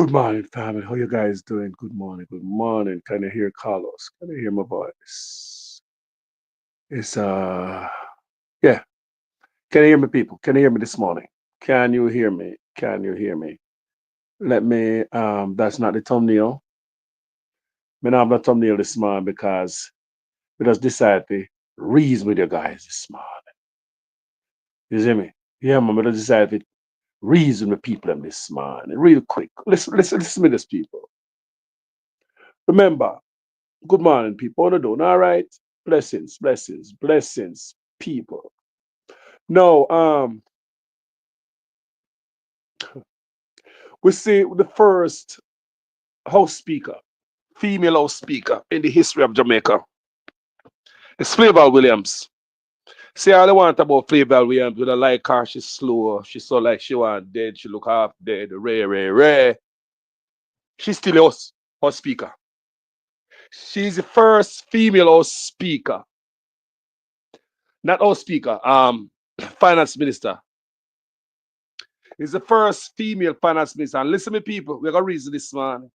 Good morning, family. How you guys doing? Good morning. Good morning. Can you hear Carlos? Can you hear my voice? It's yeah. Can you hear me, people? Can you hear me this morning? Can you hear me? Can you hear me? Let me that's not the thumbnail. Me not have the thumbnail this morning because we just decided to reason with you guys this morning. You see me? Yeah, man, we just decided to reason with people in this morning. Real quick. Listen to this, people. Remember, good morning, people. What are you doing? All right. Blessings, blessings, blessings, people. No, we see the first house speaker, female house speaker in the history of Jamaica. It's Flavor Williams. See all I want about Flavor Williams with a like her, she's slow, she's so like she want dead, she look half dead, rare. She's still a house speaker. She's the first female house speaker, not house speaker, finance minister. Is the first female finance minister. And listen to me, people, we're gonna reason this man.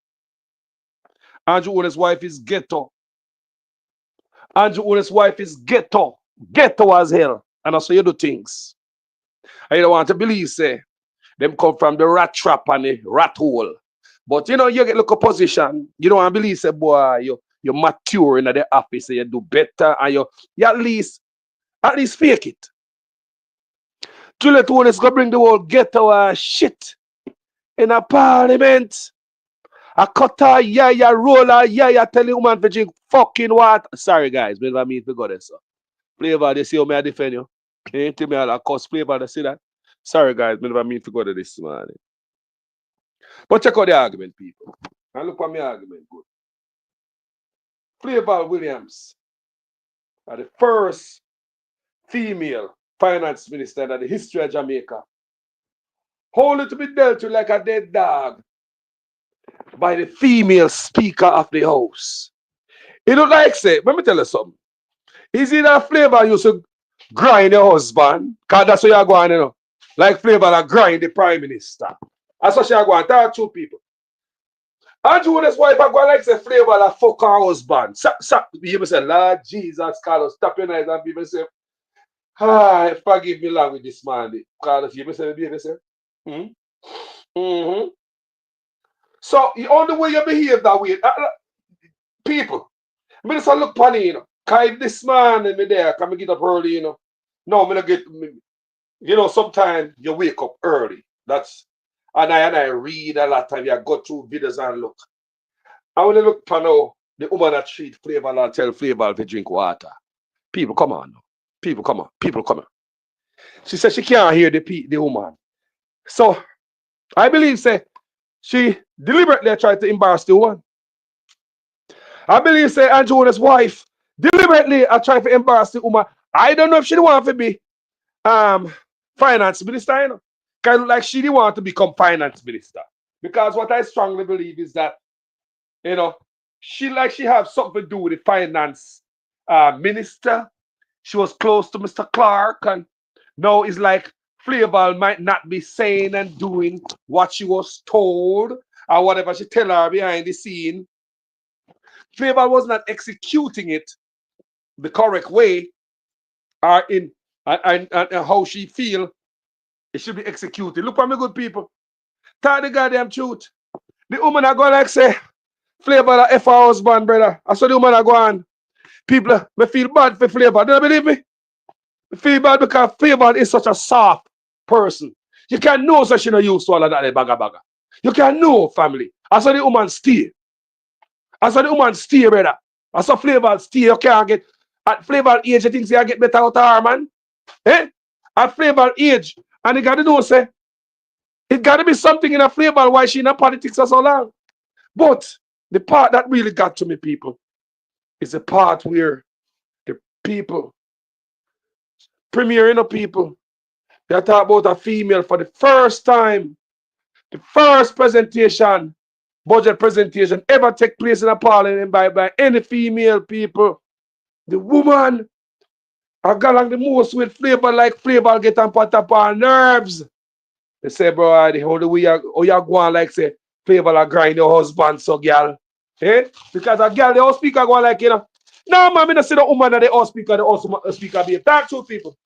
Andrew Owner's wife is ghetto. Andrew Owner's wife is ghetto. Ghetto as hell. And that's how you do things. I don't want to believe, say, them come from the rat trap and the rat hole. But you know, you get look a position, you don't want to believe, say, boy, you're mature in the office, and you do better, and you at least fake it. Juliet Holness gonna bring the whole ghetto shit in a parliament. A cutter, yeah, roller, yeah, tell the woman to drink fucking water. Sorry, guys, but I mean to go there, so. Flavor, they see how me I defend you. They ain't tell me I cause Flavor to see that. Sorry, guys, but I mean to go to this man. But check out the argument, people. And look at my argument, good. Flavor Williams are the first female finance minister in the history of Jamaica. Only to be dealt with like a dead dog by the female speaker of the house. It don't like say, let me tell you something. Is it a Flavor used to grind your husband? Because that's what you're going, you know. Like Flavor that grind the prime minister. That's what you're going. There are two people. Andrew Wood's wife are going like say Flavor that fuck her husband. People say, Lord Jesus, Carlos, stop your eyes and people say, forgive me long with this man. Carlos, you say, baby, say. Mm-hmm. So, the only way you behave that way, people, I just look funny, you know. Cause if this man and me there, can me get up early, you know. No, me not get you know, sometimes you wake up early. And I read a lot of time, you go through videos and look. I want to look for now, the woman that treat Flavor and tell Flavor to drink water. People come on now. People come on. People come on. She said she can't hear the woman. So I believe say she deliberately tried to embarrass the woman. I believe say Andrew Jonas' wife deliberately tried to embarrass the woman. I don't know if she didn't want to be finance minister, you know. Kind of like she didn't want to become finance minister. Because what I strongly believe is that, you know, she have something to do with the finance minister. She was close to Mr. Clark, and now it's like Flavor might not be saying and doing what she was told or whatever she tell her behind the scene. Flavor was not executing it the correct way or in and how she feel it should be executed. Look for me, good people. Tell the goddamn truth. The woman are going like say, Flavor that F her husband, brother. I saw the woman are going. People, me feel bad for Flavor. Don't you believe me? I feel bad because Flavor is such a soft person. You can know that she not used to all of that bagga. You can know, family. I saw the woman stay. I saw the woman stay, brother. I saw Flavor stay. You can't get at Flavor age, you think you get better out of her, man? Eh? At Flavor age. And you gotta know, say, it gotta be something in a Flavor why she in a politics for so long. But the part that really got to me, people, is the part where the people, premiering of people, they talk about a female for the first time, the first presentation, budget presentation ever take place in a parliament by any female people. The woman I got along the most with Flavor, like Flavor get on pot up her nerves. They say, bro, how the way you go on like say, Flavor a grind your husband, so girl. Eh? Because a girl, the house speaker go like, you know. No, man, I don't see the woman that the house speaker, the house speaker be. Talk to people.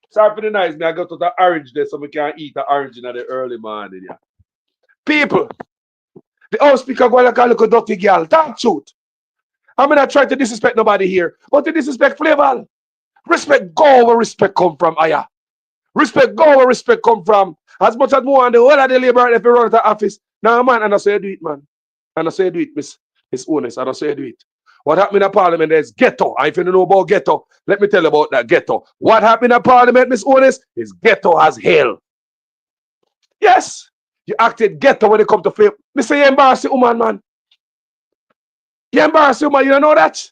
Sorry for the nice, me I go to the orange there so we can eat the orange in the early morning. Yeah. People, the house speaker go like a little dirty girl. Talk truth. I'm not trying to disrespect nobody here, but to disrespect Flavor. Respect go where respect come from, Aya. Respect go where respect come from. As much as more and the whole of the labor if you run to the office. Now, man, and I say do it, man. And I say do it, Miss Honest. And I say do it. What happened in Parliament is ghetto. And if you don't know about ghetto, let me tell you about that ghetto. What happened in Parliament, Miss Honest, is ghetto as hell. Yes, you acted ghetto when it come to flame. Me say you embarrass the woman, man. You embarrass the woman, you don't know that?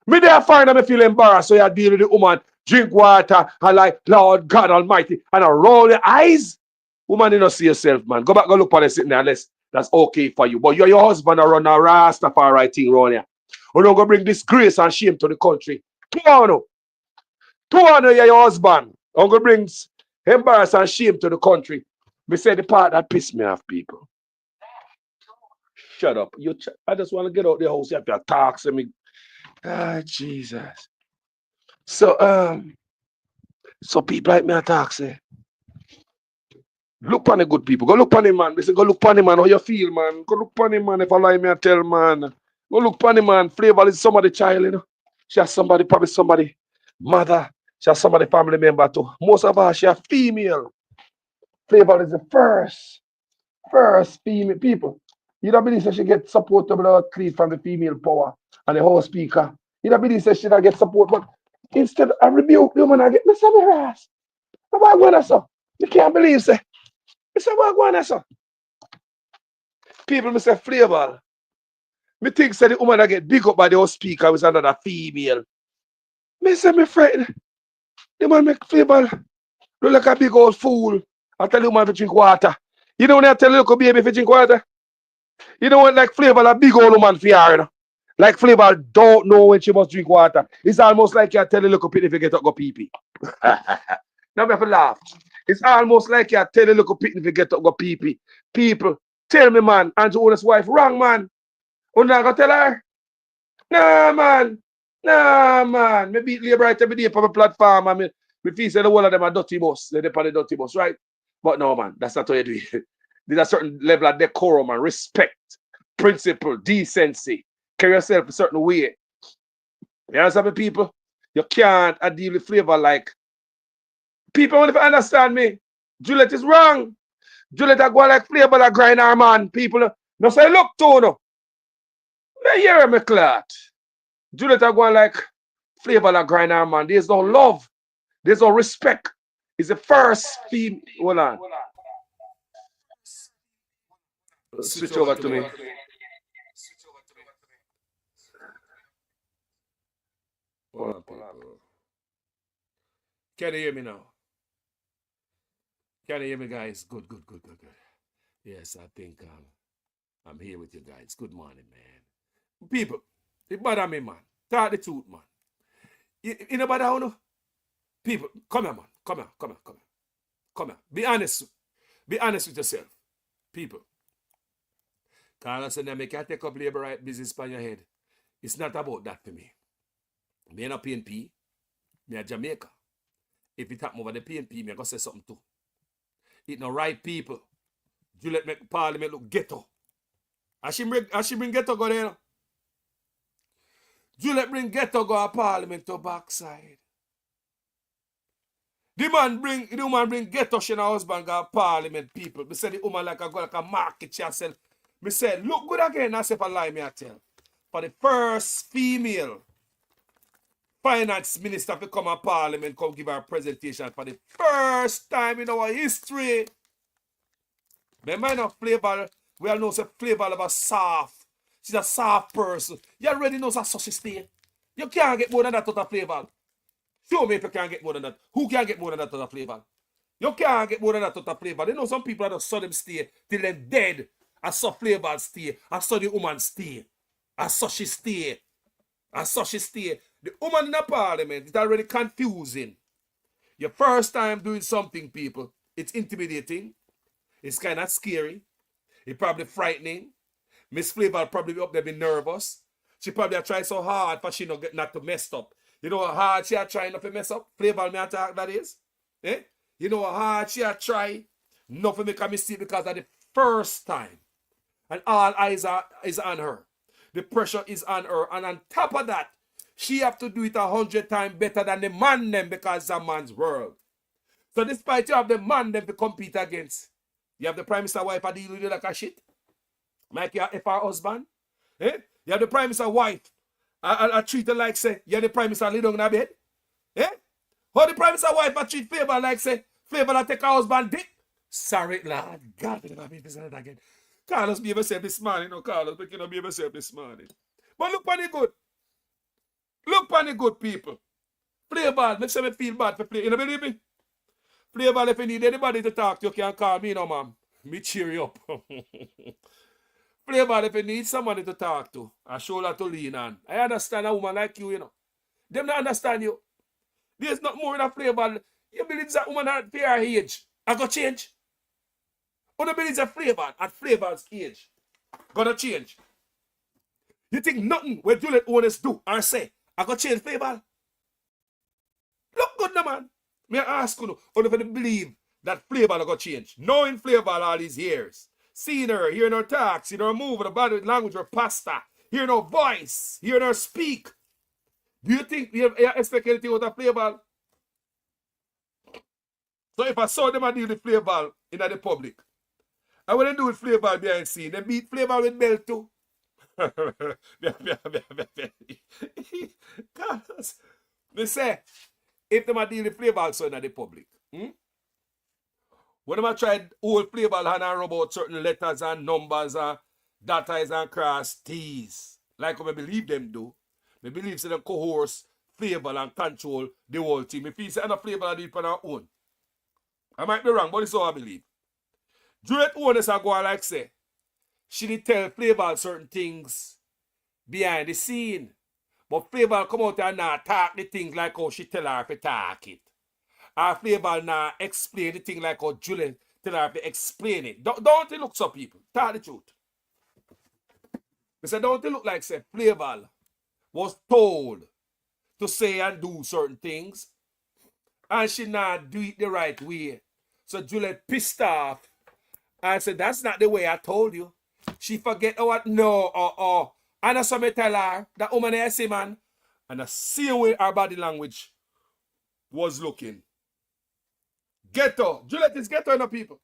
Me there find me feel embarrassed, so you deal with the woman, drink water, and like, Lord God Almighty, and I roll your eyes. Woman, you don't see yourself, man. Go back and look on it sitting there unless that's okay for you. But you're your husband that run a Rastafari thing around here. We're not going to bring disgrace and shame to the country. Two you're your husband. I'm going to bring embarrassment and shame to the country. Me say the part that pissed me off, people. Shut up. I just want to get out the house. You have to talk to me. Ah, Jesus. So, so people like me attack say, look on the good people. Go look on him, man. They say, go look on him, man. How you feel, man? Go look on him, man. If I lie, me I tell, man. Go look on him, man. Flavor is somebody child, you know. She has somebody, probably somebody mother. She has somebody family member too. Most of her, she a female. Flavor is the first female people. You don't believe that she get support to the clean from the female power and the house speaker. You don't believe that she don't get support, but instead I rebuke the woman, I get Mr. Miras. What going on, sir? You can't believe, say. Mr. What going on, sir? People, Mr. Flavor. Me think say the woman that get big up by the house speaker was another female. Me say me frightened. The man make Flavor look like a big old fool. I tell the woman to drink water. You know when I tell the little baby if you drink water? You know what, like Flavor, a big old woman for her, you know? Like Flavor don't know when she must drink water. It's almost like you tell the little pit if you get up go pee pee. Now we have to laugh. It's almost like you tell the little pit if you get up go pee pee. People, tell me, man, Andrew Honest's wife, wrong, man. You not gonna tell her? Nah, man. Nah, man. Me beat labor right every day on my platform. I mean, me feel say the whole of them are dirty boss. They're on the dirty boss, right? But no, man, that's not how you do it. There's a certain level of decorum and respect, principle, decency. Carry yourself a certain way. You understand me, people? You can't deal with Flavor like people want to understand me. Juliet is wrong. Juliet are going like Flavor like grind her man. People no say look to no. They hear me clot. Juliet are going like Flavor like grind her man. There's no love. There's no respect. It's the first female. Hold on. Switch over to me. Hold on, people. Can you hear me now? Can you hear me, guys? Good. Yes, I think I'm here with you guys. Good morning, man. People, it bother me, man. Talk the truth, man. You know bother how no? People, come here, man. Come here. Be honest. Be honest with yourself. People. Carlos and them can take up labor right business on your head. It's not about that to me. Me not PNP. Me a Jamaica. If it happen over the PNP, me I go say something too. It no right people. Juliet make Parliament look ghetto. And she bring ghetto go there. Juliet bring ghetto go a Parliament to backside. The woman bring ghetto she and her husband go a Parliament people. Me say the woman like a go like a market she herself. Me say look good again. I say for lie me I tell. For the first female finance minister to come to Parliament, come give her a presentation for the first time in our history. Remember now, Flavor, we all know say Flavor of a soft. She's a soft person. You already know how she stay. You can't get more than that out of Flavor. Show me if you can't get more than that. Who can get more than that out of Flavor? You can't get more than that out of Flavor. They know some people that saw them stay till they're dead. I saw Flavor stay. I saw the woman stay. I saw she stay. The woman in the Parliament is already confusing. Your first time doing something, people, it's intimidating. It's kind of scary. It probably frightening. Miss Flavor probably be up there be nervous. She probably try so hard for she not to mess up. You know how hard she a try not to mess up? Flavor me attack that is? Eh? You know how hard she a try not to make a mistake because of the first time. And all eyes is on her. The pressure is on her. And on top of that, she have to do it 100 times better than the man them because it's a man's world. So despite you have the man them to compete against, you have the prime minister wife a deal with you like a shit. Like your FR husband. Eh? You have the prime minister wife. I treat her like say, you have the prime minister lay down in a bed. Eh? How the prime minister wife I treat Flavor like say, Flavor that take her husband dick. Sorry, Lord. God, I don't be that again. Carlos be yourself this morning, Carlos, but you know be yourself this morning. But look on the good. Look on the good people. Play bad. Make sure me feel bad for play. You know believe me? Play bad if you need anybody to talk to, you can call me, ma'am. Me cheer you up. Play bad if you need somebody to talk to. A shoulder to lean on. I understand a woman like you, Them not understand you. There's not more than play bad. You believe that woman at her age. I go change. Or the believe that Flavor at Flavor's age gonna change. You think nothing where Juliet Holness do or say, I go change Flavor? Look good, no man. May I ask you, or if you believe that Flavor gonna change? Knowing Flavor all these years, seeing her, hearing her talk, seeing her move, the body language, her pasta, hearing her voice, hearing her speak. Do you think you expect anything out of Flavor? So if I saw them and deal with Flavor in the public, I wouldn't do with Flavor behind scene. They beat Flavor with belt too. They say, if them are dealing with Flavor also in the public, when I tried old Flavor and I rub out certain letters and numbers and data and cross T's, like I believe them do, I believe them coerce Flavor and control the whole team. If you say another Flavor do it on our own, I might be wrong, but it's all I believe. Juliet Holness I go like say, she did tell Flavor certain things behind the scene. But Flavor come out and now talk the things like how she tell her to talk it. Or Flavor now explain the thing like how Juliet tell her to explain it. Don't it look so, people? Tell the truth. I said, don't it look like say Flavor was told to say and do certain things and she not do it the right way. So Juliet pissed off and said, that's not the way I told you. She forget what no. And that's what I tell her, that woman I say, man, and the same way her body language was looking. Ghetto. Juliet is ghetto, people.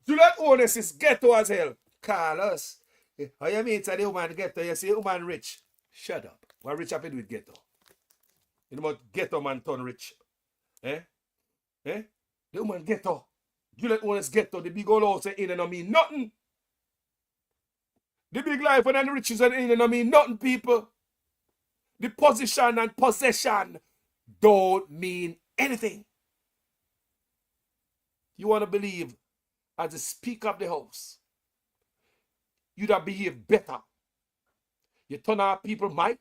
Juliet Holness is ghetto as hell. Carlos. How you mean to the woman ghetto? You see the woman rich. Shut up. What rich have to do with ghetto? You know what ghetto man turn rich? Eh? The woman ghetto. Juliet Holness ghetto. The big old house in and I mean nothing. The big life and the riches and in and I mean nothing, people. The position and possession don't mean anything. You want to believe as the speaker of the house, you'd have behaved better. You turn out people mic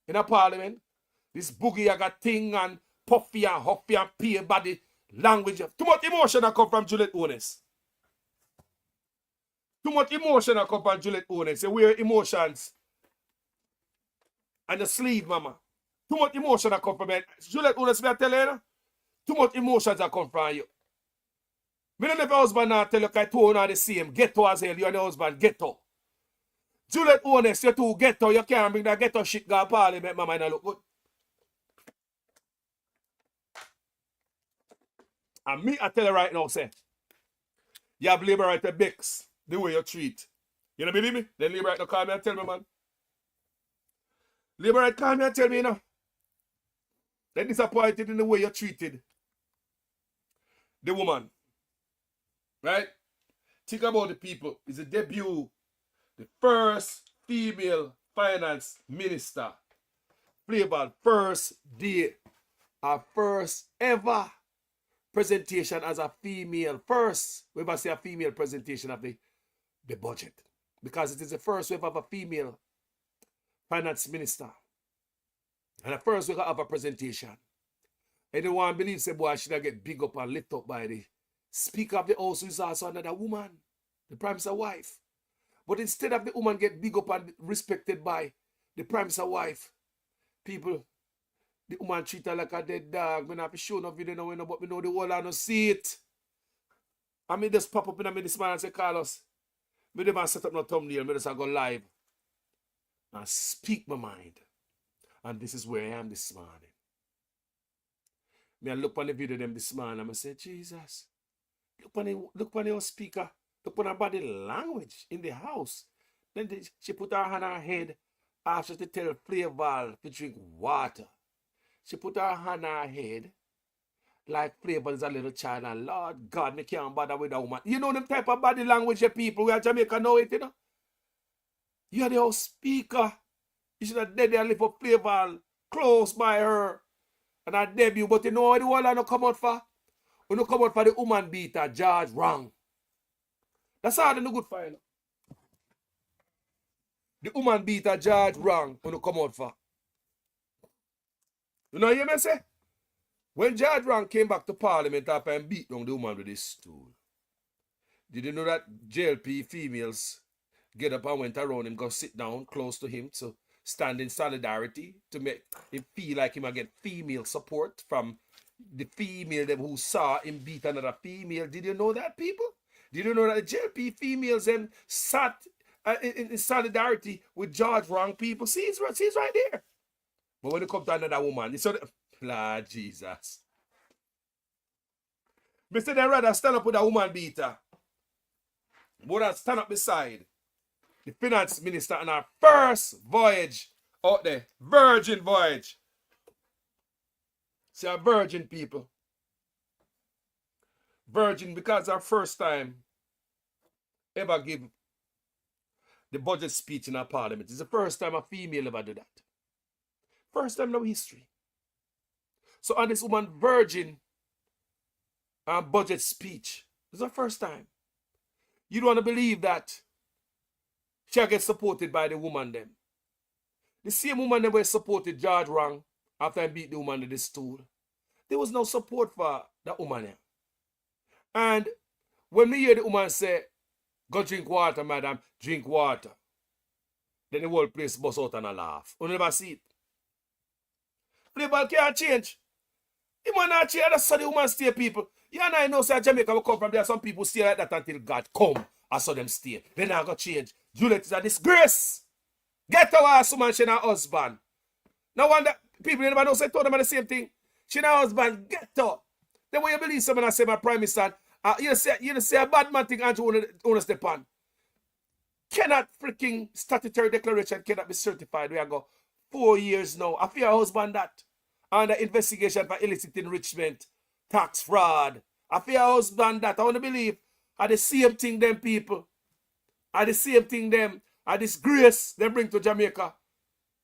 in a parliament. This boogie I got thing and puffy and huffy and pale body language. Too much emotion that come from Juliet Holness. Too much emotion that come from Juliet Holness. You wear emotions and the sleeve, mama. Too much emotion that come from it. Juliet Holness, I tell you, too much emotions that come from you. Me don't never husband now tell you that two are the same. Ghetto as hell, you and the husband, ghetto. Juliet Holness, you two ghetto, you can't bring that ghetto shit go to parliament, mama, and look good. And me, I tell you right now, say, you have labor right to Bex, the way you treat. You don't believe me? Then labor right to call me and tell me, man. Labor right call me and tell me, you know. They're disappointed in the way you treated the woman. Right? Think about the people. It's a debut. The first female finance minister. Flavor, first day. Our first ever presentation as a female. First, we must say a female presentation of the budget. Because it is the first wave of a female finance minister. And the first we have a presentation. Anyone believes say boy should get big up and lift up by the Speaker of the House, who is also another woman. The Prime Minister's wife. But instead of the woman get big up and respected by the Prime Minister's wife, people, the woman treat her like a dead dog. Me not be show no video now, but me know the whole I no see it. I me just pop up in me this man and say, Carlos, me never set up no thumbnail, me just go live and speak my mind. And this is where I am this morning. Me I look on the video them this morning and I say, Jesus, look on your speaker, look on her body language in the house. Then she put her hand on her head after to tell Flavor to drink water. She put her hand on her head like Flavor is a little child, and Lord God, me can't bother with a woman. You know them type of body language people, we are Jamaica know it, you know. You are the whole speaker. You should have dead there and live for Flavor close by her. And I debut, but you know what the world I no come out for? We no come out for the woman beater, George Wrong. That's all they no good for, you know. The woman beater, George Wrong, we no come out for. You know what you may say? When George Wrong came back to Parliament after and beat down the woman with his stool, did you know that JLP females get up and went around him, go sit down close to him to stand in solidarity to make him feel like him get female support from the female them who saw him beat another female? Did you know that, people? Did you know that the JLP females then sat in solidarity with George Wrong people? See, it's right there. But when it comes to another woman, it's Lord Jesus. Mr. They rather stand up with a woman beater. But stand up beside the finance minister on our first voyage out there. Virgin voyage. See, our virgin people. Virgin because our first time ever give the budget speech in our parliament. It's the first time a female ever do that. First time in our history. So on this woman virgin budget speech, it's the first time. You don't want to believe that she gets supported by the woman then. The same woman that was supported George Wrong after I beat the woman to the stool. There was no support for that woman here. And when we hear the woman say, go drink water, madam, drink water, then the whole place bust out and a laugh. You never see it. Flavor can't change. The man not change, that's how the woman stay, people. You and I know, say Jamaica will come from there. Some people stay like that until God come. I saw them stay. Then I got change. Juliet is a disgrace. Get her ass woman, she and her husband. No wonder people never know, say told them the same thing. She and her husband, get her. Then when you believe someone I say my prime minister, you say a bad man thing Andrew wanna step on. Cannot freaking statutory declaration cannot be certified. We are go 4 years now. I fear her husband that. Under investigation for illicit enrichment, tax fraud. I fear her husband that. I want to believe are the same thing them people. Are the same thing them. Are disgrace they bring to Jamaica.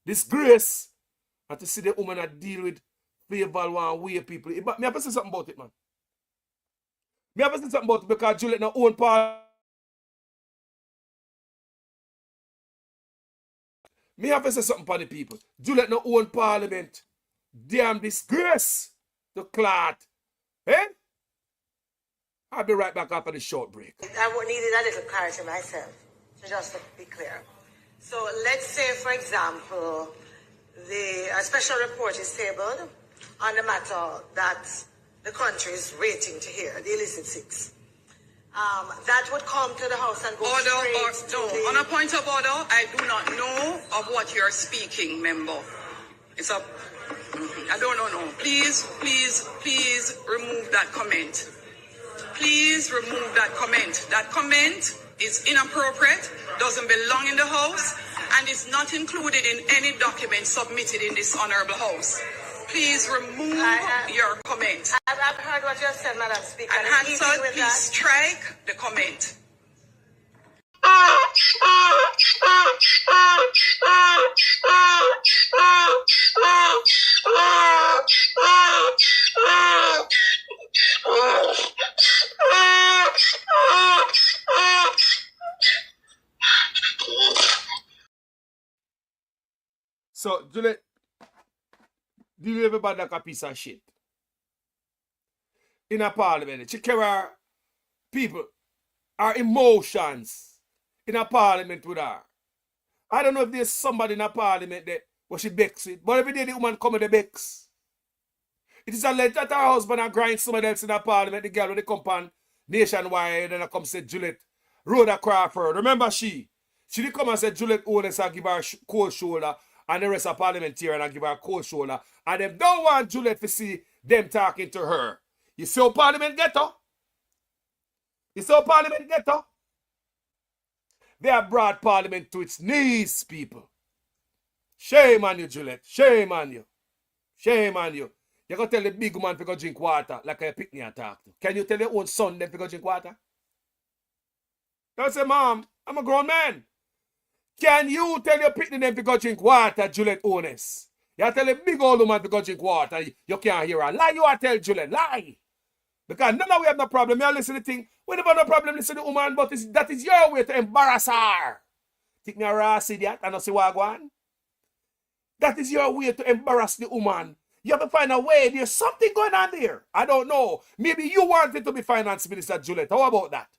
Disgrace. And to see the woman that deal with Flavor one way people. But me have to say something about it, man. Me have to say something about it because Juliet now own part. Me have to say something for the people. Juliet no own parliament. Damn disgrace to clot. Eh? I'll be right back after the short break. I needed a little clarity myself, so just to be clear. So let's say, for example, a special report is tabled on the matter that the country is waiting to hear, the illicit six. That would come to the House and go on a point of order, I do not know of what you're speaking, member. It's a... I don't know. Please remove that comment. Please remove that comment. That comment is inappropriate, doesn't belong in the House, and is not included in any document submitted in this honorable House. Please remove your comment. I've heard what you said, Madam Speaker. And Hansel, please strike the comment. So, Juliet, do you ever bad like a piece of shit? In a parliament, she carry people her emotions in a parliament with her. I don't know if there's somebody in a parliament that what she begs with, but every day the woman come with the begs. It is alleged that her husband and grind somebody else in a parliament, the girl with the company nationwide, and I come say Juliet Rhoda Crawford. Remember she did come and say Juliet Holness and give her cold shoulder, and the rest of parliamentarian and give her cold shoulder. And them don't want Juliet to see them talking to her. You see how parliament get her? You see how parliament get her? They have brought parliament to its knees, people. Shame on you, Juliet. Shame on you. Shame on you. You go tell the big woman to go drink water like a picnic and talk to. Can you tell your own son them to go drink water? Don't say, Mom, I'm a grown man. Can you tell your picnic them to go drink water, Juliet Holness? You tell a big old woman to go drink water. You can't hear her. Lie, you are tell Juliet. Lie. Because none of we have no problem. You listen to the thing. We never have no problem listen to the woman, but that is your way to embarrass her. Think me a raw idiot and not see what I want. That is your way to embarrass the woman. You have to find a way. There's something going on there. I don't know. Maybe you wanted to be finance minister, Juliet. How about that?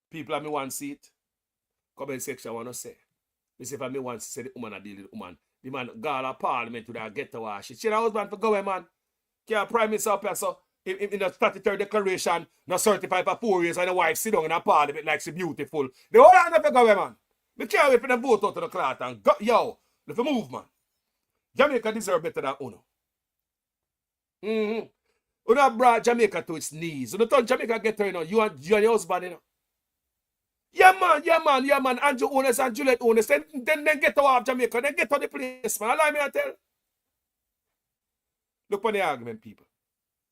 People have me one seat. Comment section want to say. This if I me want to say the woman I deal with the woman. The man got a parliament with her get to wash. She the husband for going, man. Can't prime minister up here, so in the statutory declaration, not certified for 4 years, and the wife sit down in a parliament like she beautiful. The whole lot of the go, man. We can't wait for them vote out to the cloth and go, yo, if you move, man. Jamaica deserve better than Uno. Uno brought Jamaica to its knees. Uno turn Jamaica get her, you know, you and your husband, you know. Yeah, man. Andrew Holness and Juliet Holness. Then get off Jamaica. Then get to the place, man. Allow me to tell. Look on the argument, people.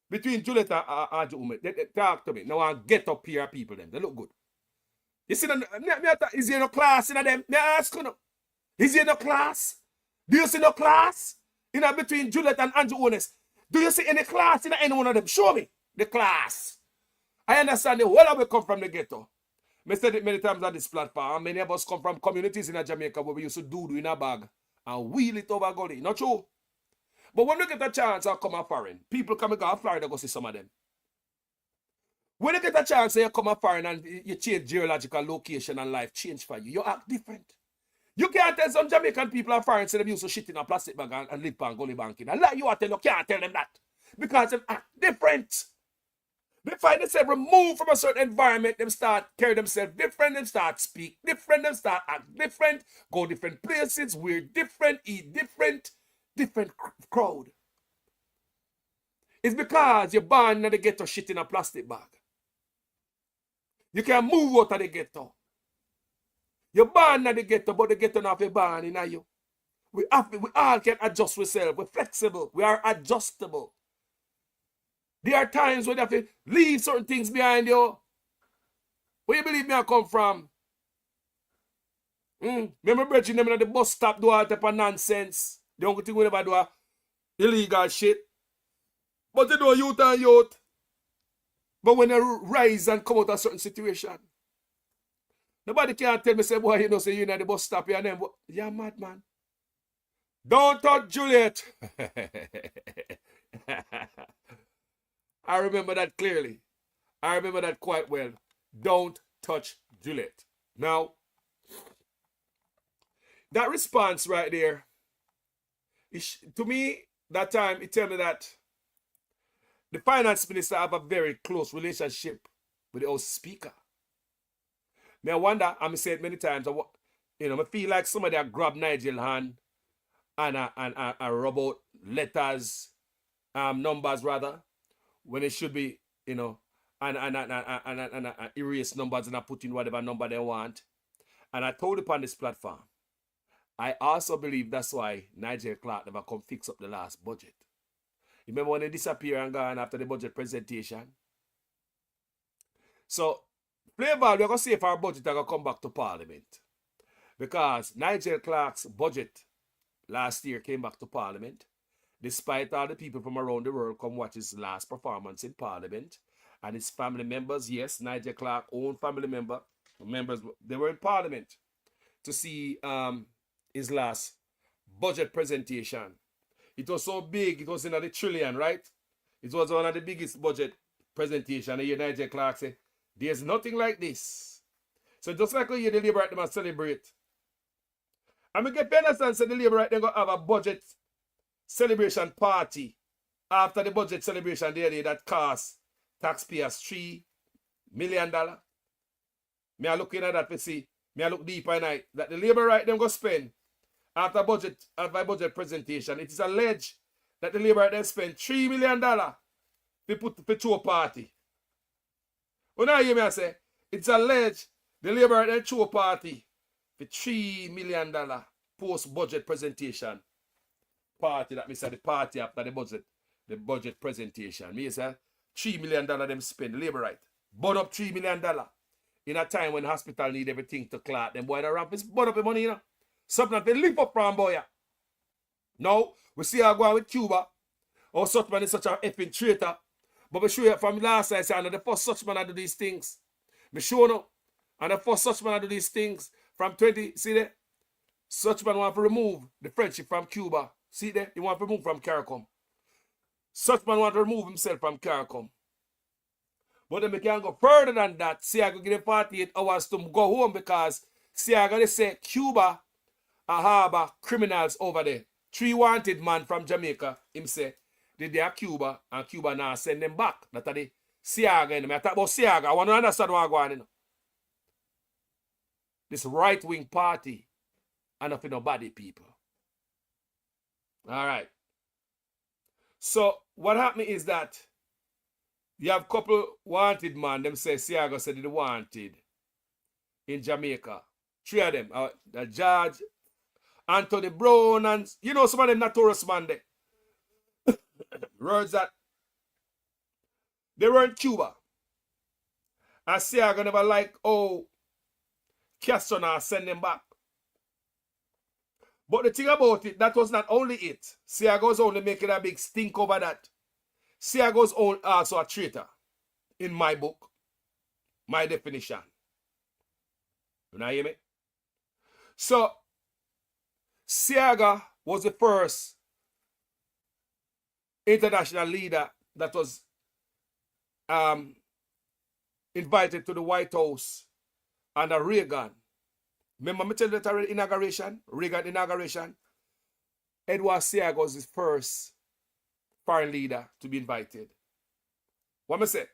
Between Juliet and Andrew Holness. They talk to me. Now I get up here, people, them. They look good. You see, is there no class in them? May I ask you? Is there no class? Do you see no class in between Juliet and Andrew Holness? Do you see any class in any one of them? Show me the class. I understand the whole of it come from the ghetto. I said it many times on this platform. Many of us come from communities in Jamaica where we used to do in a bag and wheel it over gully. Not true. But when we get a chance, I'll come a foreign. People come and go to Florida go see some of them. When you get a chance, you come a foreign and you change geological location and life change for you. You act different. You can't tell some Jamaican people are foreign say them used to shit in a plastic bag and live on gully banking. And like you can't tell them that. Because they act different. They find themselves removed from a certain environment. Them start carry themselves different. Them start speak different. Them start act different. Go different places. Wear different. Eat different. Different crowd. It's because you're born in the ghetto shit in a plastic bag. You can move out of the ghetto. You're born in the ghetto, but the ghetto not be born in you. We all can adjust ourselves. We're flexible. We are adjustable. There are times when you have to leave certain things behind you. Where you believe me I come from? Remember bridging them at the bus stop do all type of nonsense. They don't think we never do illegal shit. But they do youth and youth. But when they rise and come out of a certain situation, nobody can tell me, say, boy, you know, say you're at the bus stop here and then, you're mad, man. Don't touch Juliet. I remember that clearly. I remember that quite well. Don't touch Juliet. Now, that response right there, to me, that time, it tell me that the finance minister have a very close relationship with the House Speaker. Now, I wonder, I say it many times, I feel like somebody have grabbed Nigel's hand and rub out letters, numbers rather, when it should be, and erase numbers and put in whatever number they want. And I told upon this platform, I also believe that's why Nigel Clark never come fix up the last budget. Remember when they disappear and gone after the budget presentation? So, Flavor, we're going to see if our budget is going to come back to Parliament. Because Nigel Clark's budget last year came back to Parliament. Despite all the people from around the world come watch his last performance in Parliament. And his family members, yes, Nigel Clark's own family members, they were in Parliament to see his last budget presentation. It was so big, it was in the trillion, right? It was one of the biggest budget presentation. And Nigel Clark said, there's nothing like this. So just like you, the Labour right them celebrate. And I get understand, so the Labour right them go have a budget celebration party after the budget celebration day that costs taxpayers $3 million. Me are looking at that to see. Me I look deeper in it. That the Labour right them go spend after budget presentation. It is alleged that the Labour right them spend $3 million to a party. When I hear me I say, it's alleged the Labour right them show a party for $3 million post-budget presentation party. That means the party after the budget presentation. Me say $3 million them spend, the Labour right. Burn up $3 million in a time when the hospital need everything to clot. Them boy the ramp is burn up the money, you know. Something that they live up from boy. Now, we see how going with Cuba. Or such man is such a effing traitor. But we show you from last time, say, the first such man I do these things. Me show you. And the first such man I do these things from 20, see there? Such man want to remove the friendship from Cuba. See there? He want to remove from CARICOM. Such man want to remove himself from CARICOM. But then we can go further than that. See, I go give them 48 hours to go home because, see, I got to say, Cuba harbor criminals over there. 3 wanted man from Jamaica, him say, they are Cuba, and Cuba now send them back. That's the Siaga. I talk about Siaga. I want to understand what I'm going on. This right-wing party, enough for nobody, people. All right. So, what happened is that you have a couple wanted man, them say Siaga said they wanted in Jamaica. 3 of them, the Judge, Anthony Brown, and you know some of them notorious man there. Words that they were in Cuba. And Siaga never like, oh, Castro now send them back. But the thing about it, that was not only it. Siaga was only making a big stink over that. Siaga was also a traitor in my book, my definition. You know hear me? So, Siaga was the first international leader that was invited to the White House under Reagan. Remember me tell you that inauguration, Reagan inauguration? Edward Siaga was the first foreign leader to be invited. What me say?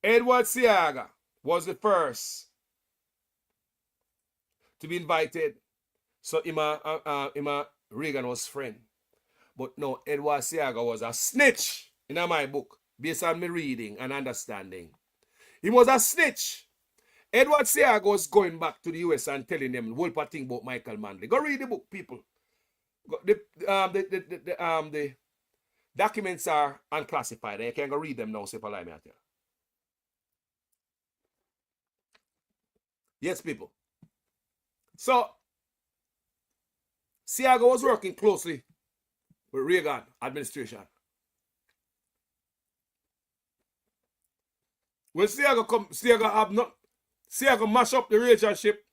Edward Siaga was the first to be invited. So Reagan was friend. But no, Edward Siaga was a snitch in my book, based on my reading and understanding. He was a snitch. Edward Siaga was going back to the US and telling them the whole thing about Michael Manley. Go read the book, people. The documents are unclassified. You can go read them now, so if I lie me out here. Yes, people. So, Siaga was working closely with Reagan administration. When Siaga mash up the relationship,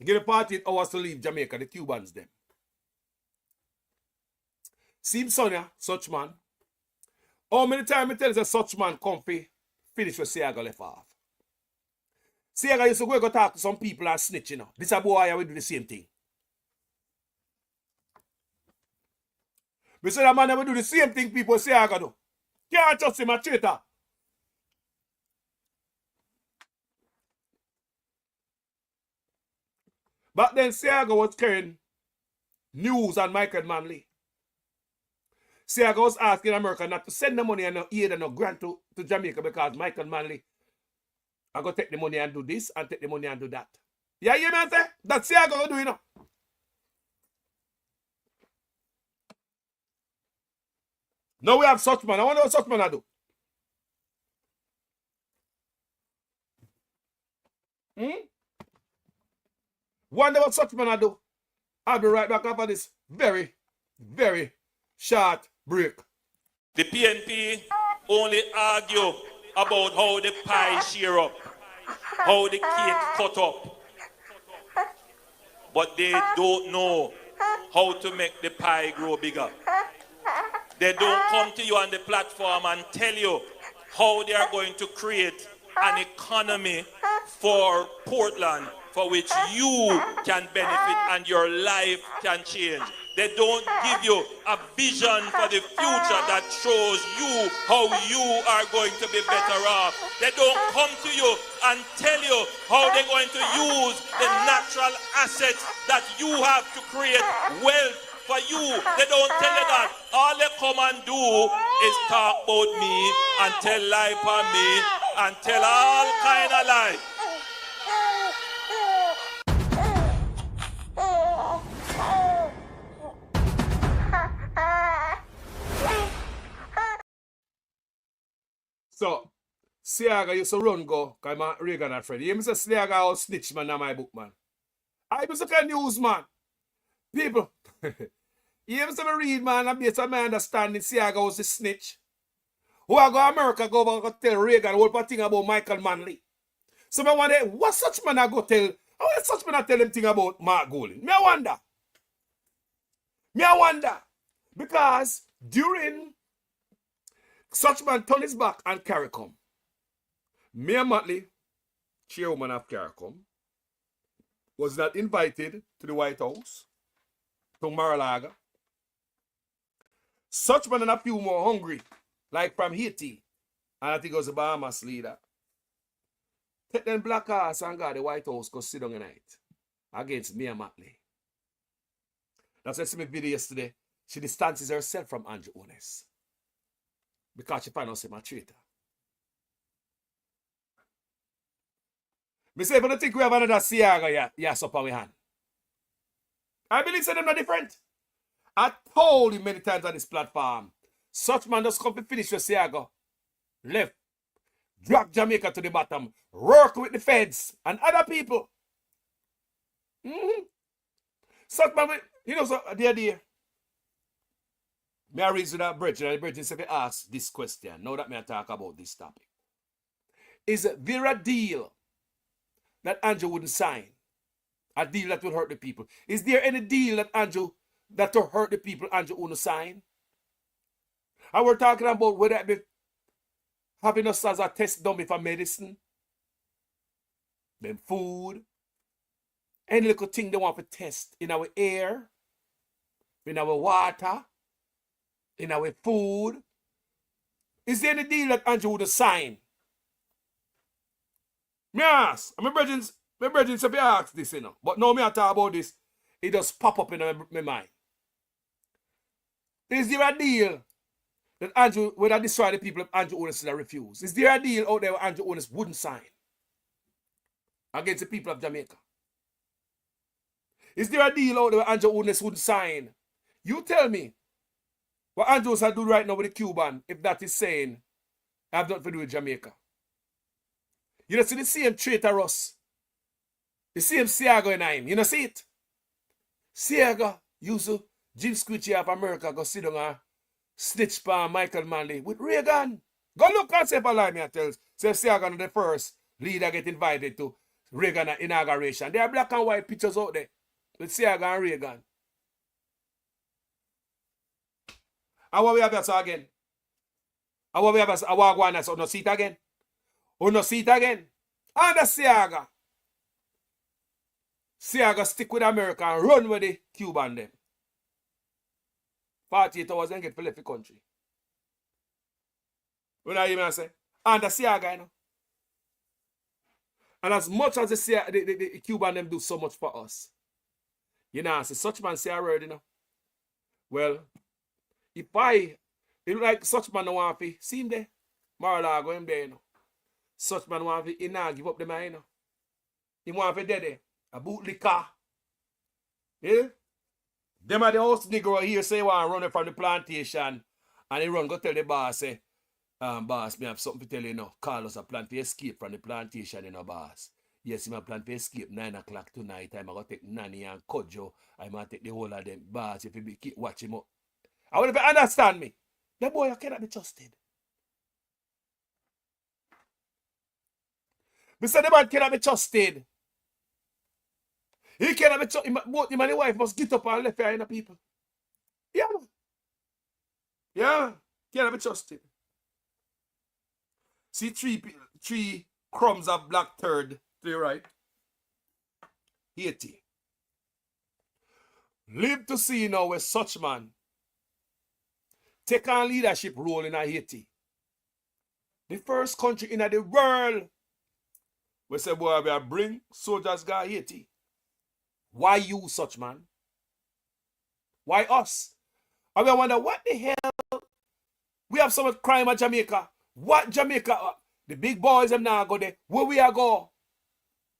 give the party hours to leave Jamaica, the Cubans them. Seems Sonia, such man. How many times I tell you such man comfy, finish with Siaga left off? Siaga used to go talk to some people and snitch, you know. This a boy will do the same thing. We say that man will do the same thing people Siaga do. Can't trust him a traitor. But then Siaga was carrying news on Michael Manley. Siaga was asking America not to send the money and no aid and no grant to Jamaica because Michael Manley I go take the money and do this and take the money and do that. Yeah, you know what I'm saying? That's Siaga go do, you know. Now we have such man. I wonder what such man I do. Wonder what such man I do. I'll be right back after this very, very short break. The PNP only argue about how the pie shear up, how the cake cut up. But they don't know how to make the pie grow bigger. They don't come to you on the platform and tell you how they are going to create an economy for Portland for which you can benefit and your life can change. They don't give you a vision for the future that shows you how you are going to be better off. They don't come to you and tell you how they're going to use the natural assets that you have to create wealth for you. They don't tell you that. All they come and do is talk about me and tell lie for me and tell all kind of lie. So, Siaga used to run go, because my Reagan and friend. You say Siaga was snitch man in my book, man. I was a news, man. People, you ever see me read, man, and based on my understanding, Siaga was a snitch. Who I go to America, go over and tell Reagan what thing about Michael Manley. So I wonder, what such man I go tell, how such man I tell him thing about Mark Golding? Me I wonder. Because during such man turn his back on CARICOM, me and Motley, chairwoman of CARICOM, was not invited to the White House, to Mar-a-Lago. Such man and a few more hungry, like from Haiti, and I think it was the Bahamas leader. Take them black ass and go to the White House, go sit down tonight against me and Motley. That's why I see my video yesterday. She distances herself from Andrew Holness because she found out I'm a traitor. Me say, if I don't think we have another Siaga, yes, up on my hand. I believe them are different. I told you many times on this platform, such man just come to finish your Siaga, left, drag Jamaica to the bottom, work with the feds and other people. Such man, you know, so the idea. May I read to that Bridget, and the Bridget said, ask this question, now that I talk about this topic. Is there a deal that Andrew wouldn't sign? A deal that would hurt the people? Is there any deal that that will hurt the people Andrew wouldn't sign? And we're talking about whether it be having us as a test dummy for medicine, then food, any little thing they want to test in our air, in our water, in our food. Is there any deal that Andrew would sign? Me ask. My brethren say, ask this, you know. But now me I talk about this, it just pop up in my mind. Is there a deal that Andrew, would I destroy the people of Andrew Holness that refuse? Is there a deal out there where Andrew Holness wouldn't sign against the people of Jamaica? Is there a deal out there where Andrew Holness wouldn't sign? You tell me what Andrew Holness do right now with the Cuban, if that is saying, I have nothing to do with Jamaica. You don't see the same traitor Ross. The same Siaga in him. You don't see it? Siaga used to Jim Squitchy of America go sit down and snitch by Michael Manley with Reagan. Go look and say if I lie me and tell. Say Siaga the first leader get invited to Reagan inauguration. There are black and white pictures out there with Siaga and Reagan. And what we have that again? And what we have that one that's on the seat again? On the seat again? And the Siaga. Siaga stick with America and run with the Cuban them. 48 hours and get for left the country. What I even say? And the Siaga, you know. And as much as the Cuban them do so much for us, you know, say such man say a word, you know. Well, if like such man no want to see him there, Mar-a-Lago him there, you know. Such man want to, he not give up the man, you know. He want to dead there. A boot liquor. Yeah? Them are the house nigger here say want to run from the plantation. And he run go tell the boss, say, boss, me have something to tell you now. Call us a plan to escape from the plantation, you know, boss. Yes, him a plan to escape 9 o'clock tonight. I'm going to take Nanny and Kojo. I'm going to take the whole of them. Boss, if you keep watching him up. I want to understand me. The boy you cannot be trusted. Me say the man cannot be trusted. He cannot be trusted. Both him and the wife must get up and left here in the people. Yeah. Yeah, can't be trusted. See three crumbs of black third to the right. Haiti. Live to see now where such man take on leadership role in Haiti. The first country in the world we say, boy, we bring soldiers go Haiti. Why you, such man? Why us? And we wonder, what the hell? We have so much crime at Jamaica. What Jamaica? The big boys them now go there. Where we are go?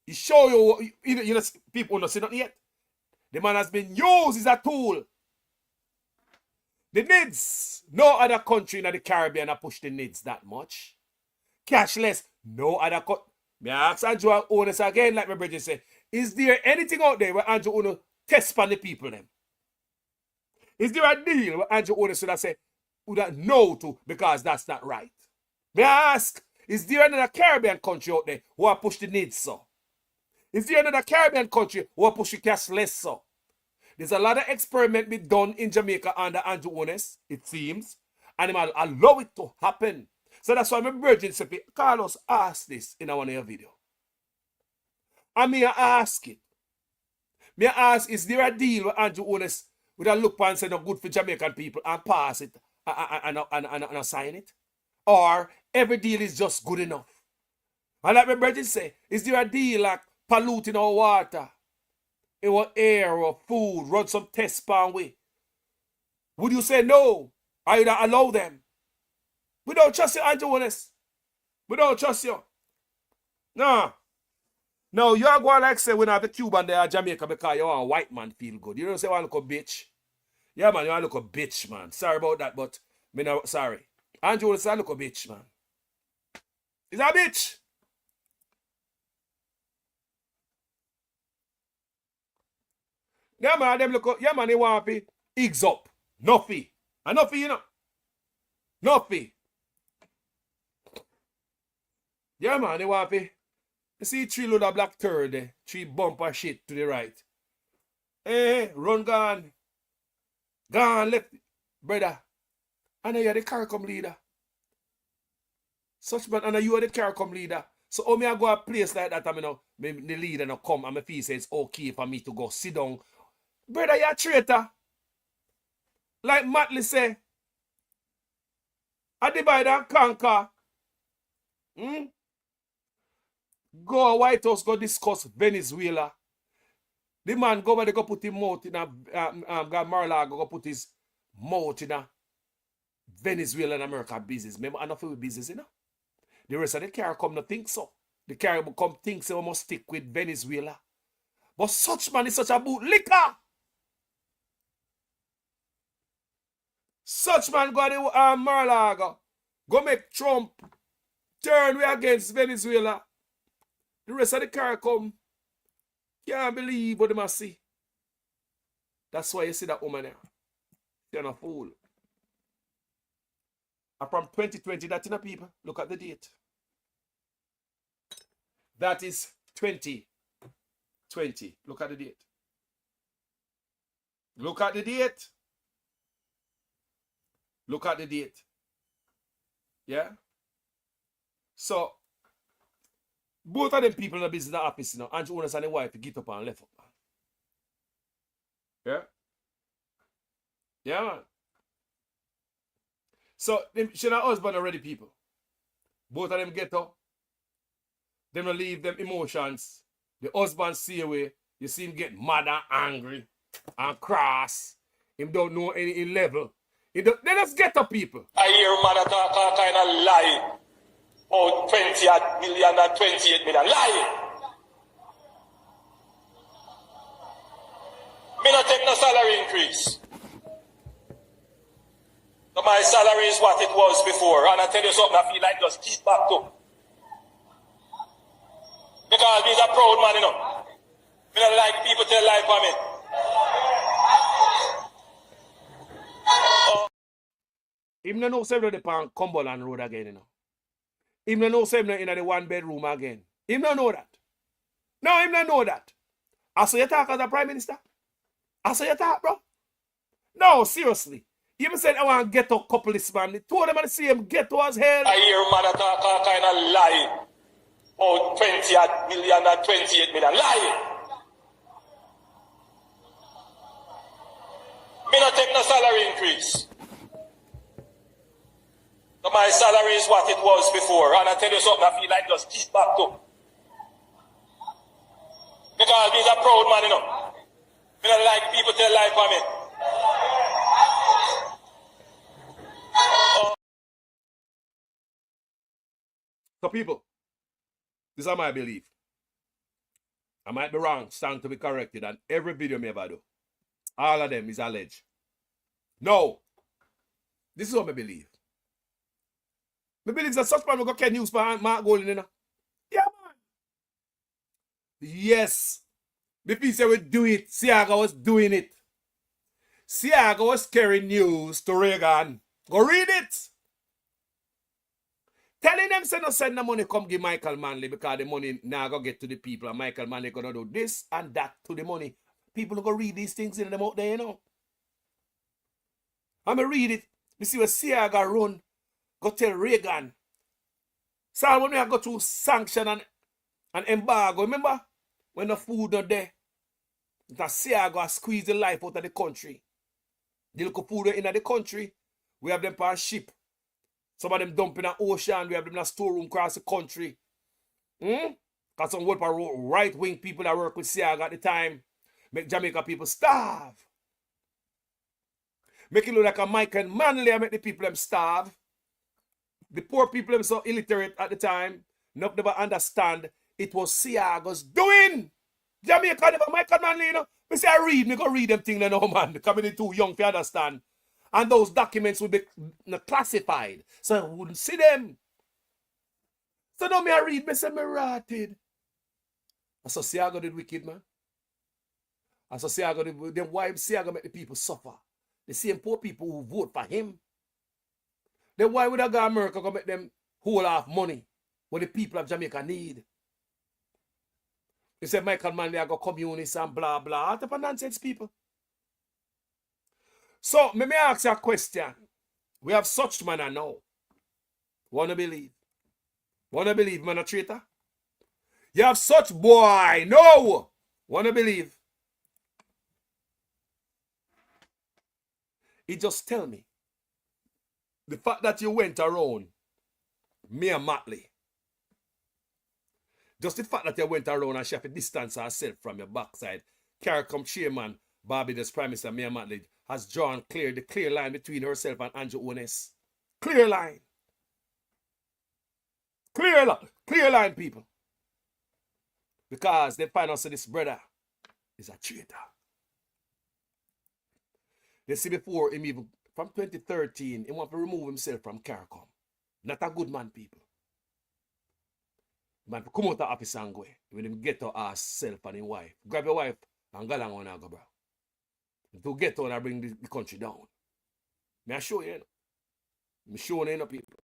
He show you know, people don't see nothing yet. The man has been used as a tool. The needs. No other country in the Caribbean have pushed the needs that much. Cashless. No other country. Me ask Andrew Holness again, like my brother say, is there anything out there where Andrew Holness test on the people them? Is there a deal where Andrew Holness should have said, would have no to, because that's not right? Me ask, is there another Caribbean country out there who have pushed the needs so? Is there another Caribbean country who have pushed the cashless so? There's a lot of experiment being done in Jamaica under Andrew Holness, it seems, and he might allow it to happen. So that's why my brother said, Carlos asked this in one of your video. And me ask it. Me ask, is there a deal with Andrew Holness with a look and say no good for Jamaican people and pass it and sign it? Or every deal is just good enough? And like my brother say, is there a deal like polluting our water, our air, or food, run some tests pan way? Would you say no? Or you not allow them? We don't trust you, Andrew Holness. We don't trust you. No. No, you're going like say when I have a Cuban there in Jamaica because you want a white man feel good. You don't say you want to look a bitch. Yeah, man, you want to look a bitch, man. Sorry about that, but me no, sorry. Andrew Holness, I look a bitch, man. He's a bitch. Yeah, man, them look, yeah, man, they want to be eggs up. Nothing. And nothing, you know. Nothing. Yeah, man, they want to be. You see three load of black third there. Three bumper shit to the right. Hey, run gone. Gone left. Brother. And you're the CARICOM leader. Such man, and you are the CARICOM leader. So how me I go a place like that, I mean, the leader now come and my feel say it's okay for me to go sit down. Brother, you're a traitor. Like Matley say, I divide and conquer. Go to White House, go discuss Venezuela. The man go over there, go put his mouth in a, Mar-a-Lago, go put his mouth in a Venezuela and America business. Remember, enough of business, you know? The rest of the CARICOM not think so. The CARICOM thinks they must stick with Venezuela. But such man is such a bootlicker. Such man go to Mar-a-Lago, go make Trump turn way against Venezuela. The rest of the CARICOM can't believe what they must see. That's why you see that woman there. You're not a fool. And from 2020, that in a people, look at the date. That is 2020. Look at the date. Look at the date. Look at the date. Yeah? So, both of them people in the business office, you know, Andrew Holness and the wife, get up and left up. Yeah? Yeah, man. So, she and her husband are ready people. Both of them get up. Them will leave them emotions. The husband see away. You see him get mad and angry and cross. Him don't know any level. They just get up people. I hear man talk all kind of lie. Oh, 20 million and 28 million. Lie. Me not take no salary increase. So my salary is what it was before. And I tell you something, I feel like just keep back to. Because he's a proud man, you know. Me don't like people tell lie for me. Him no know seven on the Cumberland Road again, you know. Him no know seven in the one bedroom again. Him no know that. No, him no know that. I saw you talk as a prime minister. I saw you talk, bro. No, seriously. You even said I want ghetto couple this man. The two of them are the same ghetto as hell. I hear man that kind of lie. Oh, 20 million and 28 million. Lie. Me not take no salary increase. So my salary is what it was before. And I tell you something, I feel like just keep back to. Because he's a proud man, you know. Me don't like people tell lie for me. So people, this is my belief. I might be wrong, stand to be corrected, and every video me ever do, all of them is alleged. No. This is what I believe. I believe that such man will go get news for Mark Golden, you know. Yeah, man. Yes. The people say we do it. Siaga was doing it. Siaga was carrying news to Reagan. Go read it. Telling them say no send the money come give Michael Manley because the money now go get to the people and Michael Manley gonna do this and that to the money. People go read these things in them out there, you know. I'm going to read it. You see what Siaga run, go tell Reagan. So when we go to sanction and embargo, remember? When the food not there, that Siaga squeeze the life out of the country. The little food in the country, we have them per ship. Some of them dump in the ocean, we have them in a storeroom across the country. Because some right-wing people that work with Siaga at the time make Jamaica people starve. Make it look like a Michael Manley and make the people them starve. The poor people them so illiterate at the time, not never understand it was Siaga's doing. Jamaica never Michael Manley, you know. Me say I read, me go read them things, no man. Because me too young to understand. And those documents will be classified. So I wouldn't see them. So now me I read, me say me rotted. So Siaga did wicked, man. So Siaga did, then why Siaga make the people suffer? The same poor people who vote for him. Then why would a guy America go make them hold off money when the people of Jamaica need? They said Michael Manley I got communists and blah blah. What type of nonsense, people? So let me ask you a question. We have such man I know. Wanna believe? Wanna believe man a traitor? You have such boy. No! Wanna believe? He just tell me the fact that you went around me and Matley, just the fact that you went around and she have to distance herself from your backside, CARICOM chairman, Barbados Prime Minister, me and Matley, has drawn the clear line between herself and Andrew Holness. Clear line. Clear line, people. Because they find out that this brother is a traitor. They see before him even from 2013, he want to remove himself from CARICOM. Not a good man, people. Man, come out of the office and go. When him get to herself and his wife. Grab your wife and go along and go, bro. To get on and bring the country down. May I show you, you know? I'm showing you, people.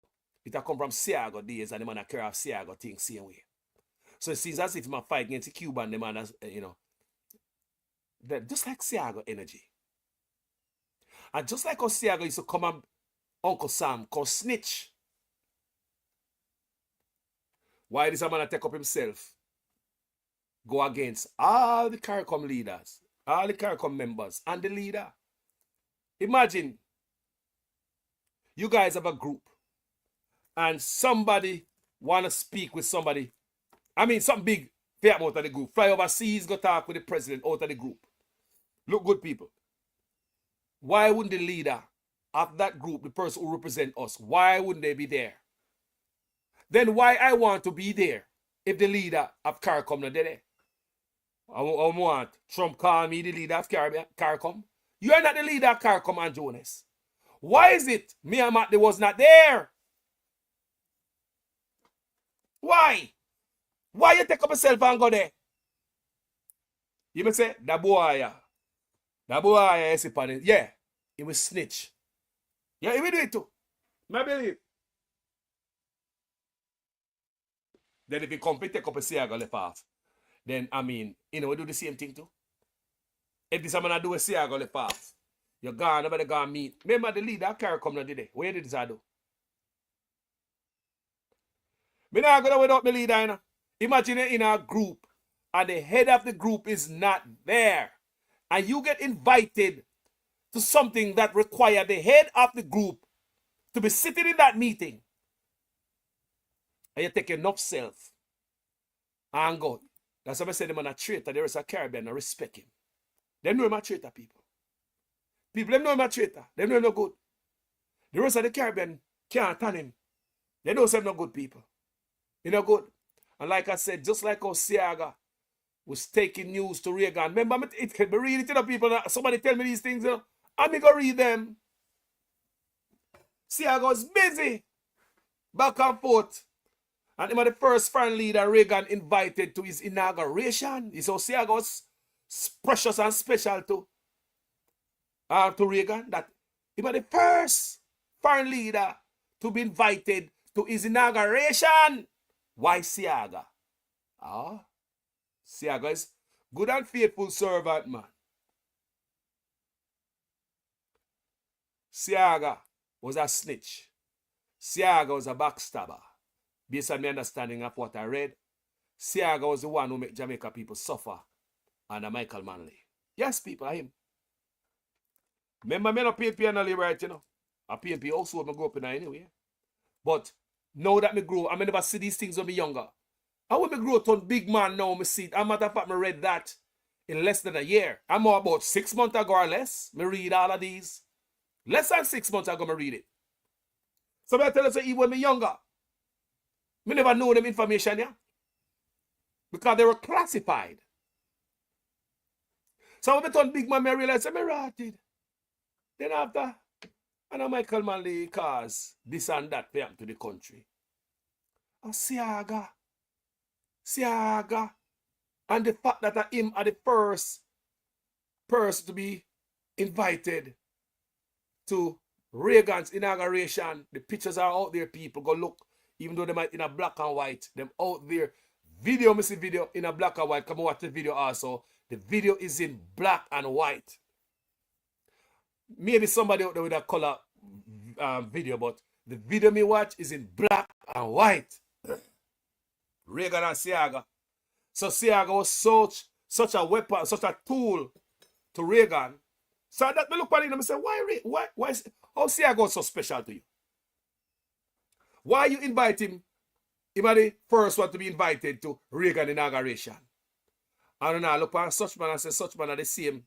It a come from Siaga days and the man that carry off Siaga things same way. So it seems as if my fight against the Cuban, the man has, you know, just like Siaga energy. And just like how Siaga used to come and Uncle Sam come snitch. Why does a man take up himself? Go against all the CARICOM leaders, all the CARICOM members, and the leader. Imagine you guys have a group and somebody want to speak with somebody. I mean, something big out of the group. Fly overseas, go talk with the president out of the group. Look good, people. Why wouldn't the leader of that group, the person who represent us, why wouldn't they be there? Then why I want to be there if the leader of CARICOM not there? I want Trump call me the leader of CARICOM. You are not the leader of CARICOM and Jonas. Why is it me and Matt was not there? Why? Why you take up yourself and go there? You may say, that boy, yeah, he will snitch. Yeah, he will do it too. I believe. Then if he come to take up a Siaga left off, then I mean, you know, we do the same thing too. If this man do a Siaga left off, You're gone, nobody gonna meet. Remember the leader carry come now today. Where did this do? Me not gonna without the leader, you know. Imagine you're in a group and the head of the group is not there. And you get invited to something that require the head of the group to be sitting in that meeting. And you take enough self and go. That's why I said them on a traitor. There is a Caribbean, I respect him. They know him a traitor, people. People, them know him a traitor. They know him no good. The rest of the Caribbean can't turn him. They know him no good, people. You know good. And like I said, just like Osiaga was taking news to Reagan. Remember, it can be reading to the people. Somebody tell me these things, you know. I'm going to read them. Siaga was busy. Back and forth. And him was the first foreign leader Reagan invited to his inauguration. He saw Siaga was precious and special to Reagan. That he was the first foreign leader to be invited to his inauguration. Why Siaga? Siaga is good and faithful servant, man. Siaga was a snitch. Siaga was a backstabber. Based on my understanding of what I read, Siaga was the one who made Jamaica people suffer under Michael Manley. Yes, people, him. Remember, me not PNP and right, you know. A PNP also when I grow up in anyway. But now that me grow, I never see these things when I younger. And when I grow to a big man now, I see it. As a matter of fact, I read that in less than a year. I'm more about 6 months ago or less. I read all of these. Less than 6 months ago, I read it. So I tell you, even when I younger, I never know them information, yeah? Because they were classified. So when I turn big man, I realize I'm rotted. Then after, and Michael Manley cause this and that to the country. Oh, Siaga. And the fact that him are the first person to be invited to Reagan's inauguration. The pictures are out there, people. Go look. Even though they might in a black and white. Them out there. Video, me see video in a black and white. Come watch the video also. The video is in black and white. Maybe somebody out there with a color video, but the video me watch is in black and white. Reagan and Siaga. So Siaga was such a weapon, such a tool to Reagan. So that me look at him and say, why how Siaga was so special to you? Why you invite him? He was the first one to be invited to Reagan inauguration. And now look at such man and say, such man are the same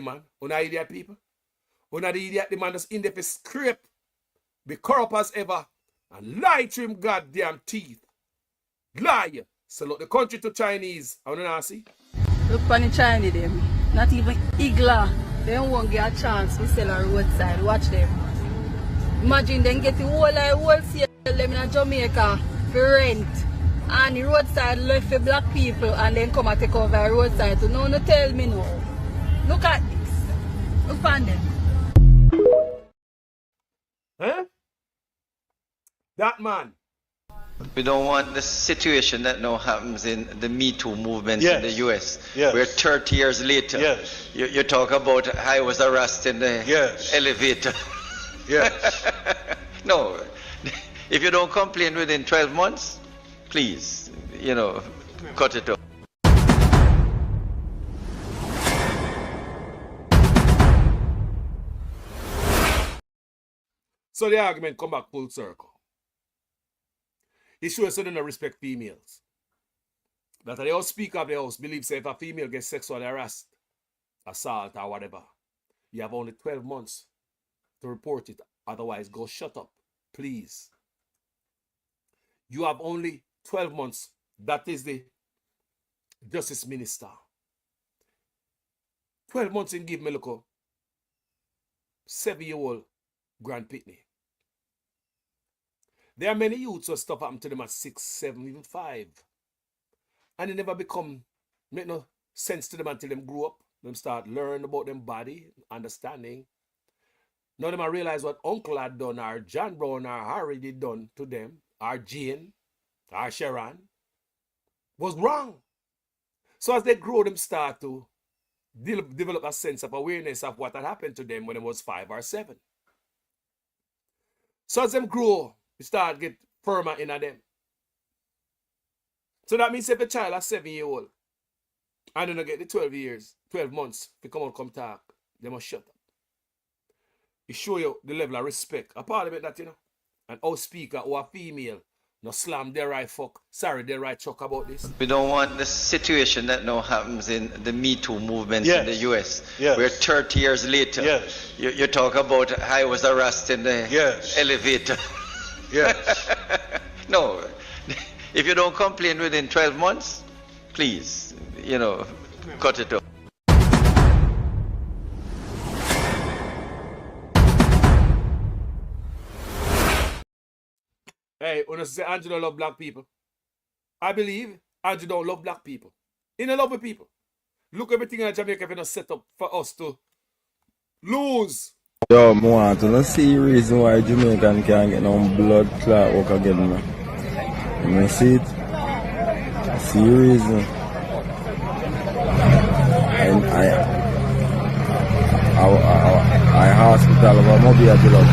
man. Una idiot people. Una the idiot, the man that's in there for scrape, be corrupt as ever, and lie to him goddamn teeth. Lie. So look the country to Chinese. I wanna see. Look for the Chinese them. Not even Igla. They won't get a chance to sell on the roadside. Watch them. Imagine them get the wholesale them in Jamaica for rent. And the roadside left for black people and then come and take over the roadside. So no tell me no. Look at this. Look on them. Huh? That man. We don't want the situation that now happens in the Me Too movement in the US. Yes. Where 30 years later, Yes. you talk about I was arrested in the Yes. elevator. Yes. No, if you don't complain within 12 months, please, cut it off. So the argument come back full circle. It shows they don't respect females. That they all speak of the house, believe say if a female gets sexually harassed, assault or whatever, you have only 12 months to report it. Otherwise, go shut up, please. You have only 12 months. That is the Justice Minister. 12 months in give me look up. 7-year-old Grand Pitney. There are many youths who stuff happen to them at 6, 7, even 5. And it never make no sense to them until them grow up. Them start learning about them body, understanding. None of them realize what Uncle had done, or John Brown, or Harry did done to them, or Jane, or Sharon, was wrong. So as they grow, them start to develop a sense of awareness of what had happened to them when it was 5 or 7. So as them grow, we start get firmer in them. So that means if a child is 7-year-old and then get the 12 months to come talk, they must shut up. It show you the level of respect. A parliament that, and our speaker who are female, no slam their right fuck, sorry, their right chuck about this. We don't want the situation that now happens in the Me Too movement in the US, where 30 years later, you talk about I was arrested in the elevator. Yes. No, if you don't complain within 12 months, please, cut it off. Hey, when I say Andrew don't love black people, I believe Andrew don't love black people. He don't love the people. Look everything in Jamaica been set up for us to lose. Yo, I want to see the reason why Jamaican can't get no blood clot work again. You see it? See the reason. And I hospital of a mobile blood.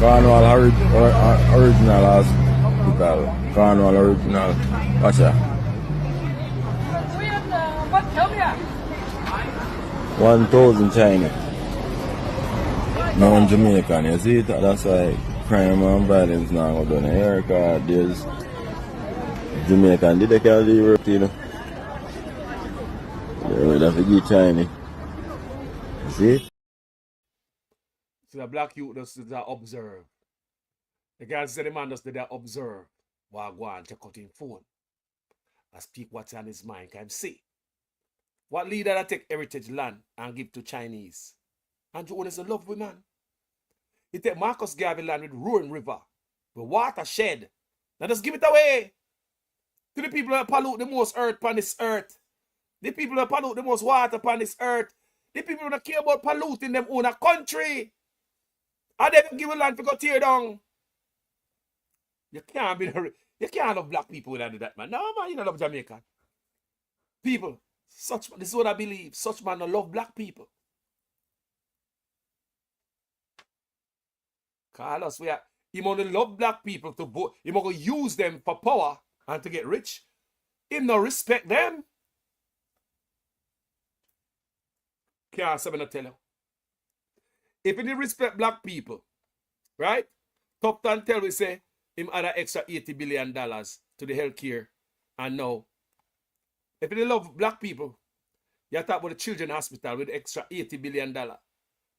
Cornwall original hospital. Cornwall original. Watch that. 1,000 China. No Jamaican, you see it? That's why crime and violence now go down in America. There's Jamaican, did they call the Europe, They will have to give China. You see it? So the black youth does observe. The guy said the man does observe while go on check out his phone. And speak what's on his mind, can see. What leader that take heritage land and give to Chinese? Andrew Holness a lovely man. He take Marcus Garvey land with Roaring River, with watershed. Now just give it away to the people that pollute the most earth upon this earth. The people that pollute the most water upon this earth. The people that care about polluting them own a country. And they give a land to go tear down. You can't love black people without that, man. No, man, you don't love Jamaica. People, this is what I believe. Such man don't love black people. Carlos, he want to love black people to vote. He want to use them for power and to get rich. He no respect them. Can't say me not tell you. If he didn't respect black people, right? Topton tell we say him add an extra $80 billion to the healthcare. And now, if he didn't love black people, you talk about the children's hospital with extra $80 billion.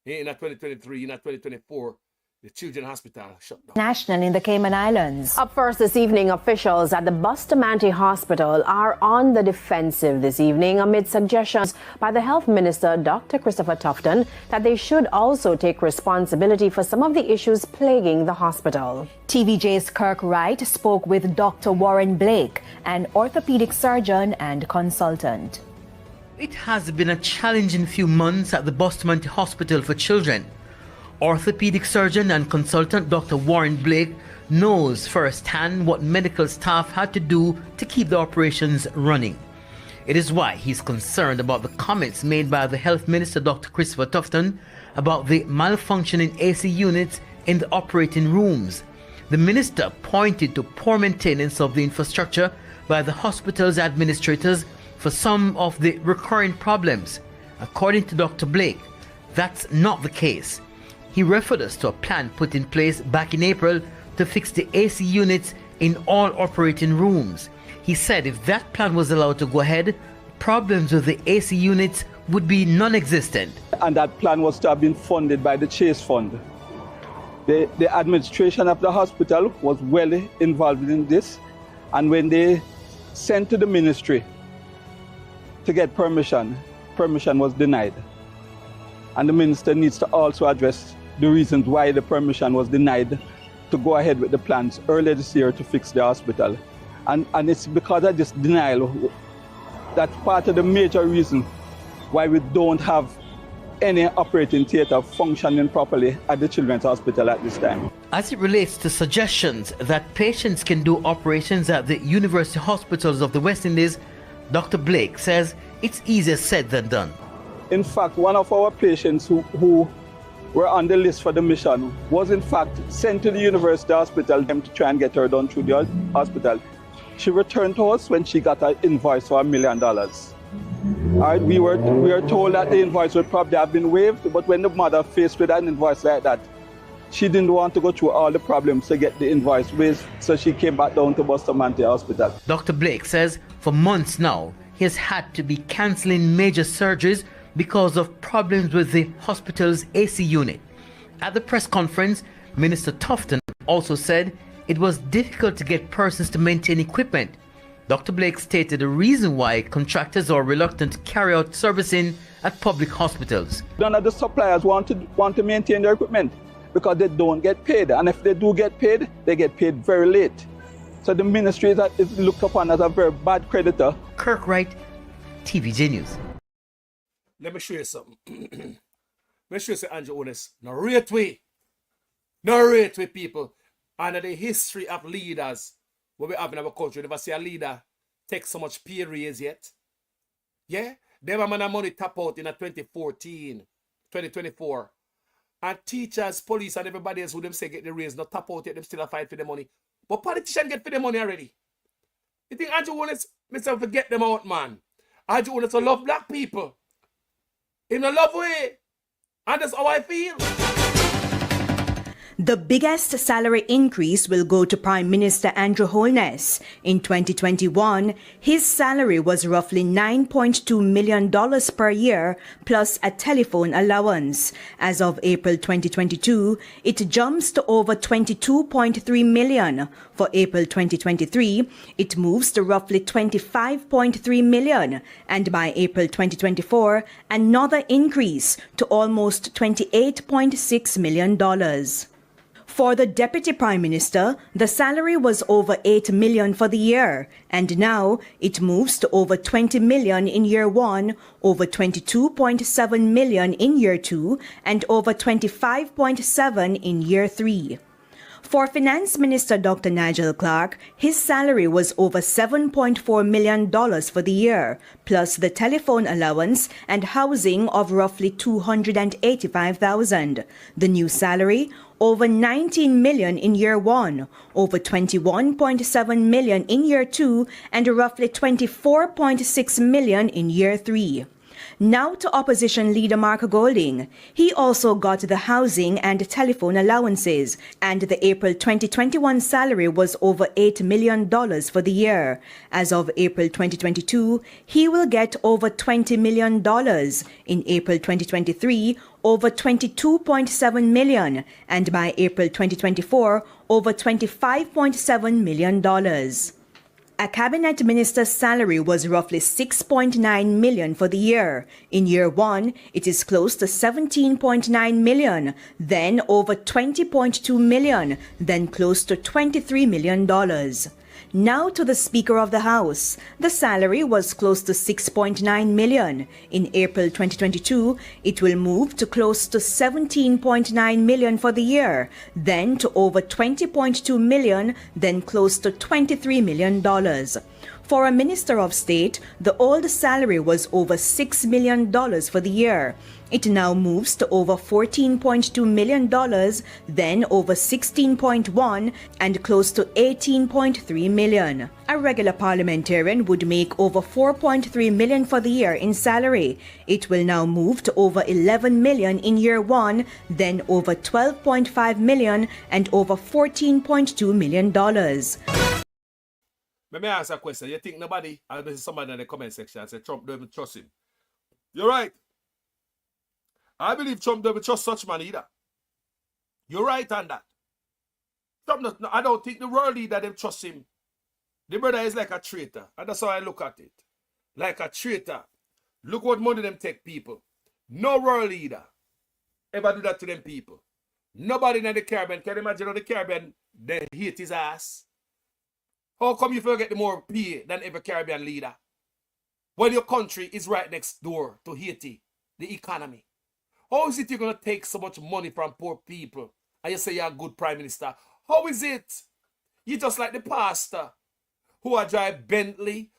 In 2023, in 2024, the children's hospital shut down. National in the Cayman Islands. Up first this evening, officials at the Bustamante Hospital are on the defensive this evening amid suggestions by the Health Minister, Dr. Christopher Tufton, that they should also take responsibility for some of the issues plaguing the hospital. TVJ's Kirk Wright spoke with Dr. Warren Blake, an orthopedic surgeon and consultant. It has been a challenging few months at the Bustamante Hospital for Children. Orthopedic surgeon and consultant Dr. Warren Blake knows firsthand what medical staff had to do to keep the operations running. It is why he's concerned about the comments made by the Health Minister Dr. Christopher Tufton about the malfunctioning AC units in the operating rooms. The minister pointed to poor maintenance of the infrastructure by the hospital's administrators for some of the recurring problems. According to Dr. Blake, that's not the case. He referred us to a plan put in place back in April to fix the AC units in all operating rooms. He said if that plan was allowed to go ahead, problems with the AC units would be non-existent. And that plan was to have been funded by the Chase Fund. The administration of the hospital was well involved in this, and when they sent to the ministry to get permission was denied. And the minister needs to also address the reasons why the permission was denied to go ahead with the plans earlier this year to fix the hospital. And it's because of this denial that's part of the major reason why we don't have any operating theatre functioning properly at the Children's Hospital at this time. As it relates to suggestions that patients can do operations at the university hospitals of the West Indies, Dr. Blake says it's easier said than done. In fact, one of our patients who were on the list for the mission was in fact sent to the university hospital to try and get her done through the hospital. She returned to us when she got an invoice for $1 million. All right, we were told that the invoice would probably have been waived, but when the mother faced with an invoice like that, she didn't want to go through all the problems to get the invoice waived, so she came back down to Bustamante Hospital. Dr. Blake says for months now, he has had to be cancelling major surgeries because of problems with the hospital's AC unit. At the press conference, Minister Tufton also said it was difficult to get persons to maintain equipment. Dr. Blake stated the reason why contractors are reluctant to carry out servicing at public hospitals. None of the suppliers want to maintain their equipment because they don't get paid. And if they do get paid, they get paid very late. So the ministry is looked upon as a very bad creditor. Kirk Wright, TVJ News. Let me show you something. Let me show you some Andrew Holness. Narrate with people. And the history of leaders what we have in our country. You never see a leader take so much pay raise yet. Yeah? They have money tap out in 2014, 2024. And teachers, police, and everybody else who them say get the raise, not tap out yet, them still fight for the money. But politicians get for the money already. You think Andrew Holness, Mr. Forget them out, man. Andrew Holness will love black people. In a love way. And that's how I feel. The biggest salary increase will go to Prime Minister Andrew Holness. In 2021, his salary was roughly $9.2 million per year, plus a telephone allowance. As of April 2022, it jumps to over $22.3 million. For April 2023, it moves to roughly $25.3 million. And by April 2024, another increase to almost $28.6 million. For the Deputy Prime Minister, the salary was over $8 million for the year, and now it moves to over $20 million in year 1, over $22.7 million in year 2, and over $25.7 in year 3. For Finance Minister Dr. Nigel Clarke, his salary was over $7.4 million for the year, plus the telephone allowance and housing of roughly $285,000. The new salary, over $19 million in year 1, over $21.7 million in year 2, and roughly $24.6 million in year 3. Now to opposition leader Mark Golding. He also got the housing and telephone allowances, and the April 2021 salary was over $8 million for the year. As of April 2022, he will get over $20 million. In April 2023, over $22.7 million, and by April 2024, over $25.7 million. A cabinet minister's salary was roughly $6.9 million for the year. In year 1, it is close to $17.9 million, then over $20.2 million, then close to $23 million. Now to the Speaker of the House. The salary was close to $6.9 million. In April 2022, it will move to close to $17.9 million for the year, then to over $20.2 million, then close to $23 million. For a Minister of State, the old salary was over $6 million for the year. It now moves to over $14.2 million, then over $16.1 and close to $18.3 million. A regular parliamentarian would make over $4.3 million for the year in salary. It will now move to over $11 million in year 1, then over $12.5 million and over $14.2 million. Let me ask a question. You think nobody, and this is somebody in the comment section, say Trump don't even trust him. You're right. I believe Trump doesn't trust such man either. You're right on that. Trump, I don't think the world leader them trust him. The brother is like a traitor. And that's how I look at it. Like a traitor. Look what money them take people. No world leader ever do that to them people. Nobody in the Caribbean. Can you imagine how the Caribbean they hate his ass? How come you forget the more pay than every Caribbean leader? When your country is right next door to Haiti, the economy. How is it you're going to take so much money from poor people and you say you're a good prime minister? How is it? You're just like the pastor who drive Bentley,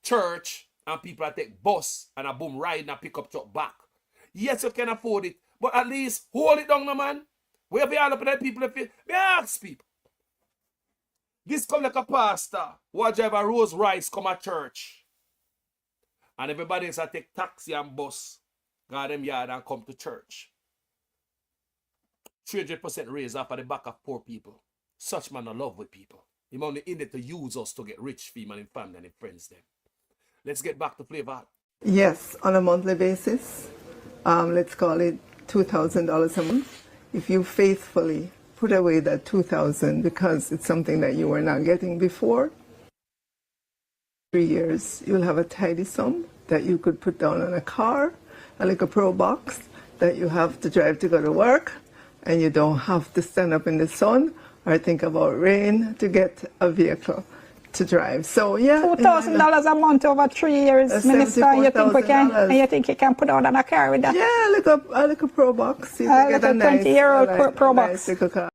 church and people that take bus and a boom ride and a pickup truck back. Yes, you can afford it, but at least hold it down, no man. We have all up in the people that feel. Me ask people. This come like a pastor who drive a Rolls Royce come at church. And everybody else take taxi and bus, go them yard and come to church. 300% raise off of the back of poor people. Such man are love with people. He only in it to use us to get rich for him and his family and his friends them. Let's get back to Flavor. Yes, on a monthly basis. Let's call it $2,000 a month. If you faithfully put away that $2,000 because it's something that you were not getting before, 3 years, you'll have a tidy sum that you could put down on a car, like a Pro Box that you have to drive to go to work, and you don't have to stand up in the sun or think about rain to get a vehicle to drive. So yeah, $2,000 a month over 3 years, Minister. You think we can? And you think you can put out on a car with that? Yeah, like a Pro Box. You like a 20-year-old Pro Box. Nice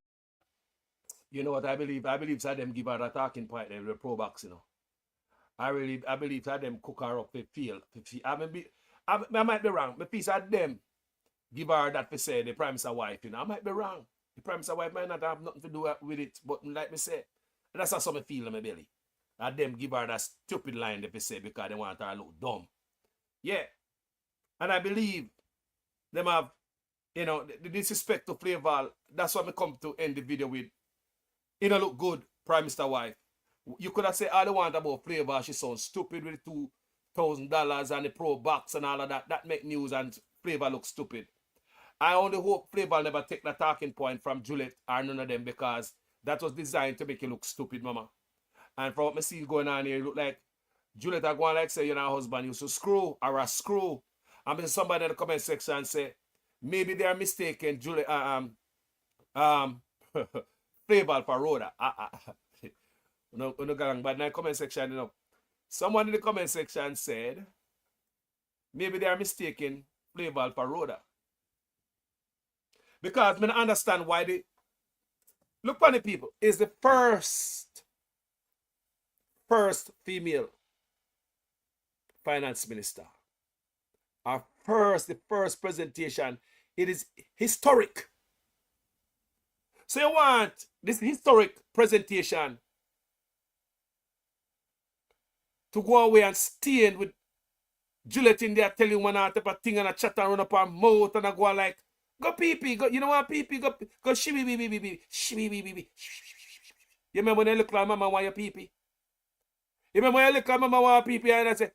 you know what I believe? I believe that them give her a talking point there with the Pro Box, you know. I believe that them cook her up to feel. I might be wrong. The piece of them give her that to say the Prime Minister wife, you know. I might be wrong. The Prime Minister wife might not have nothing to do with it, but like me say, that's how some feel in my belly. And them give her that stupid line they say because they want her to look dumb. Yeah. And I believe them have, you know, the disrespect to Flavor. That's what I come to end the video with. You know, look good, Prime Minister wife. You could have said all you want about Flavor. She sounds stupid with the $2,000 and the Pro Box and all of that. That make news and Flavor look stupid. I only hope Flavor never take the talking point from Juliet or none of them because that was designed to make you look stupid, mama. And from what I see going on here, it look like Juliet are going like say, you know, her husband used to screw or a screw. And somebody in the comment section say, maybe they are mistaken Juliet, Flavor for Rhoda. No, but in the comment section, you know, someone in the comment section said, maybe they are mistaken Flavor for Rhoda. Because I don't understand why they look for the people is the first female finance minister. The first presentation. It is historic. So you want this historic presentation to go away and stand with Juliet in there telling you one type of thing and a chat and run up her mouth and I go like, go pee-pee, go, you know what, pee-pee, go shibby-bee-bee-bee-bee. You remember when you look like mama want your pee-pee? You remember when you look like mama want your pee-pee and I say,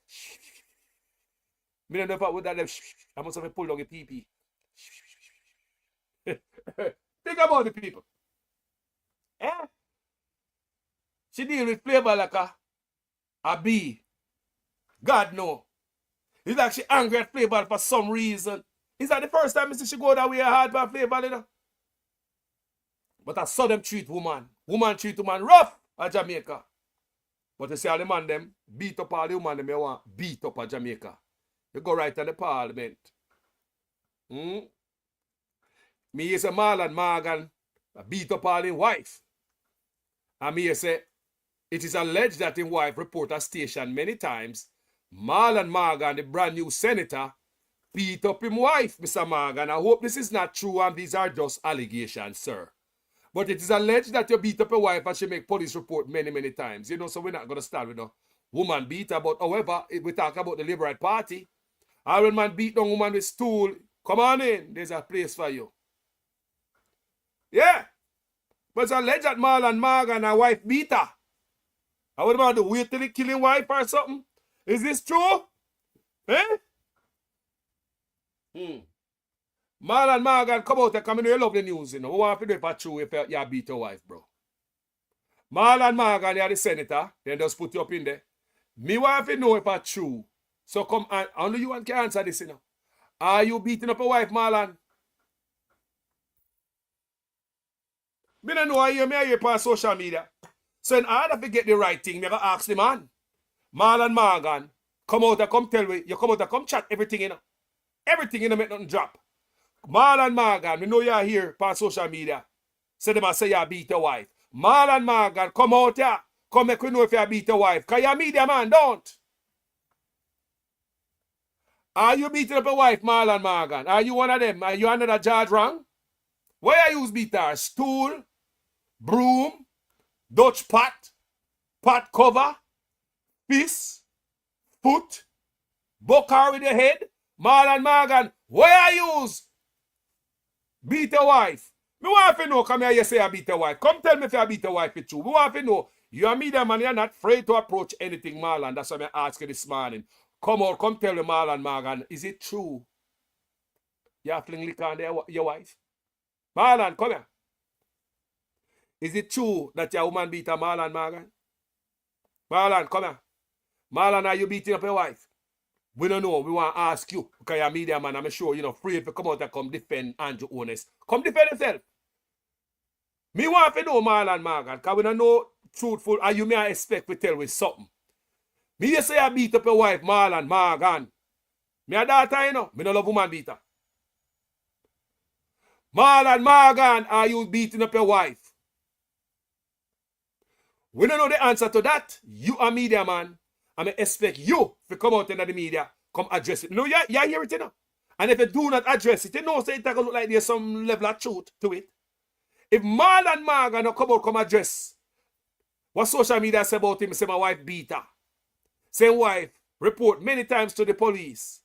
me don't know if I would that I must have pulled on your pee-pee. Think about the people. Eh? She deal with Flavor like a bee. God no. It's like she angry at Flavor for some reason. Is that the first time she go that way hard for Flavor, you know? But I saw them treat woman. Woman treat woman rough at Jamaica. But you see all the man them beat up all the woman them you want beat up at Jamaica. You go right to the parliament. Me is a Marlon Morgan beat up all his wife. And me say, it is alleged that his wife report a station many times. Marlon Morgan, the brand new senator, beat up his wife, Mr. Morgan. I hope this is not true and these are just allegations, sir. But it is alleged that you beat up your wife and she make police report many, many times. You know, so we're not going to start with a woman beater. But however, if we talk about the Liberal Party, or when man beat down woman with stool, come on in, there's a place for you. Yeah. But it's alleged that Marlon Morgan and wife beat her. I would about to wait till he kill his wife or something. Is this true? Eh? Marlon Morgan, come out and come in. You love the news, you know. Who want to do it for true if you beat your wife, bro? Marlon Morgan, you're the senator. Then just put you up in there. Me want to know if it's true. So come on. Only you can answer this, you know. Are you beating up your wife, Marlon? Me don't know how you may hear on social media. So in order to get the right thing, me ask the man. Marlon Morgan, come out and come tell me. You come out and come chat everything, you know. Everything, you know, make nothing drop. Marlon Morgan, we know you're here on social media. So them say you beat your wife. Marlon Morgan, come out here. Come make we know if you beat your wife. Because you're a media man, don't. Are you beating up your wife, Marlon Morgan? Are you one of them? Are you another George wrong? Where are you beat her? Stool, broom, Dutch pot, pot cover, fist, foot, buck her with your head? Marlon Morgan, where are you? Beat your wife. Me want to know, come here, you say I beat your wife. Come tell me if you beat your wife, it's true. Me want to know, you are media man, you're not afraid to approach anything, Marlon. That's what I ask you this morning. Come out, come tell me, Marlon Morgan, is it true? You are fling liquor on your wife? Marlon, come here. Is it true that your woman beat a Marlon Morgan? Marlon, come here. Marlon, are you beating up your wife? We don't know. We want to ask you. Because you're a media man, I'm sure you're not free if you come out and come defend Andrew Holness. Come defend yourself. Me want to know Marlon Morgan, because we don't know truthful, and you may expect we tell with something. Me you say I beat up your wife, Marlon Morgan. Me a daughter, you know. Me no love woman beater. Marlon Morgan, are you beating up your wife? We don't know the answer to that. You a media man. I may expect you to come out into the media, come address it. No, you hear it, you know. And if you do not address it, you know, so it look like there's some level of truth to it. If Marlon Morgan no come out, come address what social media say about him, say my wife beat her. Say wife report many times to the police.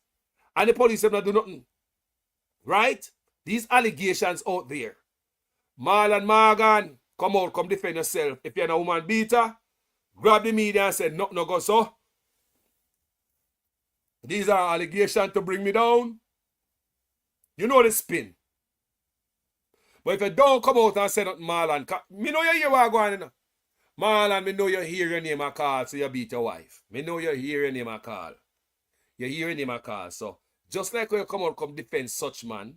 And the police have not do nothing. Right? These allegations out there. Marlon Morgan, come out, come defend yourself. If you're a woman beater, grab the media and say, no go so. These are allegations to bring me down. You know the spin. But if you don't come out and say nothing, Marlon, me know you hear what I'm going on, you know. Marlon, me know you hear your name a call, so you beat your wife. Me know you hear your name a call. You hear your name a call. So, just like when you come out, come defend such man,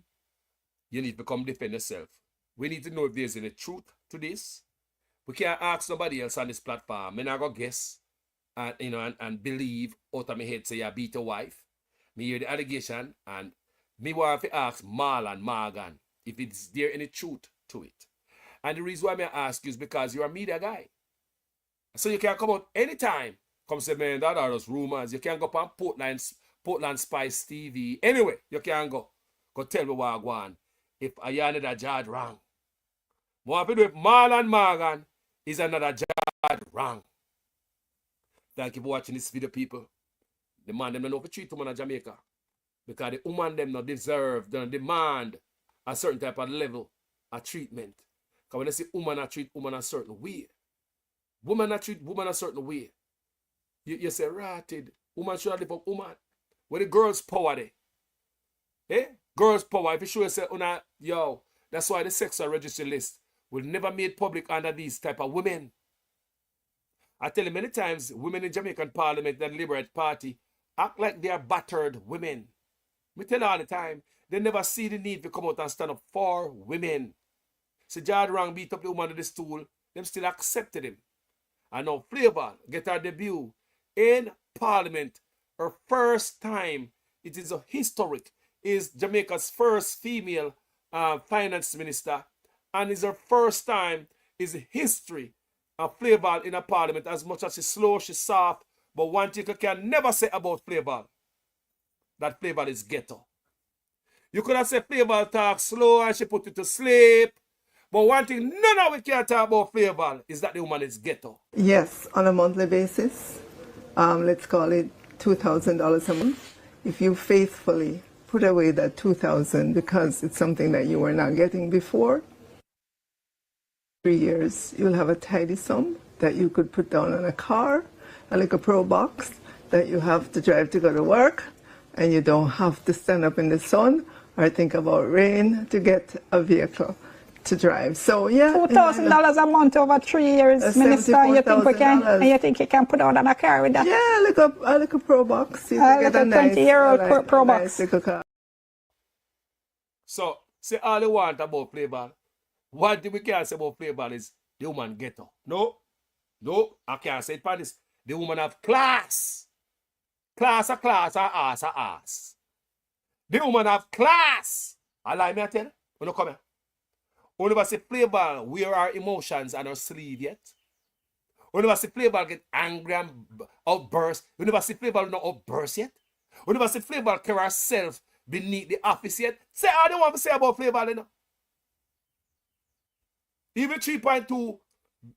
you need to come defend yourself. We need to know if there's any truth to this. We can't ask somebody else on this platform. Me not go guess and you know and believe out of my head say you beat your wife. Me hear the allegation and me want to ask Marlon Morgan if it's there any truth to it. And the reason why me ask you is because you're a media guy. So you can come out anytime. Come say, man, that are those rumors. You can go up on Portland Spice TV. Anyway, you can go. Go tell me what I want. If I am another judge wrong. What I do if Marlon Morgan is another judge wrong. Thank you for watching this video, people. The man them don't know to treat women in Jamaica. Because the woman them not deserve, they don't demand a certain type of level of treatment. Because when they say woman, I treat woman a certain way. Woman, I treat woman a certain way. You say, ratted. Woman should have live up woman. Where the girls' power there. Eh? Girls' power. If you show yourself, yo, that's why the sexual registry list will never made public under these type of women. I tell you many times, women in Jamaican Parliament and the Liberal Party act like they are battered women. We tell you all the time, they never see the need to come out and stand up for women. So Jad Rang beat up the woman on the stool, them still accepted him. And now Flavor get her debut in Parliament. Her first time, it is a historic, is Jamaica's first female finance minister. And it's her first time, is history of Flavor in a Parliament. As much as she's slow, she's soft. But one thing you can never say about Flavor, that Flavor is ghetto. You could have said Flavor talk slow and she put you to sleep. But one thing none of we can talk about Flavor is that the woman is ghetto. Yes, on a monthly basis. Let's call it $2,000 a month. If you faithfully put away that $2,000 because it's something that you were not getting before, 3 years, you'll have a tidy sum that you could put down on a car, a little pro box that you have to drive to go to work, and you don't have to stand up in the sun or think about rain to get a vehicle to drive. So yeah, $2,000 a month over 3 years, Minister. You think we can? And you think you can put out on a car with that? Yeah, a little pro box. You a little 20-year-old pro box. So say all you want about Flavor. What we can say about Flavor is the woman ghetto. No, I can't say it for this. The woman have class. Class, her ass, her ass. The woman have class. I lie me I tell you. When you come here. We never see Flavor wear our emotions on her sleeve yet. We never see Flavor get angry and outburst. We never see Flavor no outburst yet. We never see Flavor carry herself beneath the office yet. Say all they want to say about Flavor, you know. Even 3.2,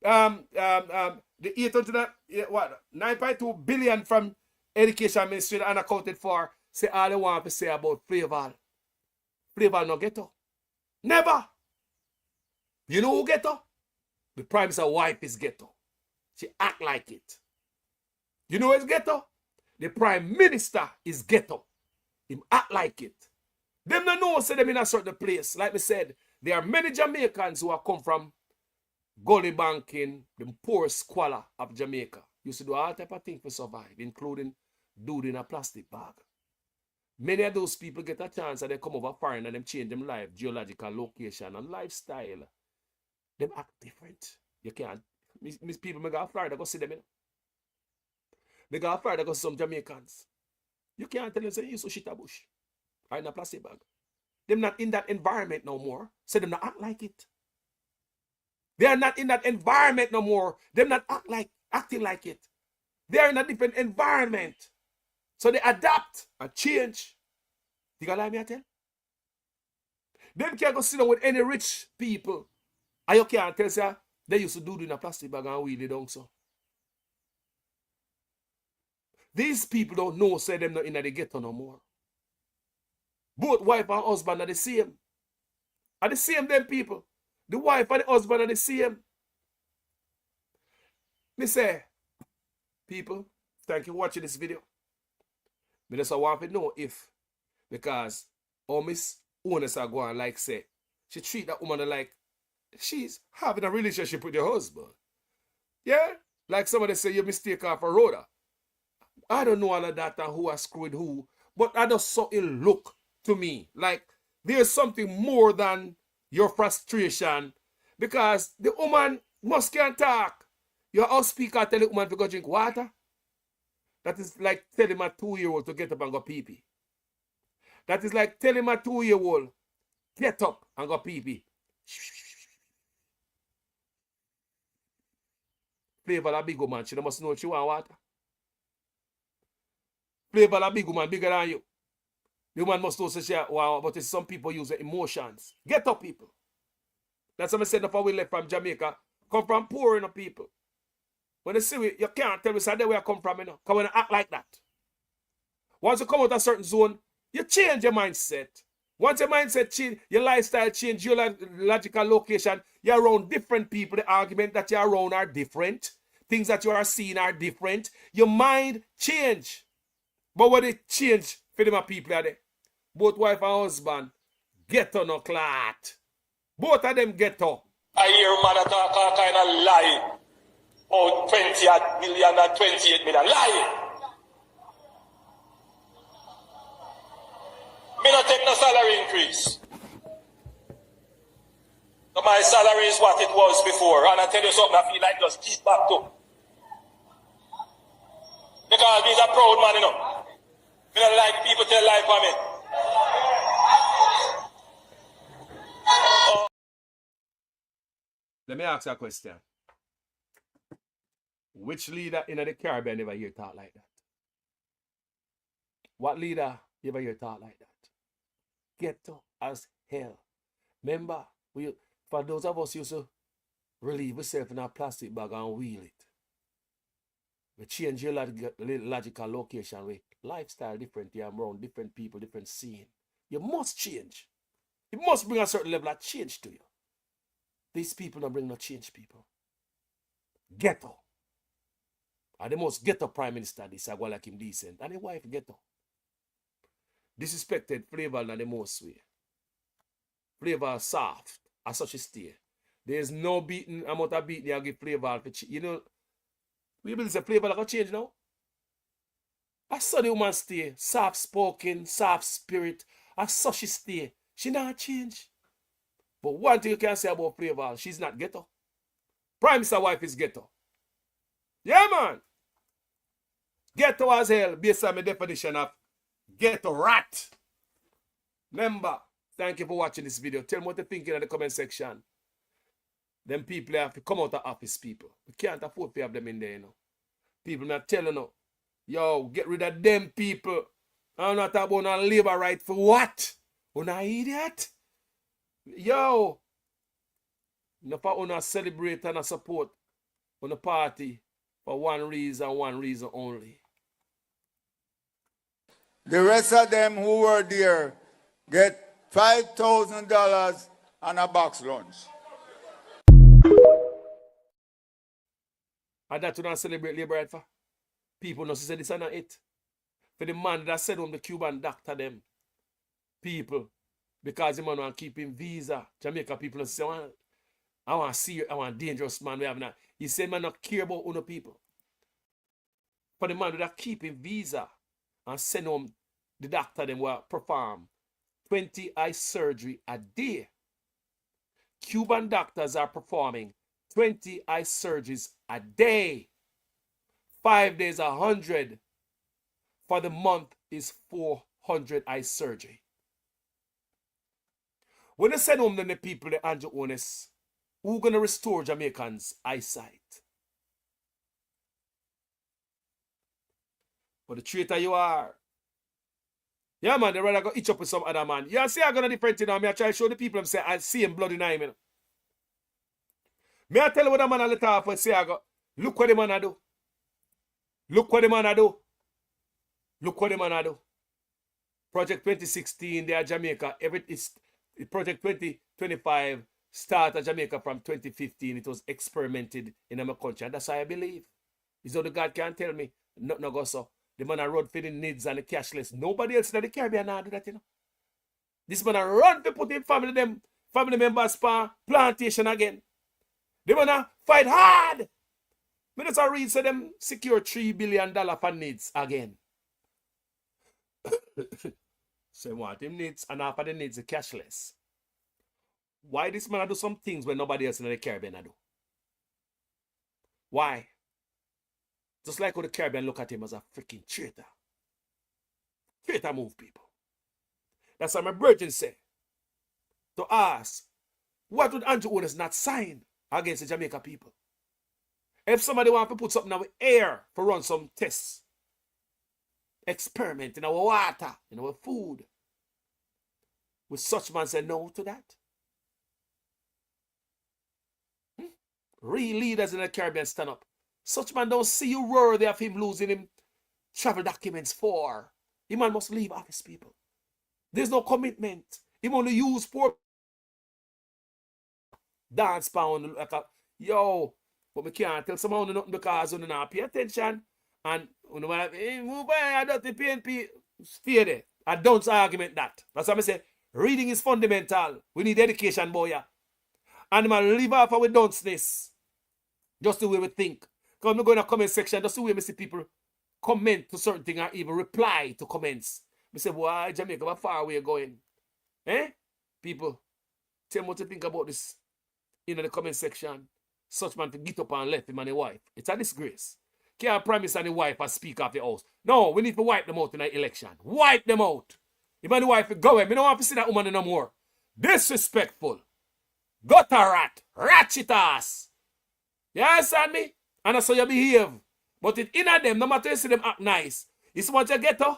the 9.2 billion from Education Ministry unaccounted for. Say all they want to say about Flavor. Flavor no ghetto. Never. You know who ghetto? The Prime Minister's wife is ghetto. She act like it. You know who's ghetto? The Prime Minister is ghetto. Him act like it. Them no know say them in a certain place. Like me said, there are many Jamaicans who have come from gully banking, the poor squalor of Jamaica. Used to do all type of things to survive, including dude in a plastic bag. Many of those people get a chance and they come over foreign and them change them life, geological location and lifestyle. Them act different. You can't. Miss people, me go to Florida, go see them. Me go to Florida, go see some Jamaicans. You can't tell them, say, you so shit a bush. Or in a plastic bag. Them not in that environment no more. So them not act like it. They are not in that environment no more. Them not acting like it. They are in a different environment. So they adapt and change. You got like me I tell? Them can't go sit down with any rich people. And you can't tell say they used to do it in a plastic bag and wheel it down so. These people don't know say them not in the ghetto no more. Both wife and husband are the same. Are the same them people. The wife and the husband are the same. Me say, people, thank you for watching this video. Me just want to know if, because Miss Holness are going like say, she treat that woman like she's having a relationship with your husband. Yeah? Like somebody say you mistake her for Rhoda. I don't know all of that and who has screwed who, but I just saw it look to me like there's something more than your frustration, because the woman must can't talk. Your house speaker tell the woman to go drink water. That is like telling my 2-year-old to get up and go pee-pee. That is like telling my 2-year-old, get up and go pee-pee. Flavor a big woman, she must know she want water. Flavor a big woman, bigger than you. The woman must know she want, but some people use the emotions. Get up, people. That's what I said before we left from Jamaica. Come from poor, you know, people. When they see we, you can't tell me say where I come from, you know. Come and act like that. Once you come out of a certain zone, you change your mindset. Once your mindset change, your lifestyle change, your logical location, you're around different people. The argument that you're around are different. Things that you are seeing are different. Your mind change. But when it change, for them people are there. Both wife and husband, ghetto no clot. Both of them ghetto. I hear man talk all kind of lie. Oh, 20 million and 28 million. Lie. Me not take no salary increase. So my salary is what it was before. And I tell you something, I feel like just keep back to. Because he's a proud man, you know. Me don't like people tell lie for me. Let me ask you a question. Which leader in the Caribbean ever hear talk like that? What leader ever hear talk like that? Ghetto as hell. Remember, for those of us used to relieve ourselves in a plastic bag and wheel it. We change your logical location with lifestyle different. You're around different people, different scene. You must change. It must bring a certain level of change to you. These people don't bring no change, people. Ghetto. And the most ghetto prime minister, this I go like him decent. And the wife ghetto. Disrespected Flavor in the most way. Flavor soft. As such a stay. There's no beating amount of beating you give Flavor. You know, we believe the Flavor like a change now. I saw the woman stay. Soft spoken, soft spirit. As such she stay. She not change. But one thing you can say about Flavor, she's not ghetto. Prime Minister wife is ghetto. Yeah, man. Ghetto as hell, based on my definition of ghetto rat. Remember, thank you for watching this video. Tell me what you think in the comment section. Them people have to come out of office, people. We can't afford to have them in there, you know. People not telling you, yo, get rid of them people. I'm not talking about no labor right for what? Una idiot? Yo. Enough of una celebrate and support on the party for one reason only. The rest of them who were there get $5,000 and a box lunch. And that you don't celebrate labor right for? People not say this and not it. For the man that said on the Cuban doctor them. People. Because the man want to keep him visa. Jamaica people say, I want to see, I want dangerous man we have now. He said man not care about other people. For the man that keep him visa and send home the doctor them will perform 20 eye surgery a day. Cuban doctors are performing 20 eye surgeries a day. 5 days 100. For the month is 400 eye surgery. When they send home the people, the Andrew Holness, who gonna restore Jamaicans' eyesight? But the traitor you are. Yeah, man, they rather go itch up with some other man. You see, I'm gonna different thing now. I try to show the people, I'm saying, I see him blood in him. May I tell you what the man I let off and say, I go, look what the man I do. Look what the man I do. Look what the man I do. Project 2016, they are Jamaica. Project 2025 started Jamaica from 2015. It was experimented in my country. And that's how I believe. Is all the God can tell me. Nothing no go so. The man I run for the needs and the cashless. Nobody else in the Caribbean now do that, you know. This man I run to put in family members for plantation again. The man I fight hard. Me just read so them secure $3 billion for needs again. So what him needs and half of the needs are cashless. Why this man I do some things when nobody else in the Caribbean I do? Why? Just like how the Caribbean look at him as a freaking traitor. Traitor move, people. That's what my virgin say. To ask, what would Andrew Holness not sign against the Jamaica people? If somebody want to put something in our air for run some tests, experiment in our water, in our food, would such man say no to that? Real leaders in the Caribbean stand up. Such man don't see you worthy of him losing him travel documents for. He man must leave office, people. There's no commitment. He only use poor dance pound like a yo. But we can't tell someone nothing because you don't pay attention. And you know, I don't PNP stay there. I don't argument that. That's why I say reading is fundamental. We need education, boy. And man live off our dunceness. Just the way we think. Because I'm going to comment section, just the way we see people comment to certain things or even reply to comments. We say, why Jamaica, how far away going? Eh? People, tell me what you think about this in the comment section. Such man to get up and left him and his wife. It's a disgrace. Can't promise and the wife and speak of the house. No, we need to wipe them out in the election. Wipe them out. If the wife go away, we don't want to see that woman no more. Disrespectful. Gutter rat. Ratchet ass. You understand me? And that's how you behave. But it inner them, no matter you see them act nice. It's what you get to,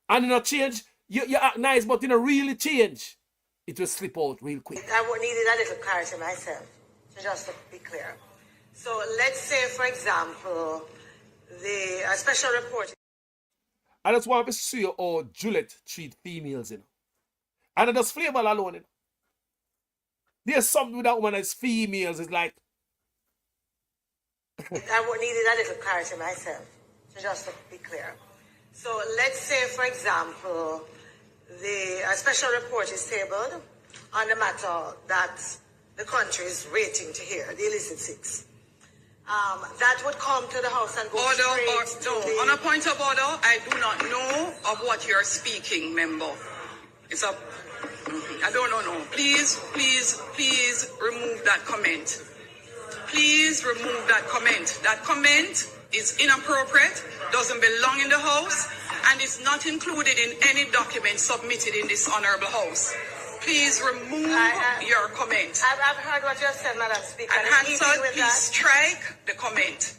and you not change, you act nice, but you don't really change. It will slip out real quick. I needed a little clarity myself, so just to be clear. So let's say, for example, the special report. I just want to see how Juliet treat females, you know. And it does flavor alone, you know. There's something with that woman as females, it's like, I needed a little clarity myself, so just to be clear. So let's say, for example, the special report is tabled on the matter that the country is waiting to hear, the illicit six. That would come to the House and go straight to the... On a point of order, I do not know of what you're speaking, member. It's a... I don't know. Please remove that comment. Please remove that comment. That comment is inappropriate, doesn't belong in the House, and is not included in any document submitted in this honorable House. Please remove your comment. I've heard what you have said, Madam Speaker. And Hansel, please strike the comment.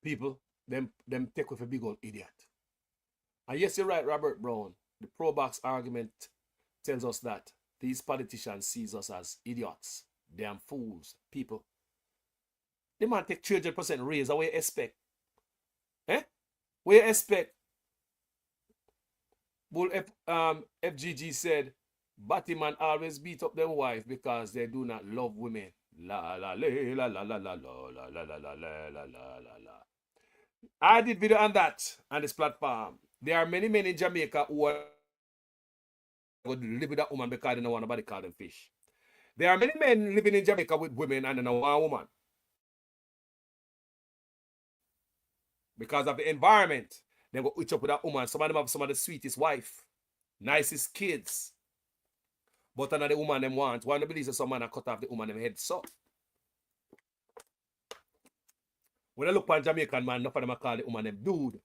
People, them take with a big old idiot. And yes, you're right, Robert Brown. The pro-box argument tells us that these politicians sees us as idiots, damn fools, people. They might take 300% raise. What you expect? Eh? What you expect? Bull FGG said, Batman always beat up their wife because they do not love women. La la la la la la la la la la la la la la. I did video on that on this platform. There are many men in Jamaica who are going to live with that woman because they don't want nobody call them fish. There are many men living in Jamaica with women and they don't want a woman. Because of the environment, they go each up with that woman. Some of them have some of the sweetest wife, nicest kids. But another woman them want. One of the believes that some man cut off the woman them head so. When I look at Jamaican man, enough of them call the woman them dude.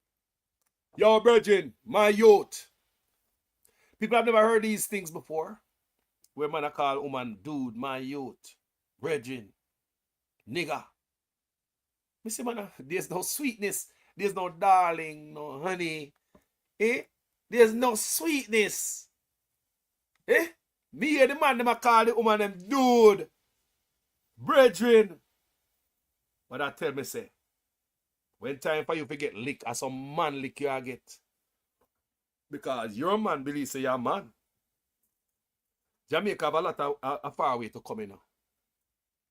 Yo, virgin, my youth. People have never heard these things before. Where man I call woman dude, my youth, virgin, nigga. Me say man, there's no sweetness, there's no darling, no honey. Eh? There's no sweetness. Eh? Me hear the man them a call the woman them dude, brethren. But I tell me say, when time for you to get lick, as some man lick you get. Because your man believes say you're a man. Jamaica have a lot of a far way to come in now.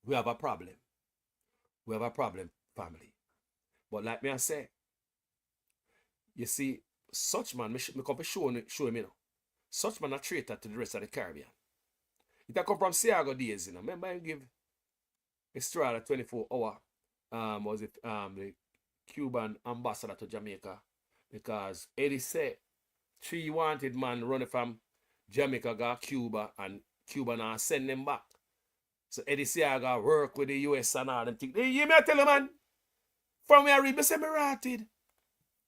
We have a problem. We have a problem, family. But like me I say, you see, such man, me come to show him, you know. Such man a traitor to the rest of the Caribbean. It a come from Seago days, you know. Remember I give Estrada 24-hour the Cuban ambassador to Jamaica, because Eddie said 3 wanted man running from Jamaica got Cuba and Cuba now send them back. So Eddie say I got work with the US and all them things. You hear me I tell you, man? From where I read, me say me rotted.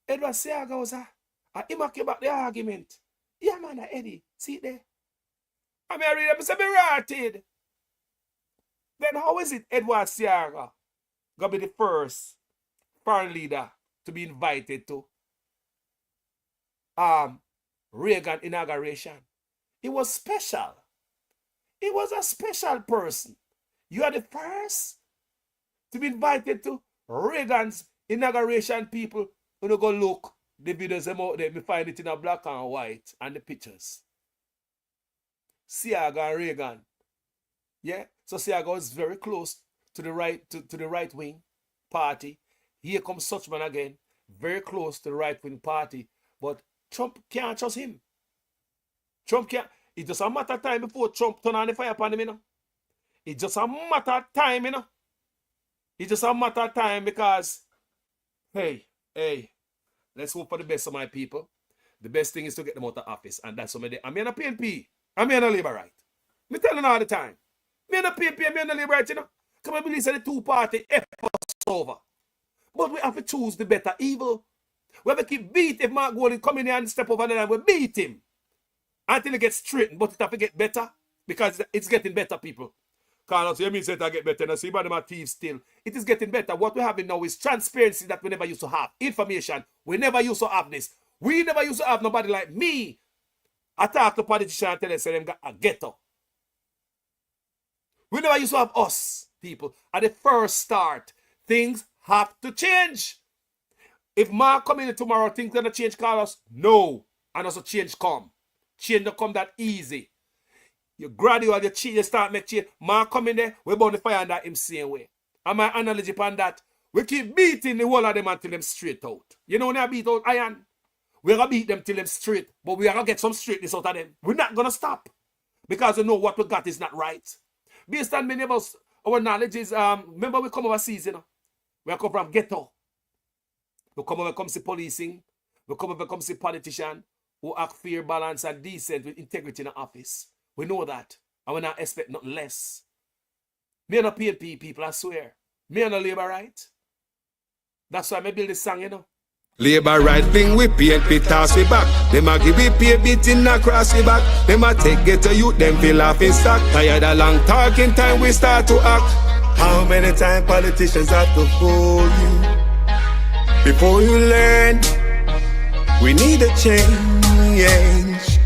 Edward Seaga was him came back the argument. Yeah, man, Eddie. See it there? I mean, I read me say me rotted. Then how is it Edward Seaga gonna be the first foreign leader to be invited to Reagan inauguration? It was special. It was a special person. You are the first to be invited to Reagan's inauguration, people. When you go look, the videos them out there, we find it in a black and white and the pictures. Seaga and Reagan. Yeah? So Seaga was very close to the right to the right wing party. Here comes Suchman again, very close to the right wing party. But Trump can't trust him. Trump can't. It's just a matter of time before Trump turn on the fire upon him, you know. It's just a matter of time, you know. It's just a matter of time because, hey, let's hope for the best of my people. The best thing is to get them out of office. And that's what I'm in a PNP. I'm in a Labour right. Me telling all the time. Me in a PNP, I'm in a Labour right, you know. Come on, believe the two-party effort over. But we have to choose the better evil. We have to keep beat if Mark Golding come in here and step over the line. We beat him until it gets straightened. But it have to get better because it's getting better, people. Carlos, you mean it get better? Now see about them are thieves still. It is getting better. What we have now is transparency that we never used to have. Information. We never used to have this. We never used to have nobody like me attack the politician and tell us them got a ghetto. We never used to have us, people. At the first start, things have to change. If Mark come in tomorrow, things gonna change, Carlos? No. And also change come. Change don't come that easy. You gradually you change, you start make change. Mark come in there, we burn the fire on that him same way. And my analogy upon that, we keep beating the whole of them until them straight out. You know when I beat out iron? We're gonna beat them till them straight, but we are gonna get some straightness out of them. We're not gonna stop. Because we know what we got is not right. Based on many of us, our knowledge is remember we come overseas, you know. We come from ghetto. We come over, come see policing. We come over, come see politician who act fair, balanced, and decent with integrity in the office. We know that. And we not expect nothing less. Me and the PNP people, I swear. Me and the Labour right. That's why I build this song, you know. Labour right thing we PNP toss we back. Them a give we pay beating across we back. Them a take get to youth, them feel off in stock. Tired of long talking time we start to act. How many times politicians have to fool you? Before you learn, we need a change.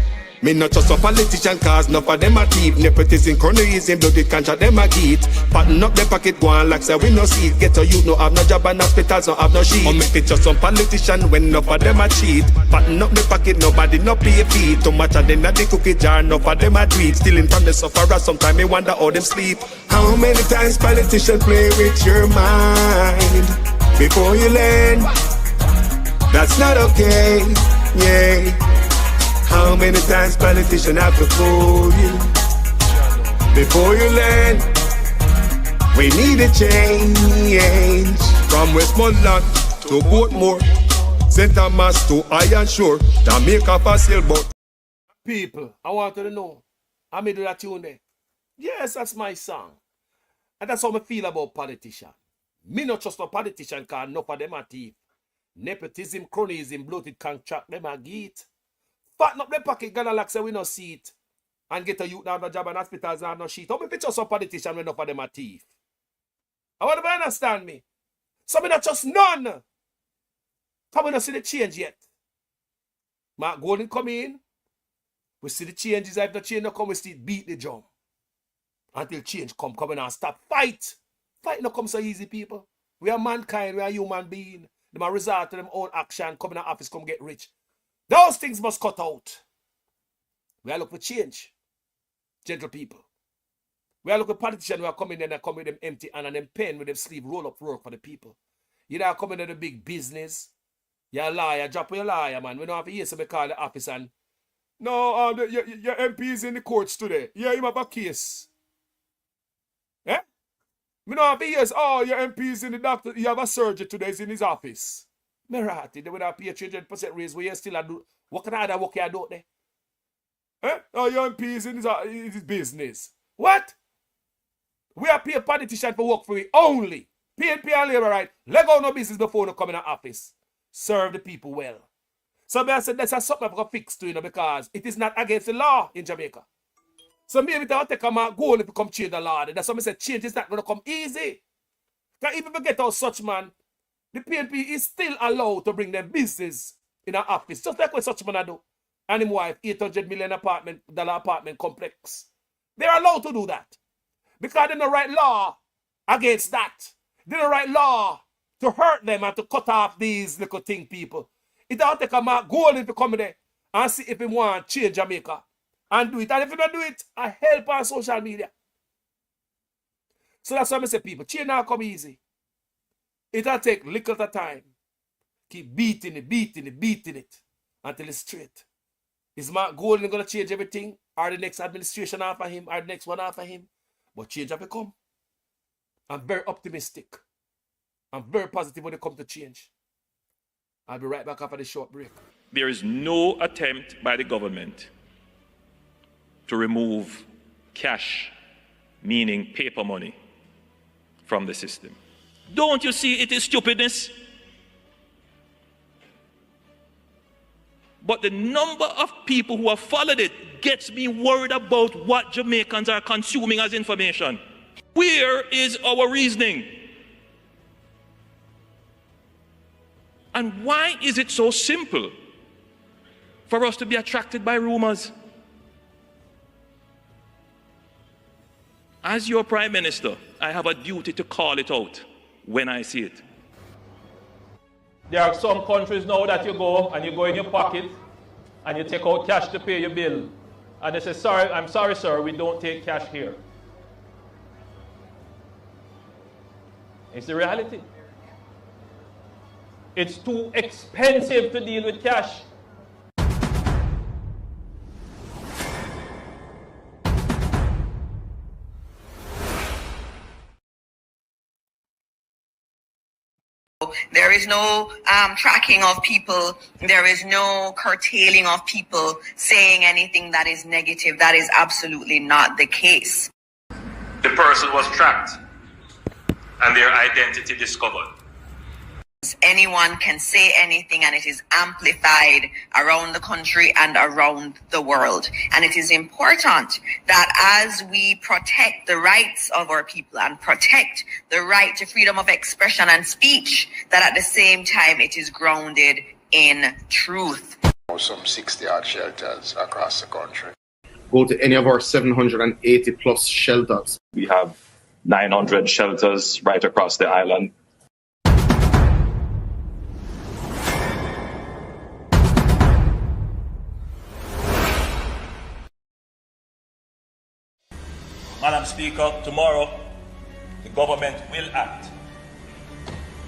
Me not just a politician, cause enough of them a thief. Nepotism, cronyism, bloody contract, them a get. Pattern up the pocket, go on like say we no see it. Get a youth, no have no job and hospitals, no have no sheet. Or make it just some politician when enough of them a cheat. Pattern up the pocket, nobody no pay a fee. Too much of them at the cookie jar, enough of them a tweet. Stealing from the sufferer, sometimes me wonder how them sleep. How many times politicians play with your mind? Before you learn, that's not okay, yeah. How many times politicians have to fool you? Before you learn, we need a change. From Westmoreland to Portmore, St. Thomas to Iron Shore, Jamaica for sailboat. People, I want you to know, I made that tune there. Yes, that's my song. And that's how I feel about politicians. Me not just a politician, cause enough of them are thief. Nepotism, cronyism, bloated contract, them a get. Fatten up the pocket, gonna like say we no see it. And get a youth down the job and hospitals and no sheet. How me picture some politician when enough of them are thief? I want to understand me. So me not just none. Come we not see the change yet. Mark Golden come in. We see the changes. If the change not come, we still beat the drum. Until change come in and stop. Fight. Fight not come so easy, people. We are mankind, we are human being. They might resort to them own action, come in the office, come get rich. Those things must cut out. We are looking for change. Gentle people. We are looking for politicians who are coming in and come with them empty hand and them pen with them sleeve roll up work for the people. You know, coming to the big business. You're a liar, drop your liar, man. We don't have to hear somebody call the office and no, your MP is in the courts today. Yeah, you have a case. Eh? Me don't have to hear, oh, your MP is in the doctor, you have a surgery today, is in his office. Merati, they would have pay a 300% raise where you still do. What kind of other work you do there? Eh? Oh, your MP is in his business. What? We are pay a politician for work for it only. PNP and labor right. Let go no business before they come in the office. Serve the people well. So I said that's something I've got to fix to, you know, because it is not against the law in Jamaica. So maybe they'll take a goal if you come change the law. That's why I said change is not going to come easy. Because even if you get out such man, the PNP is still allowed to bring them business in an office. Just like what such man do. And his wife, $800 million apartment complex. They're allowed to do that. Because they don't write law against that. They don't write law to hurt them and to cut off these little thing people. It'll take a goal if you come there and see if you want to change Jamaica. And do it. And if you don't do it, I help on social media. So that's why I say people, change now come easy. It'll take little at a time. Keep beating it until it's straight. Is Mark Golden going to change everything? Or the next administration after him? Or the next one after him? But change have to come. I'm very optimistic. I'm very positive when it comes to change. I'll be right back after the short break. There is no attempt by the government to remove cash, meaning paper money, from the system. Don't you see it is stupidness? But the number of people who have followed it gets me worried about what Jamaicans are consuming as information. Where is our reasoning? And why is it so simple for us to be attracted by rumors? As your Prime Minister, I have a duty to call it out when I see it. There are some countries now that you go and you go in your pocket and you take out cash to pay your bill. And they say, sorry, I'm sorry, sir, we don't take cash here. It's the reality. It's too expensive to deal with cash. There is no tracking of people. There is no curtailing of people saying anything that is negative. That is absolutely not the case. The person was tracked and their identity discovered. space. Anyone can say anything, and it is amplified around the country and around the world. And it is important that as we protect the rights of our people and protect the right to freedom of expression and speech, that at the same time it is grounded in truth. Some 60 odd shelters across the country. Go to any of our 780 plus shelters. We have 900 shelters right across the island. Madam Speaker, tomorrow the government will act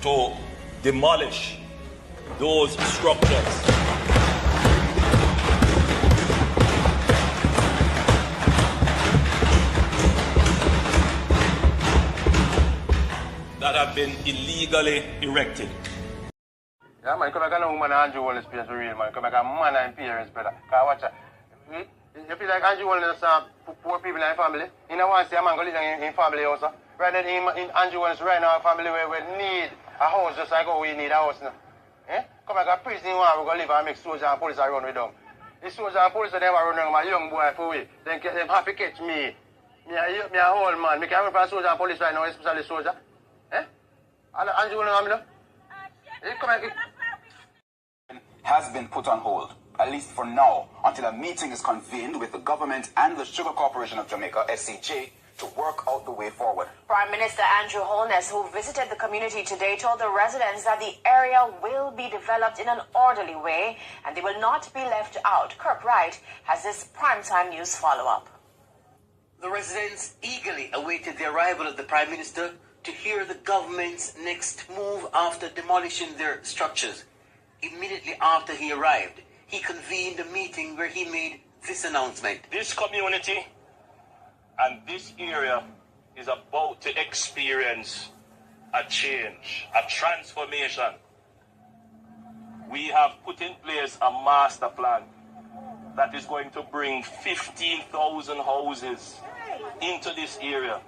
to demolish those structures that have been illegally erected. Yeah, man, come back and woman Andrew Holness place for real, man. Come back and man and parents, brother. Cause watch out. You feel like Andrew Holness poor people in the family. You know want to see a man go live in family also. Right now in Andrew Holness right now family where we need a house just like how we need a house now. Eh? Come back and prison one we go live and make soldiers and police run with them. The soldiers and police them run with my young boy for we. Then them happy catch me. Me a whole man. Me can run for soldier and police right now, especially soldier. Eh? Andrew Holness has been put on hold, at least for now, until a meeting is convened with the government and the Sugar Corporation of Jamaica, SCJ, to work out the way forward. Prime Minister Andrew Holness, who visited the community today, told the residents that the area will be developed in an orderly way and they will not be left out. Kirk Wright has this primetime news follow-up. The residents eagerly awaited the arrival of the Prime Minister to hear the government's next move after demolishing their structures. Immediately after he arrived, he convened a meeting where he made this announcement. This community and this area is about to experience a change, a transformation. We have put in place a master plan that is going to bring 15,000 houses into this area.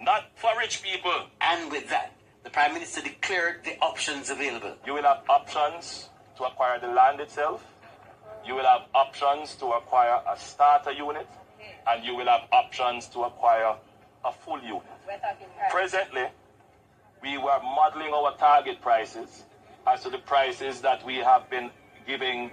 Not for rich people. And with that, the Prime Minister declared the options available. You will have options to acquire the land itself. You will have options to acquire a starter unit. And you will have options to acquire a full unit. Presently, we were modeling our target prices as to the prices that we have been giving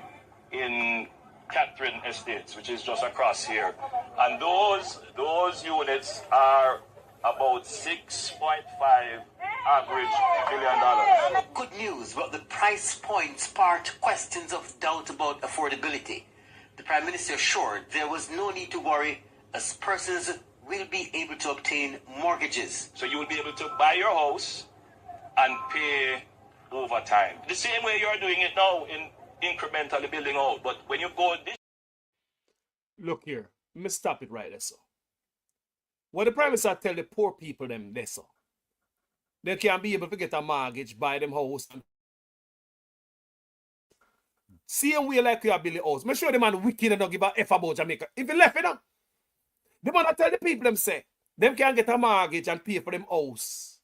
in Catherine Estates, which is just across here. And those units are about $6.5 average $1 billion. Good news, but the price point sparked questions of doubt about affordability. The Prime Minister assured there was no need to worry as persons will be able to obtain mortgages. So you will be able to buy your house and pay over time. The same way you're doing it now in incrementally building out. But when you go this... Look here, let me stop it right there, so. What the Prime Minister tell the poor people them this, so. They can't be able to get a mortgage, buy them house. Same way like you are building house. Make sure the man wicked and don't give a F about Jamaica. If you left it up, the man tell the people them say, them can get a mortgage and pay for them house.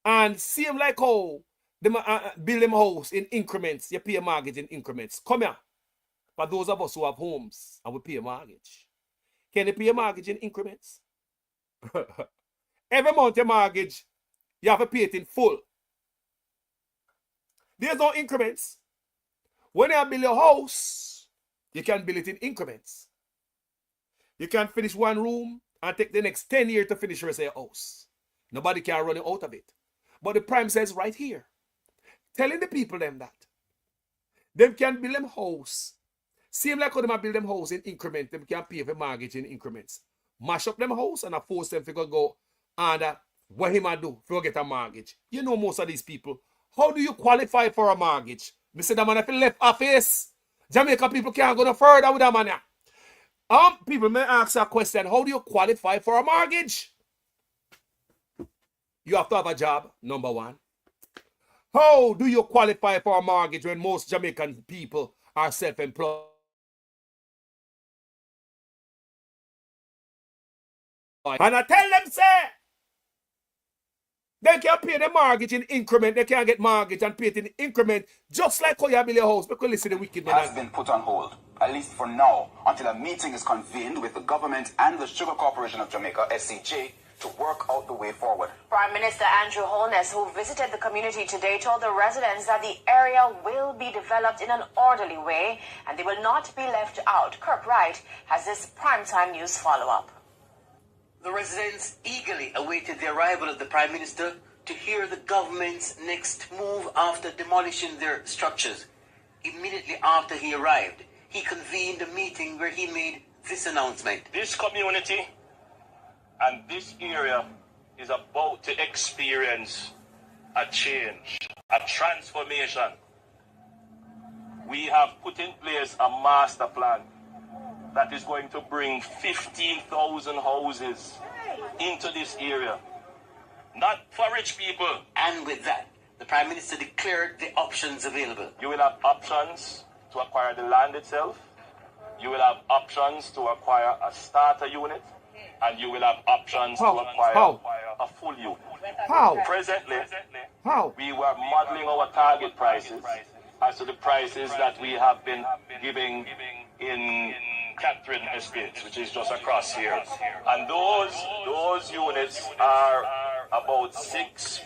And same like how them build them house in increments. You pay a mortgage in increments. Come here. For those of us who have homes and we pay a mortgage. Can you pay a mortgage in increments? Every month your mortgage, you have to pay it in full. There's no increments. When you build your house, you can build it in increments. You can finish one room and take the next 10 years to finish the rest of your house. Nobody can run you out of it. But the Prime says right here, telling the people them that. Them can build them house. Same like how them build them house in increments, them can pay for mortgage in increments. Mash up them house and force them to go and what him do to get a mortgage. You know most of these people. How do you qualify for a mortgage? Me say that man if he left office, Jamaica people can't go no further with that man. People may ask a question, how do you qualify for a mortgage? You have to have a job, number one. How do you qualify for a mortgage when most Jamaican people are self-employed? And I tell them, say, They can pay the mortgage in increment. They can get mortgage and pay it in increment, just like how you build your house. Because listen to the wicked man. Has been put on hold, at least for now, until a meeting is convened with the government and the Sugar Corporation of Jamaica, SCJ, to work out the way forward. Prime Minister Juliet Holness, who visited the community today, told the residents that the area will be developed in an orderly way and they will not be left out. Kirk Wright has this primetime news follow-up. The residents eagerly awaited the arrival of the Prime Minister to hear the government's next move after demolishing their structures. Immediately after he arrived, he convened a meeting where he made this announcement. This community and this area is about to experience a change, a transformation. We have put in place a master plan that is going to bring 15,000 houses into this area. Not for rich people. And with that, the Prime Minister declared the options available. You will have options to acquire the land itself. You will have options to acquire a starter unit. And you will have options to acquire a full unit. Presently, we were modeling our target prices as to the prices that we have been giving in Catherine Estates, which is just across here. And those units are about $6.5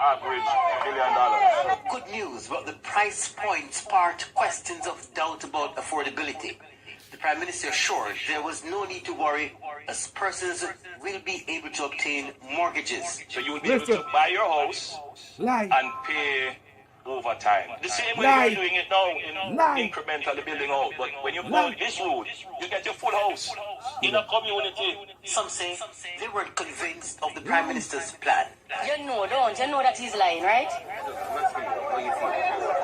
average $1 million. Good news, but the price point sparked questions of doubt about affordability. The Prime Minister assured there was no need to worry as persons will be able to obtain mortgages. So you will be able to buy your house and pay over time. The same way you're doing it now in incrementally building out. But when you go this route, you get your full house in a community. Some say they weren't convinced of the Prime Minister's plan. You know that he's lying, right?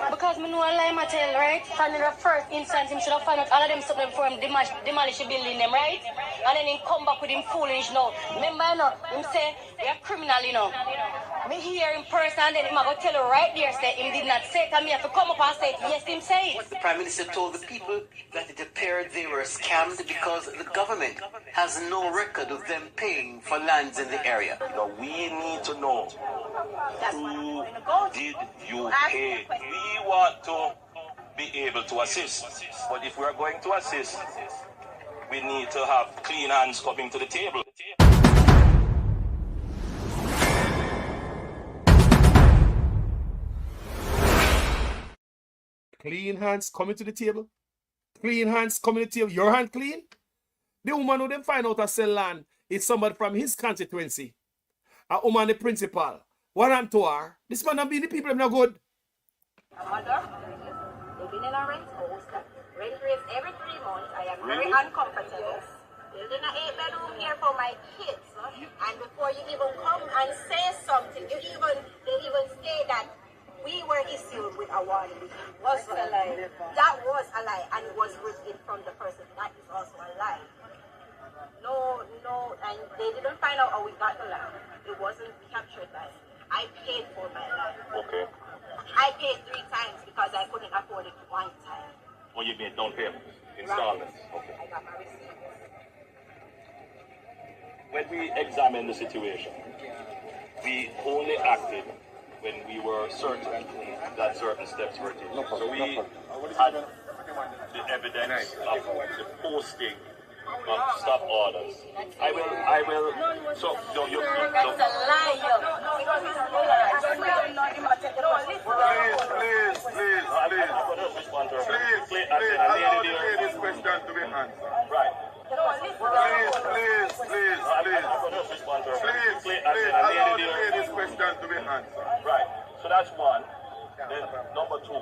Because me know a lie I tell, right? From the first instance, him should have found out all of them something before him demolish the building them, right? And then him come back with him foolish now. Remember, you know, him say, you're criminal, you know. Me hear in person and then him I go tell you right there, say him did not say it, and me have to come up and say it. Yes, him say it. The Prime Minister told the people that it appeared they were scammed because the government has no record of them paying for lands in the area. Now we need to know who did you pay. We want to be able to assist, but if we are going to assist, we need to have clean hands coming to the table. Clean hands coming to the table. Clean hands coming to the table. Your hand clean? The woman who them find out to sell land is somebody from his constituency. A woman, the principal. What happened to her? This man and being the people them not good. A mother, living in a rent house, rent raise every 3 months. I am very uncomfortable. Building an 8-bedroom here for my kids. And before you even come and say something, they even say that we were issued with a warning. Was a lie. That was a lie, and it was written from the person. That is also a lie. No, and they didn't find out how we got the land. It wasn't captured by me. I paid for my land. Okay. I paid 3 times because I couldn't afford it 1 time. Oh, you made down payment, installments. Okay. I got my receipt. When we examined the situation, we only acted when we were certain that certain steps were taken. So we had the evidence of the posting of stop orders. I will, so, no, you, That's a lie, Please, this question to be answered. Right. Please, allow this question to be answered. Right. So that's one. Then number 2,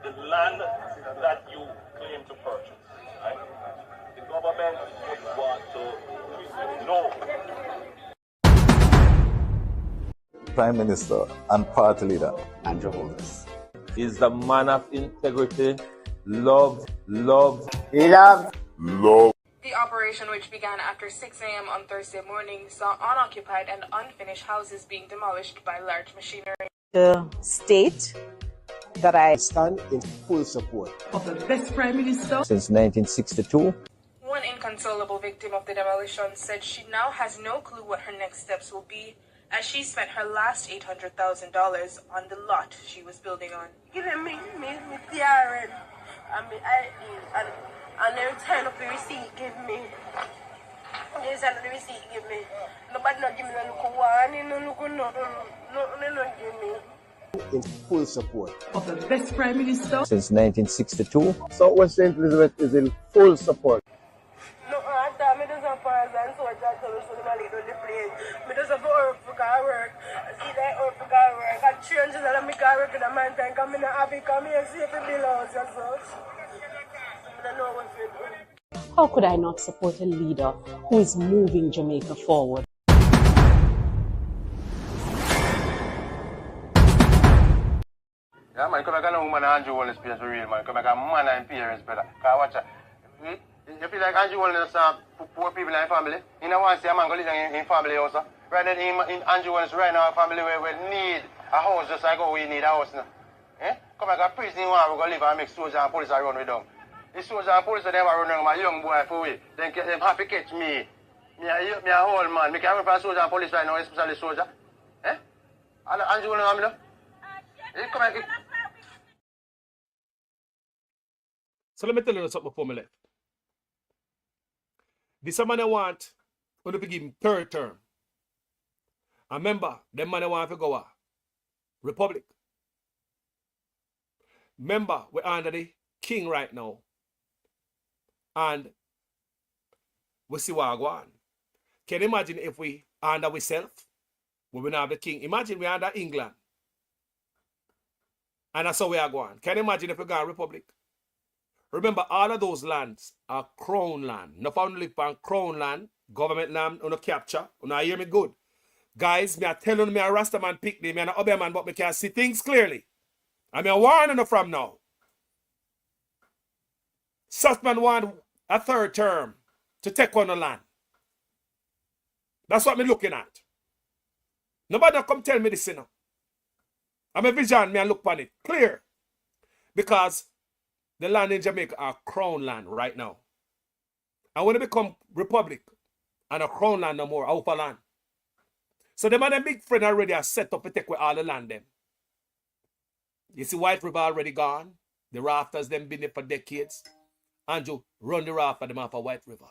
the land that you claim to purchase, right? The government would want to know. Prime Minister and Party Leader Juliet Holness is the man of integrity, love. The operation, which began after 6 a.m. on Thursday morning, saw unoccupied and unfinished houses being demolished by large machinery. To state that I stand in full support of the best Prime Minister since 1962. When one inconsolable victim of the demolition said she now has no clue what her next steps will be, as she spent her last $800,000 on the lot she was building on. Giving me TRN and my ID and the return of the receipt give me. The return of the receipt give me. Nobody not give me no look one, no look no give me. In full support Of the best Prime Minister since 1962. So West St. Elizabeth is in full support. No, I thought me just a pause and so I just told us to leave on the plane. Me just have to work for work. I see that work for work. I change it and I make work in a man time. Come in and have it, come here, see if it belongs and such. I don't know what to do. How could I not support a leader who is moving Jamaica forward? Yeah, man, come back and woman Andrew Holness place for real, man. Come back and man and parents better. Cause watch out. You feel like Andrew Holness poor people in the family. You know want to see a man go live in family also. Right now in Andrew Holness right now family where we need a house just like how we need a house now. Eh? Come back and prison one we go live and make soldiers and police run with them. The soldiers and police them run with my young boy for we. Then them happy catch me. Me a whole man. Me can run for soldier and police right now, especially soldier. Eh? Andrew Holness family. Come back. So let me tell you something before me left. This man I want to give him third term. And remember, them man I want to go Republic. Remember, we're under the king right now. And we see what go on. Can you imagine if we under ourselves? We don't have the king. Imagine we under England. And that's how we are going. Can you imagine if we go Republic? Remember, all of those lands are crown land. No found live on crown land, government land, on a capture. You hear me good? Guys, me are telling me a Rastaman pick me, me an Obey man, but me can see things clearly. I mean, warning you from now. Such man want a third term to take on the land. That's what me looking at. Nobody come tell me this, you know. I'm a vision, me and look on it. Clear. Because the land in Jamaica are crown land right now. And when it become republic and a crown land no more, a upper land. So them and them big friend already are set up to take away all the land them. You see White River already gone. The rafters them been there for decades. Andrew, run the raft for them off of White River.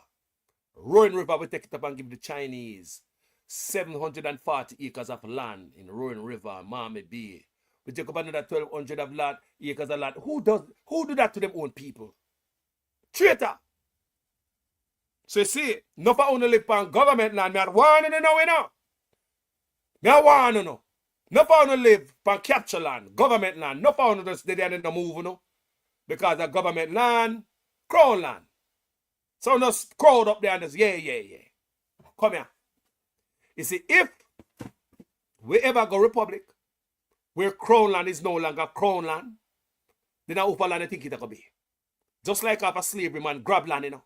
Rowan River we take it up and give the Chinese 740 acres of land in Rowan River, Miami Bay. We take up another 1,200 of land, acres of land. Who do that to them own people? Traitor. So you see, no for only live on government land, me at warning you now, you know. Me at warning you. No for only live on capture land, government land. No for only just they in the move, you know. Because the government land, crown land. So no crowd up there and just, yeah. Come here. You see, if we ever go republic, where crown land is no longer crown land, then a upper land I think it could be. Just like after slavery man grab land, you know.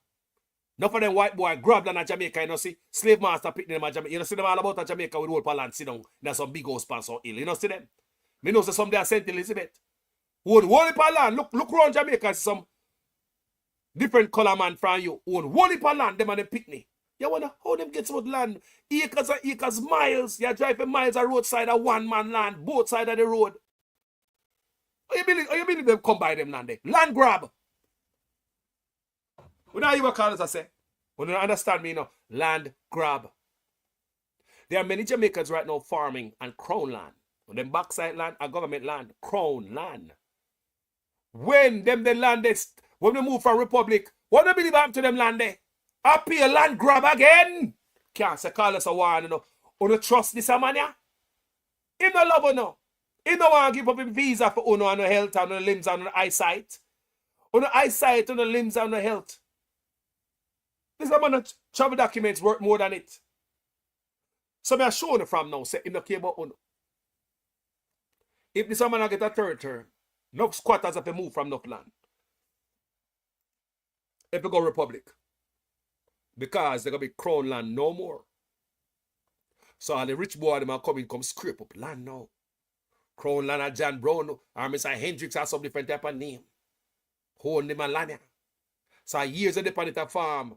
Not for them white boy grab land at Jamaica, you know, see, slave master pick them at Jamaica. You know, see them all about at Jamaica with whole land, sit down, there's some big house pants on hill. You know, see them? Me know say some there St. Elizabeth. Own whole heap of land. Look around Jamaica, see some different color man from you. Own whole heap of land, them and them pick me. You wonder how them get some land? Acres and acres, miles. You drive for miles of roadside of one man land, both sides of the road. How you believe them come by them land there? Land grab. We don't even call it, I say. We don't understand me, you know. Land grab. There are many Jamaicans right now farming and crown land. When them backside land are government land, crown land. When them the land when they move from Republic, what do you believe happened to them land there? Up here, land grab again. Can't say call us a one, you know. You trust this man, yeah? He no love you, no. He no want to give up his visa for you and the health and the limbs and the eyesight. On the eyesight and the limbs and the health. This man travel documents worth more than it. So me I show you from now, say him not care about you. If this man get a third term, no squatters have to move from no land. If we go Republic. Because they're going to be crown land no more. So all the rich boy them are coming, come scrape up land now. Crown land at John Brown or Mr. Hendricks or some different type of name. Hold them a land. So years of the planet farm,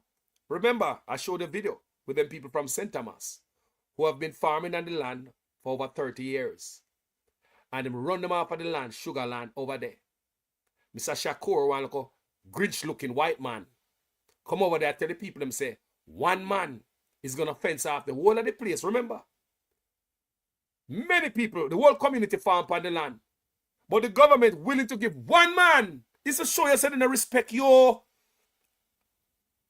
Remember, I showed a video with them people from St. Thomas who have been farming on the land for over 30 years. And them run them off of the land, sugar land over there. Mr. Shakur, one little Grinch-looking white man, come over there, tell the people, them say, one man is going to fence off the whole of the place. Remember? Many people, the whole community farm upon the land. But the government willing to give one man. It's to show you saying they respect you.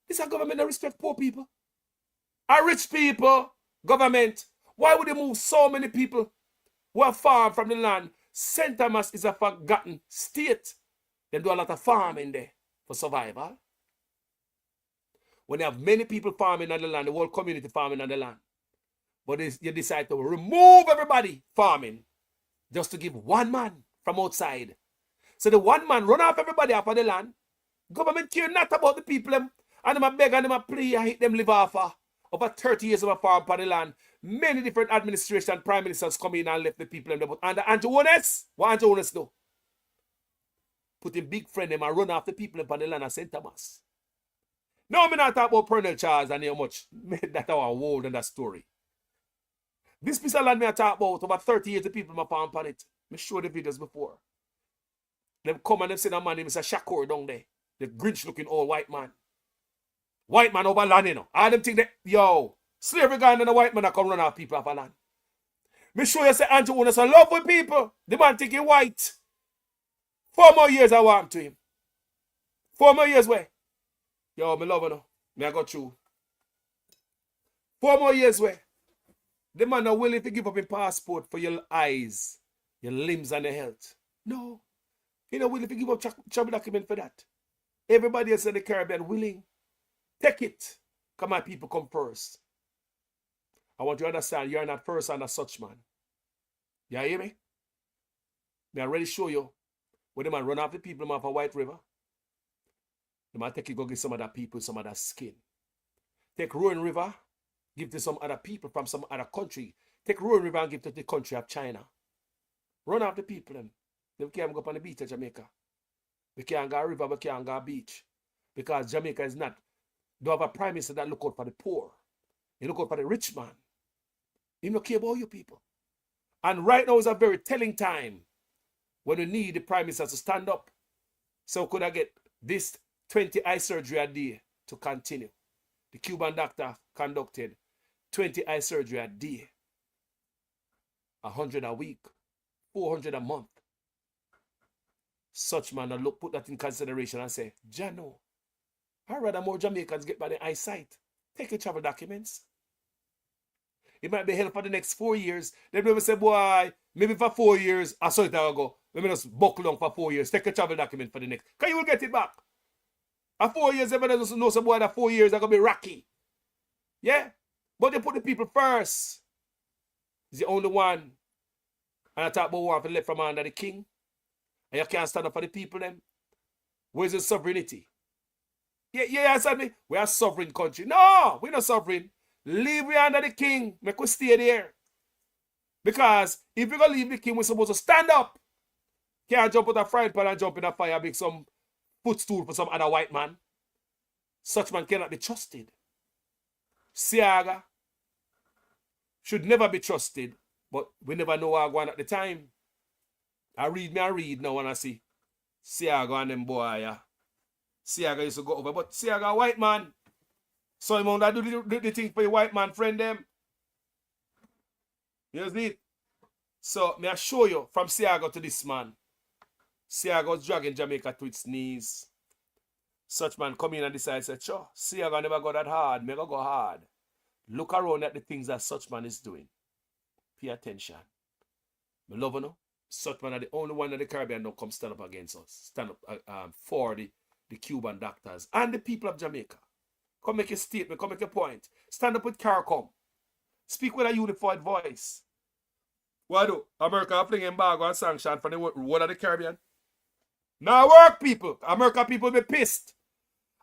It's a government that respect poor people. A rich people, government. Why would they move so many people who are farm from the land? St. Thomas is a forgotten state. They do a lot of farming there for survival. When you have many people farming on the land, the whole community farming on the land. But you decide to remove everybody farming just to give one man from outside. So the one man run off everybody off of the land. Government care not about the people them. And them a beg and them a play and hit them live off over 30 years of a farm upon the land. Many different administration prime ministers come in and left the people them. But under Andrew Holness, what Andrew Holness do? Put him big friend them and run off the people upon the land of St. Thomas. No, I'm not talking about Colonel Charles and how much made that our world and that story. This piece of land me I talk about over 30 years the people my farm upon it. Me show the videos before. Them come and them say that man name is a Shakur down there. The Grinch looking old white man. White man over land, you know. All them think that, yo, slavery guy and the white man that come run off people off a land. Me show you say Andrew Holness a love with people. The man think he white. 4 more years I want to him. 4 more years where? Yo, me love you know. Me I got you. 4 more years where? The man not willing to give up his passport for your eyes, your limbs and your health. No. He not willing to give up travel document for that. Everybody else in the Caribbean willing. Take it. Come on, people, come first. I want you to understand you're not first and as such man. You hear me? Me already show you when the man run off the people off a White River. The man take it go give some other people some other skin. Take Rowan River, give to some other people from some other country. Take Rowan River and give to the country of China. Run off the people them. They can't go up on the beach of Jamaica. They can't go river, they can't go beach. Because Jamaica is not. They have a prime minister that look out for the poor. He look out for the rich man. He don't care about you people. And right now is a very telling time when we need the prime minister to stand up. So could I get this 20 eye surgery a day to continue? The Cuban doctor conducted 20 eye surgery a day. 100 a week. 400 a month. Such man will put that in consideration and say, Jano, I'd rather more Jamaicans get by the eyesight. Take your travel documents. It might be hell for the next 4 years. Then we say, boy, maybe for 4 years, I saw it ago. Let me just buckle on for 4 years. Take a travel document for the next. Because you will get it back. After 4 years, everybody doesn't know some boy that 4 years are going to be rocky. Yeah? But they put the people first. He's the only one. And I talk about one for left from under the king. And you can't stand up for the people then. Where's the sovereignty? Yeah, answer me. We are a sovereign country. No, we're not sovereign. Leave we under the king. Make us stay there. Because if we're going to leave the king, we're supposed to stand up. Can't jump with a frying pan and jump in a fire, make some footstool for some other white man. Such man cannot be trusted. Siaga should never be trusted, but we never know what going at the time. I read now and I see Siaga and them boy, yeah. Siaga used to go over, but Siaga white man. So him that do the thing for your white man friend them. You see it? So may I show you from Siaga to this man. Siaga was dragging Jamaica to its knees. Such man come in and decide, say, sure, Siaga never go that hard, never go hard. Look around at the things that such man is doing. Pay attention. Me love you know. Such man are the only one in the Caribbean don't come stand up against us. Stand up for the Cuban doctors and the people of Jamaica. Come make a statement, come make a point. Stand up with CARICOM. Speak with a unified voice. What do? America fling embargo and sanction for the whole of the Caribbean? Now work, people. America people be pissed.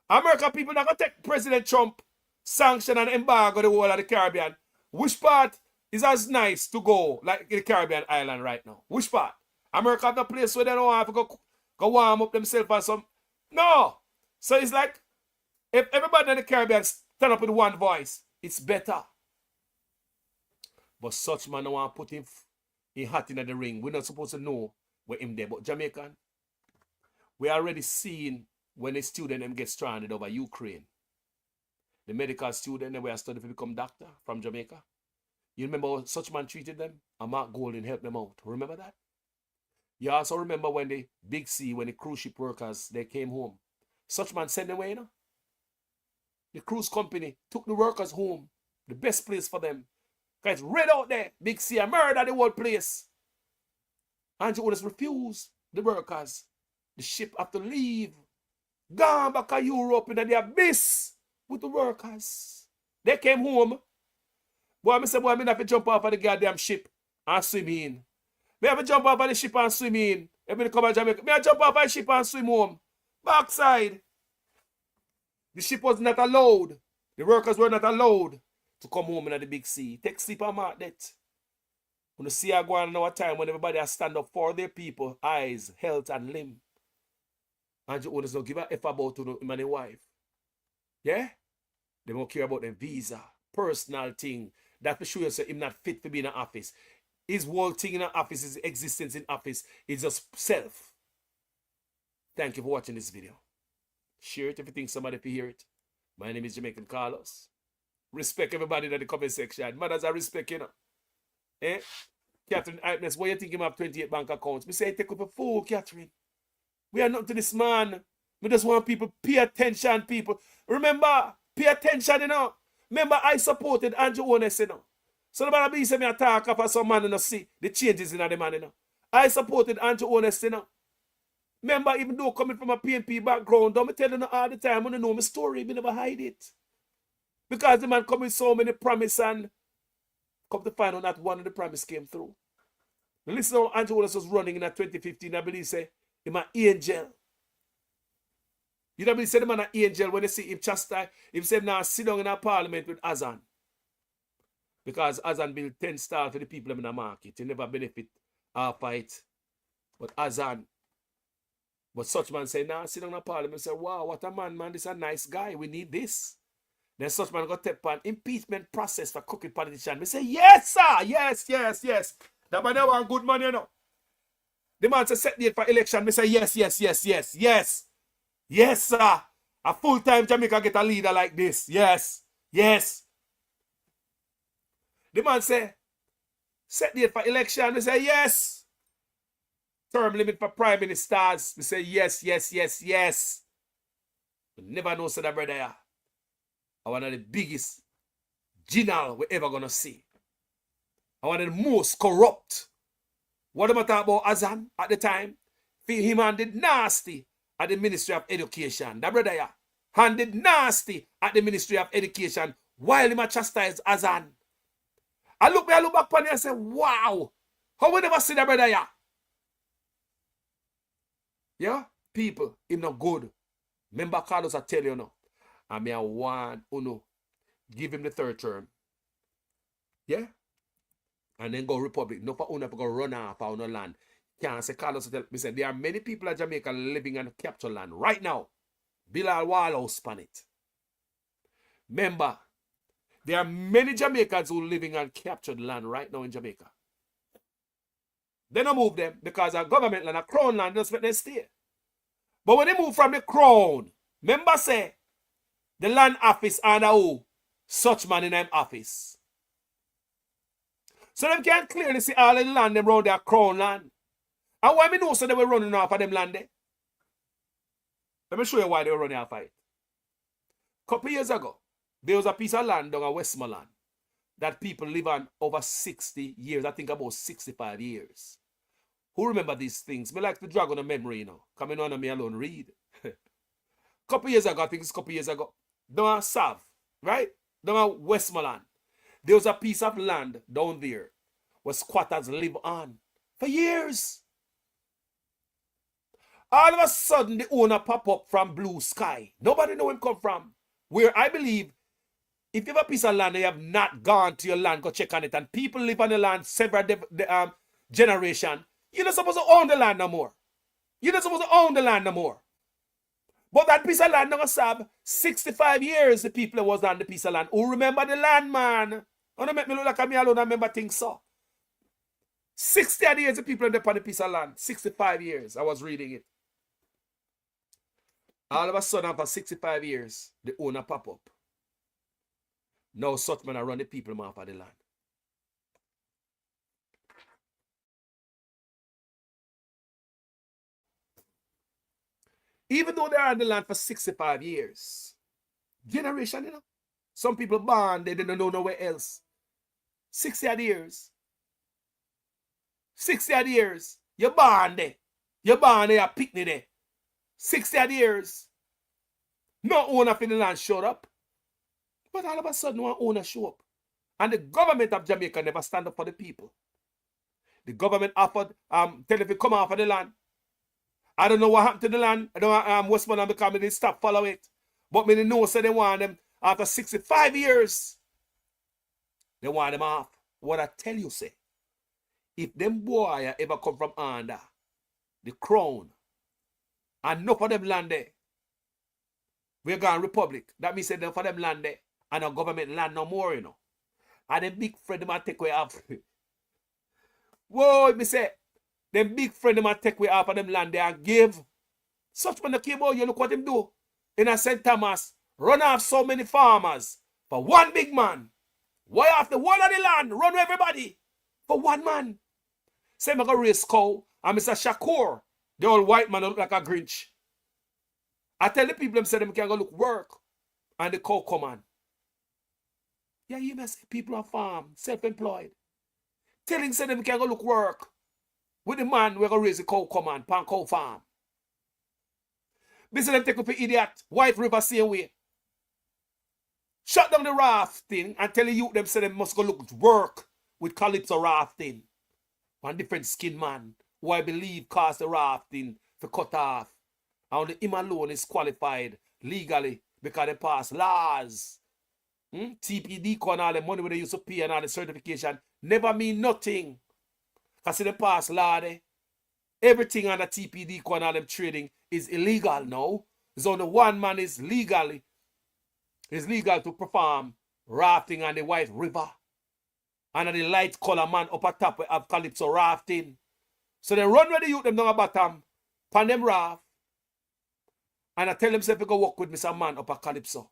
America people not going to take President Trump sanction and embargo the whole of the Caribbean. Which part is as nice to go like the Caribbean island right now? Which part? America have a place where they don't have to go warm up themselves or some. No. So it's like if everybody in the Caribbean Turn up with one voice. It's better. But such man, I want to put him hat in the ring. We're not supposed to know where him there. But Jamaican, we already seen when a student them get stranded over Ukraine. The medical student they were studying to become doctor from Jamaica. You remember how such man treated them? And Mark Golden helped them out. Remember that? You also remember when the Big C, when the cruise ship workers, they came home. Such man sent them away, you know? The cruise company took the workers home. The best place for them. Guys, red out there. Big C, I murdered the whole place. Andrew Holness refused the workers. The ship have to leave. Gone back to Europe in the abyss with the workers. They came home. Boy, I say, boy, I have to jump off of the goddamn ship and swim in. I have to jump off of the ship and swim in. I come to Jamaica. I jump off of the ship and swim home. Backside. The ship was not allowed. The workers were not allowed to come home in the Big C. Take sleep and mark that. When you see I go on in our time when everybody has stand up for their people, eyes, health, and limb. And you always don't give a F about to him and his wife. Yeah? They don't care about them visa, personal thing. That for sure say him not fit to be in an office. His whole thing in an office, his existence in office, is just self. Thank you for watching this video. Share it if you think somebody can hear it. My name is Jamaican Carlos. Respect everybody in the comment section. Mothers, I respect, you know. Eh? Catherine Ignes, what you think him have 28 bank accounts? Me say, take up a fool, Catherine. We are not to this man. We just want people pay attention, people. Remember, pay attention, you know. Remember, I supported Andrew Holness, you know. So nobody be say me attack for some man, you know, see the changes in the man, you know. I supported Andrew Holness, you know. Remember, even though coming from a PNP background, don't me tell you all the time, I know my story, me never hide it. Because the man come with so many promises and come to find out that one of the promises came through. Now listen how Andrew Holness was running in 2015, I believe, say, he's an angel. You don't believe say the man an angel when they see him chastise, him say now sit down in a parliament with Azan. Because Azan built 10 stars for the people in the market. He never benefit our fight. But Azan, but such man say, nah, sit down in a parliament and say, wow, what a man, this is a nice guy. We need this. Then such man got take on impeachment process for crooked politician. We say, yes, sir. Yes, yes, yes. That man never want good man, you know. The man say set date for election. We say, yes, yes, yes, yes, yes. Yes, sir. A full-time Jamaica get a leader like this. Yes. Yes. The man say, set date for election. We say, yes. Term limit for prime ministers. We say, yes, yes, yes, yes. We never know, so that brother here. One of the biggest general we ever gonna see. One of the most corrupt. What am I talking about Azan at the time? Him handed nasty at the Ministry of Education. That brother here handed nasty at the Ministry of Education while he chastised Azan. I look back upon it and say, wow, how we never see that brother here? Yeah, people, him not good. Remember Carlos, I tell you now. I mean, I want Uno, give him the third term. Yeah? And then go Republic. No for Uno to go run off on no land. Can't say Carlos tell me say there are many people in Jamaica living on captured land right now. Bilal Wallace on it. Remember, there are many Jamaicans who are living on captured land right now in Jamaica. They don't move them because a government land, a crown land, just let them stay. But when they move from the crown, remember say, the land office and who? Such man in them office. So them can clearly see all the land them around their crown land. And why me know so they were running off of them land there? Let me show you why they were running off of it. A couple years ago, there was a piece of land down in Westmoreland that people live on over 60 years. I think about 65 years. Who remember these things? Me like to drag on a memory, you know. Coming on me alone read. Couple years ago, I think it's a couple years ago, down South, right? Down Westmoreland. There was a piece of land down there where squatters live on for years. All of a sudden, the owner pop up from blue sky. Nobody know him come from. Where I believe, if you have a piece of land and you have not gone to your land, go check on it, and people live on the land several generations, you're not supposed to own the land no more. You're not supposed to own the land no more. But that piece of land never serve 65 years the people that was on the piece of land. Who remember the land, man? Don't make me look like me alone and remember things so. 60 years the people on the piece of land. 65 years. I was reading it. All of a sudden, after 65 years, the owner pop up. Now such men are run the people off of the land. Even though they're on the land for 65 years. Generation, you know. Some people born, they don't know nowhere else. 60 years. 60 years. You're born there. You're born there, a picnic there. 60 years. No owner for the land showed up. But all of a sudden, one owner show up. And the government of Jamaica never stand up for the people. The government offered, tell if you come off of the land. I don't know what happened to the land. I don't know Westmoreland because they stop follow it. But me know say they want them after 65 years. They want them off. What I tell you, say, if them boy ever come from under the crown and enough of them land there, we're going republic. That means enough of them land there and our government land no more, you know. And them big friend them a take away off. Whoa, me say, them big friend them a take away off of them land there and give. Such man came out, you look what him do. In a St. Thomas, run off so many farmers for one big man. Why off the whole of the land, run everybody for one man. Say me go race cow, and Mr. Shakur, the old white man look like a Grinch. I tell the people them say them can go look work, and the cow come on. Yeah, you must say people on farm, self-employed. Telling say them can go look work with the man we go raise the cow come on, pan cow farm. This is them take up an idiot, White River same way. Shut down the rafting and tell the youth them say them must go look work with Calypso rafting. One different skin man who I believe caused the rafting to cut off. And only him alone is qualified legally because they pass laws. TPD and all the money they used to pay and all the certification never mean nothing. Because they pass law there. Everything under TPD and all them trading is illegal now. There's only one man is legal to perform rafting on the White River. And the light color man up at top of Calypso rafting. So they run with the youth them down the bottom, pan them raft. And I tell them say if you go walk with me some man up at Calypso.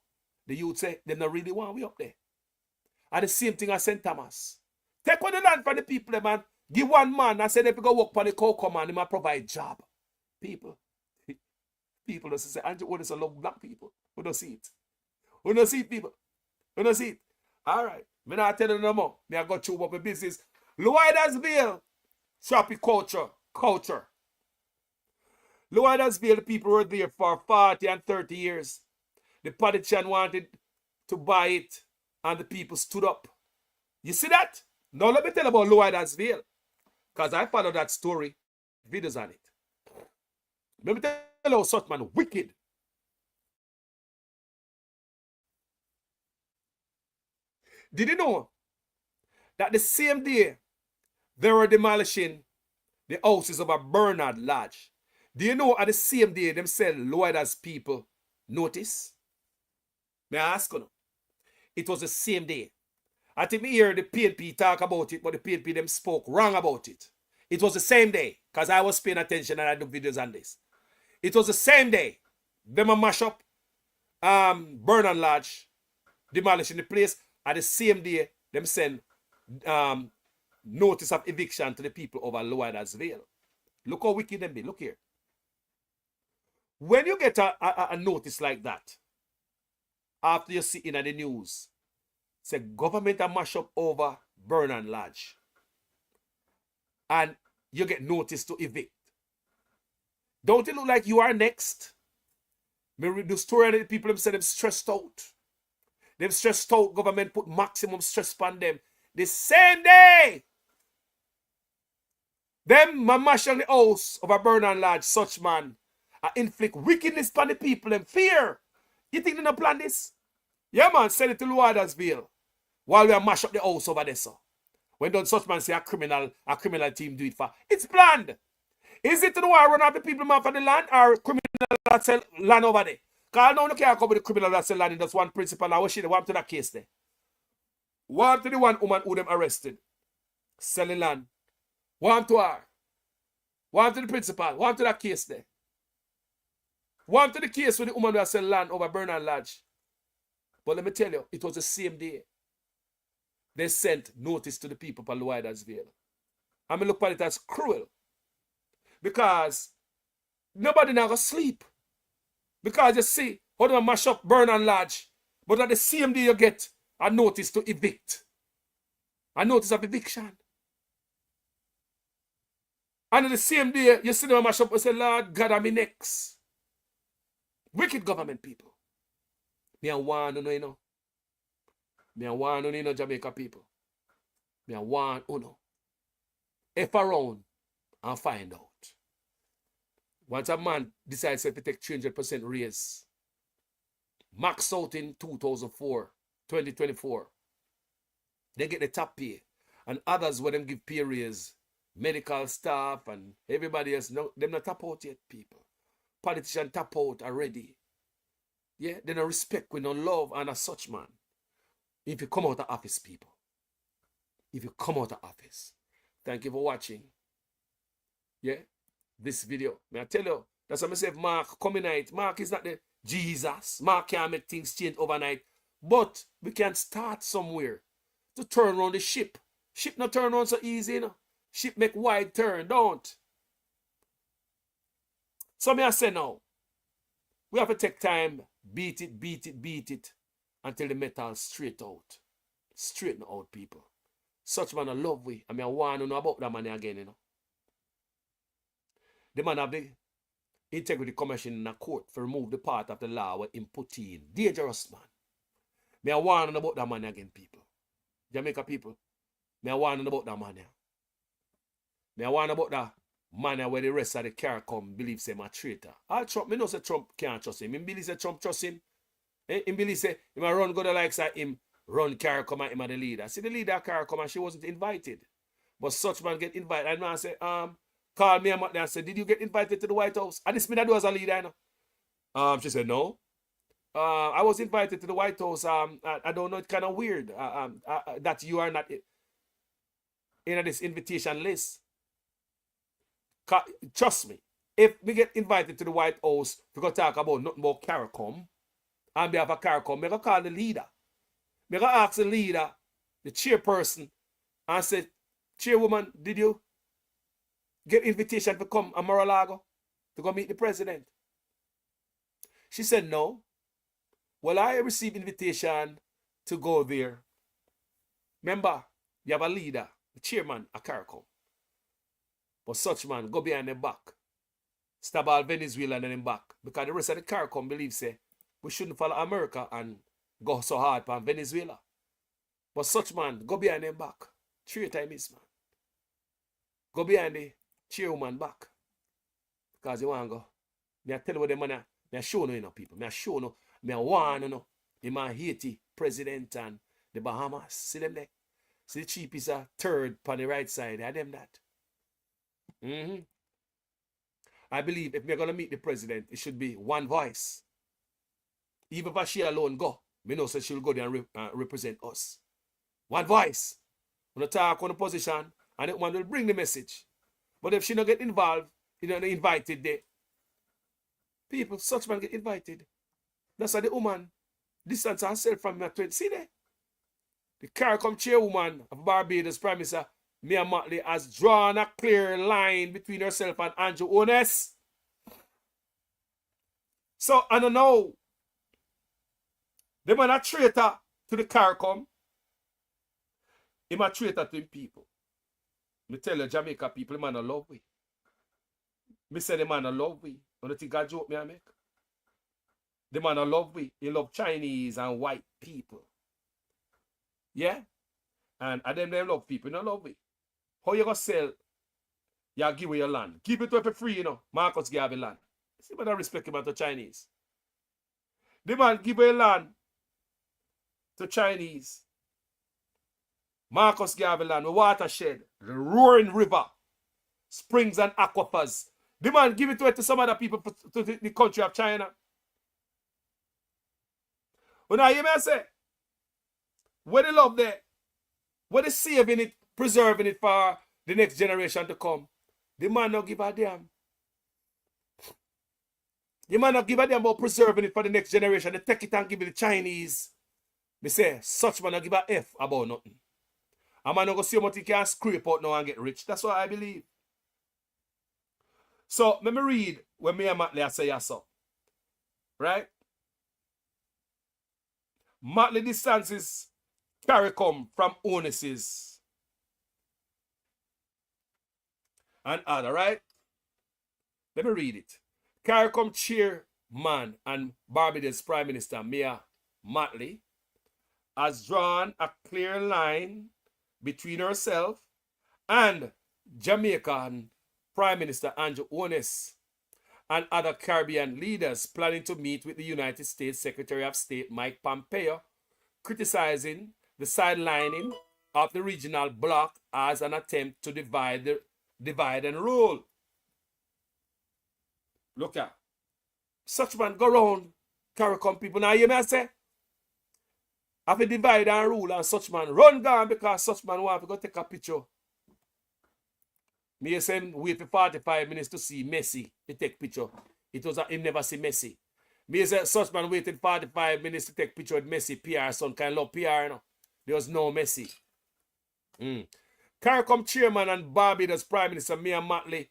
The youth say they don't really want we up there. And the same thing as St. Thomas. Take one the land from the people, man. Give one man and say if you go walk on the cow command, he might provide job. People just say, Andrew Holness love black people. We don't see it. We don't see it, people. We don't see it. All right. Me not tell you no more. Me I got through up my business. Louidersville, shopping culture. Louidersville, the people were there for 40 and 30 years. The politician wanted to buy it and the people stood up. You see that? Now let me tell you about Louidersville. Because I follow that story. Videos on it. Let me tell you how such man wicked. Did you know that the same day they were demolishing the houses of a Bernard Lodge? Do you know at the same day them send Louidas people notice? May I ask you? It was the same day. I think me hear the PNP talk about it, but the PNP them spoke wrong about it. It was the same day, because I was paying attention and I do videos on this. It was the same day. Them a mash up Bernard Lodge, demolishing the place. At the same day, them send notice of eviction to the people over Louidersville. Look how wicked them be. Look here. When you get a notice like that, after you see in the news, say government a mash up over Bernard Lodge, and you get notice to evict. Don't it look like you are next? Me read the story of the people them say them stressed out. Them stressed out, government put maximum stress on them. The same day, them mash on the house of a Bernard Lodge, such man, inflict wickedness upon the people and fear. You think they don't plan this? Yeah, man, send it to Louidersville while we are mash up the house over there, so. When don't such man say a criminal team do it for? It's planned. Is it to the war run off the people mouth of the land or criminal that sell land over there? Because now you can't cover the criminal that sell land in just one principle. Now what happened to that case there? What happened to the one woman who them arrested? Selling land. What happened to her? What happened to the principal? What happened to that case there? What happened to the case with the woman who sell land over Bernard Lodge? But let me tell you, it was the same day. They sent notice to the people for Louidersville. I mean, look at it as cruel. Because nobody now go sleep. Because you see, how do I mash up Bernard Lodge? But at the same day you get a notice to evict. A notice of eviction. And at the same day, you see them mash up and say, Lord God, I'm next. Wicked government people. Me a warn you know. Me a warn you know, Jamaica people. Me a warn you know. If around and find out. Once a man decides to take 300% raise, max out in 2024, they get the top pay. And others where them give pay raise, medical staff and everybody else, no, them not tap out yet, people. Politicians tap out already. Yeah, they don't respect, we don't love, and as such, man. If you come out of office, people. If you come out of office. Thank you for watching. Yeah, this video. May I tell you, that's why I say Mark coming night. Mark is not the Jesus. Mark can't make things change overnight. But we can start somewhere to turn around the ship. Ship not turn around so easy, you know. Ship make wide turn, don't. So may I say now, we have to take time, beat it, until the metal straight out. Straighten out, people. Such man a love we. I mean, I want to know about that man again, you know. The man have the integrity commission in a court for remove the part of the law where him put in. Dangerous man. Me I want to know about that man again, people. Jamaica people. Me I want to know about that man here. Me I want to know about that man where the rest of the car come believe him a traitor. All Trump, me know say Trump can't trust him. Him believe say Trump trust him. Him believe say him a run go the likes of him. Run car come and him a the leader. See the leader car come and she wasn't invited. But such man get invited. And man say, call me and say, did you get invited to the White House? And this me that was a leader, you know. She said, no. I was invited to the White House. I don't know, it's kind of weird that you are not in this invitation list. Trust me, if we get invited to the White House, we're going to talk about nothing about CARICOM. On behalf of CARICOM, we're going to call the leader. We're going to ask the leader, the chairperson, and say, Chairwoman, did you get invitation to come to Mar-a-Lago to go meet the president? She said no. Well, I received invitation to go there. Remember, you have a leader, the chairman of CARICOM. But such man go behind the back. Stab all Venezuela and then him back. Because the rest of the CARICOM believes say we shouldn't follow America and go so hard on Venezuela. But such man go behind them back. 3 times, man. Go behind the chairwoman back. Because you want to go. Me I tell you what the man, me I show you know people. Me I show you, me I want you know. The man Haiti president and the Bahamas. See them there? See the chief is a third on the right side. They are them that. I believe if we're going to meet the president, it should be one voice. Even if she alone go, me know so she'll go there and represent us. One voice. When talk on the position, and the one will bring the message. But if she not get involved, you know, invited there. People, such man get invited. That's why the woman distance herself from me. See there? The CARICOM chairwoman of Barbados Prime Minister Mia Mottley has drawn a clear line between herself and Andrew Holness. So, I don't know. The man a traitor to the CARICOM. He a traitor to him people. Me tell you, Jamaica people, the man a love we. Me say the man a love we. You don't think I joke me I make? The man a love we. He love Chinese and white people. Yeah? And them love people, you don't love we. How you gonna sell? You give away your land. Keep it up for free, you know. Marcus give away land. See but I respect him to Chinese. The man give away land to Chinese. Marcus give away land, the watershed, the roaring river, springs and aquifers, The man give it to some other people to the country of China. When I hear me say, where the love there, where the saving it, preserving it for the next generation to come, the man not give a damn. The man not give a damn about preserving it for the next generation. They take it and give it to the Chinese. Me say, such man not give a F about nothing. A man not go see how much he can scrape out now and get rich. That's what I believe. So, let me read when me and Matley say yes, so. Right? Matley distances CARICOM from Holness's and other, right? Let me read it. CARICOM chairman and Barbados Prime Minister Mia Matley has drawn a clear line between herself and Jamaican Prime Minister Andrew Holness and other Caribbean leaders planning to meet with the United States Secretary of State Mike Pompeo, criticizing the sidelining of the regional bloc as an attempt to divide and rule. Look at such man go round CARICOM people. Now you may say, have a divide and rule and such man run down because such man want to go take a picture. Me say wait for 45 minutes to see Messi to take picture. It was him never see Messi. Me say such man waited 45 minutes to take picture with Messi. PR son kind of love PR, you know. There was no Messi. CARICOM chairman and Barbados Prime Minister Mia Matley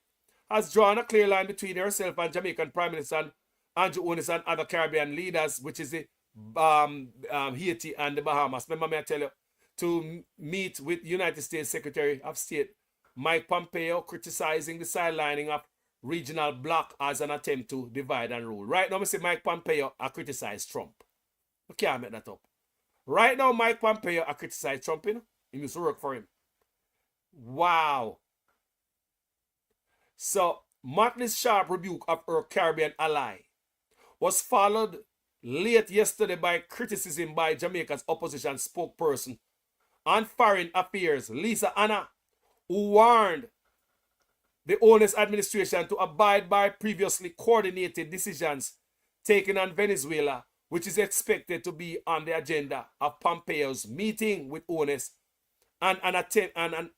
has drawn a clear line between herself and Jamaican Prime Minister Andrew Holness and other Caribbean leaders, which is the Haiti and the Bahamas. Remember me I tell you, to meet with United States Secretary of State Mike Pompeo, criticizing the sidelining of regional bloc as an attempt to divide and rule. Right now, I say Mike Pompeo I criticize Trump. You can't make that up. Right now, Mike Pompeo I criticize Trump, you know? He used to work for him. Wow. So, Matley's sharp rebuke of her Caribbean ally was followed late yesterday by criticism by Jamaica's opposition spokesperson on foreign affairs, Lisa Anna, who warned the Holness administration to abide by previously coordinated decisions taken on Venezuela, which is expected to be on the agenda of Pompeo's meeting with Holness and an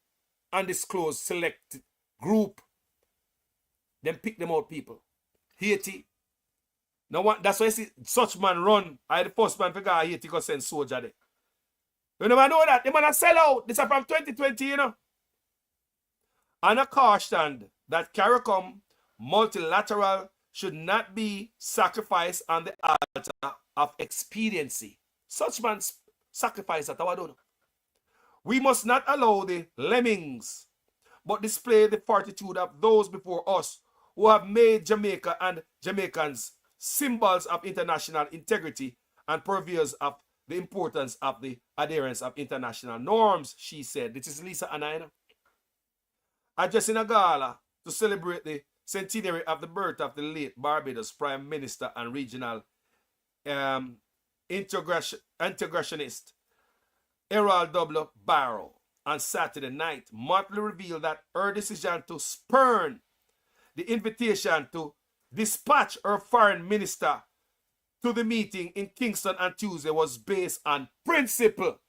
undisclosed select group. Then pick them out, people. Haiti. Now that's why I see such man run. I the first man figure Haiti go send soldier there. You never know that. They man a sell out. This is from 2020, you know. And a cautioned that CARICOM multilateral should not be sacrificed on the altar of expediency. Such man sacrifice that I don't know. We must not allow the lemmings, but display the fortitude of those before us who have made Jamaica and Jamaicans symbols of international integrity and purveyors of the importance of the adherence of international norms, she said. This is Lisa Anna. Addressing a gala to celebrate the centenary of the birth of the late Barbados Prime Minister and regional integrationist Errol W. Barrow on Saturday night, Matley revealed that her decision to spurn the invitation to dispatch her foreign minister to the meeting in Kingston on Tuesday was based on principle.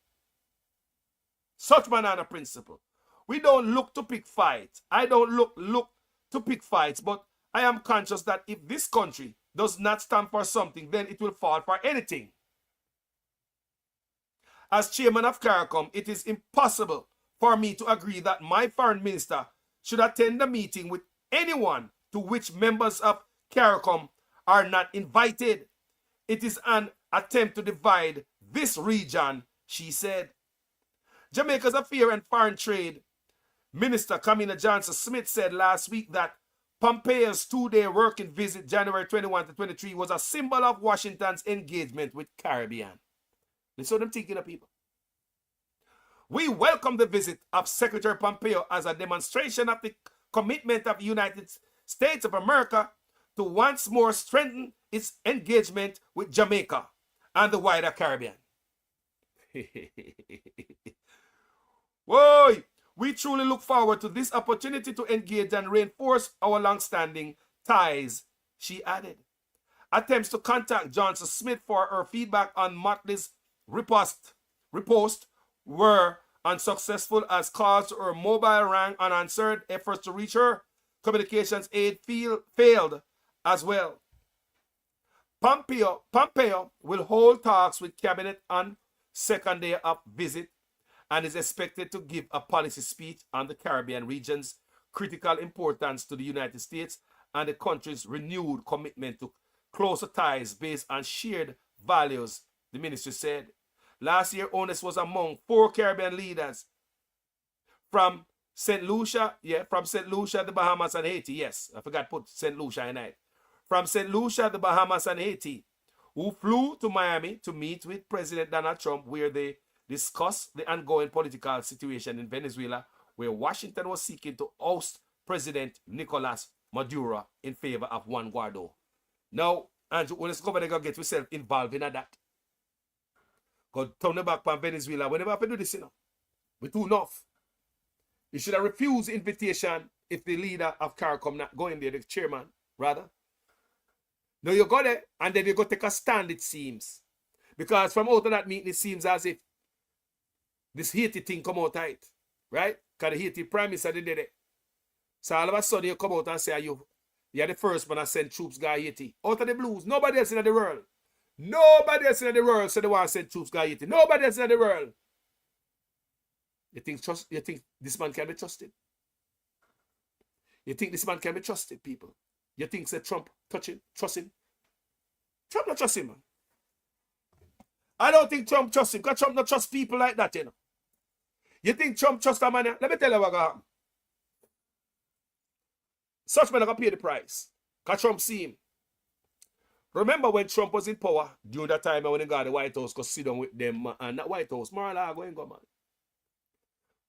Such banana principle. We don't look to pick fights. I don't look to pick fights, but I am conscious that if this country does not stand for something, then it will fall for anything. As chairman of CARICOM, it is impossible for me to agree that my foreign minister should attend the meeting with anyone to which members of CARICOM are not invited. It is an attempt to divide this region, she said. Jamaica's Affairs and Foreign Trade Minister Kamina Johnson-Smith said last week that Pompeo's two-day working visit January 21 to 23 was a symbol of Washington's engagement with Caribbean. Listen to them thinking of people. We welcome the visit of Secretary Pompeo as a demonstration of the commitment of the United States of America to once more strengthen its engagement with Jamaica and the wider Caribbean. Whoa! We truly look forward to this opportunity to engage and reinforce our long-standing ties, she added. Attempts to contact Johnson Smith for her feedback on Motley's repost were unsuccessful as calls to her mobile rang unanswered. Efforts to reach her communications aid failed as well. Pompeo will hold talks with cabinet on second day of visit and is expected to give a policy speech on the Caribbean region's critical importance to the United States and the country's renewed commitment to closer ties based on shared values, the ministry said. Last year, Holness was among 4 Caribbean leaders from St. Lucia, the Bahamas, and Haiti. Yes, I forgot to put St. Lucia in it. From St. Lucia, the Bahamas, and Haiti, who flew to Miami to meet with President Donald Trump, where they discussed the ongoing political situation in Venezuela, where Washington was seeking to oust President Nicolas Maduro in favor of Juan Guaido. Now, Andrew, let's go over there and get yourself involved in that. Because turn the back from Venezuela, we never have to do this, you know. We too enough. You should have refused the invitation if the leader of CARICOM not going there, the chairman, rather. Now you go there, and then you go take a stand, it seems. Because from out of that meeting, it seems as if this Haiti thing come out tight, right? Because the Haiti prime minister did it. So all of a sudden you come out and say you're the first man to send troops to Haiti. Out of the blues. Nobody else in the world. Nobody else in the world said they want to send troops to Haiti. Nobody else in the world. You think this man can be trusted? You think this man can be trusted, people? You think say Trump trust him? Trump not trust him, man. I don't think Trump trusts him, because Trump not trust people like that, you know. You think Trump trusts a man? Let me tell you what going to happen. Such men are going to pay the price, because Trump see him. Remember when Trump was in power, during that time when he got the White House, because sit down with them, and that White House, Mar-a-Lago ain't go, man.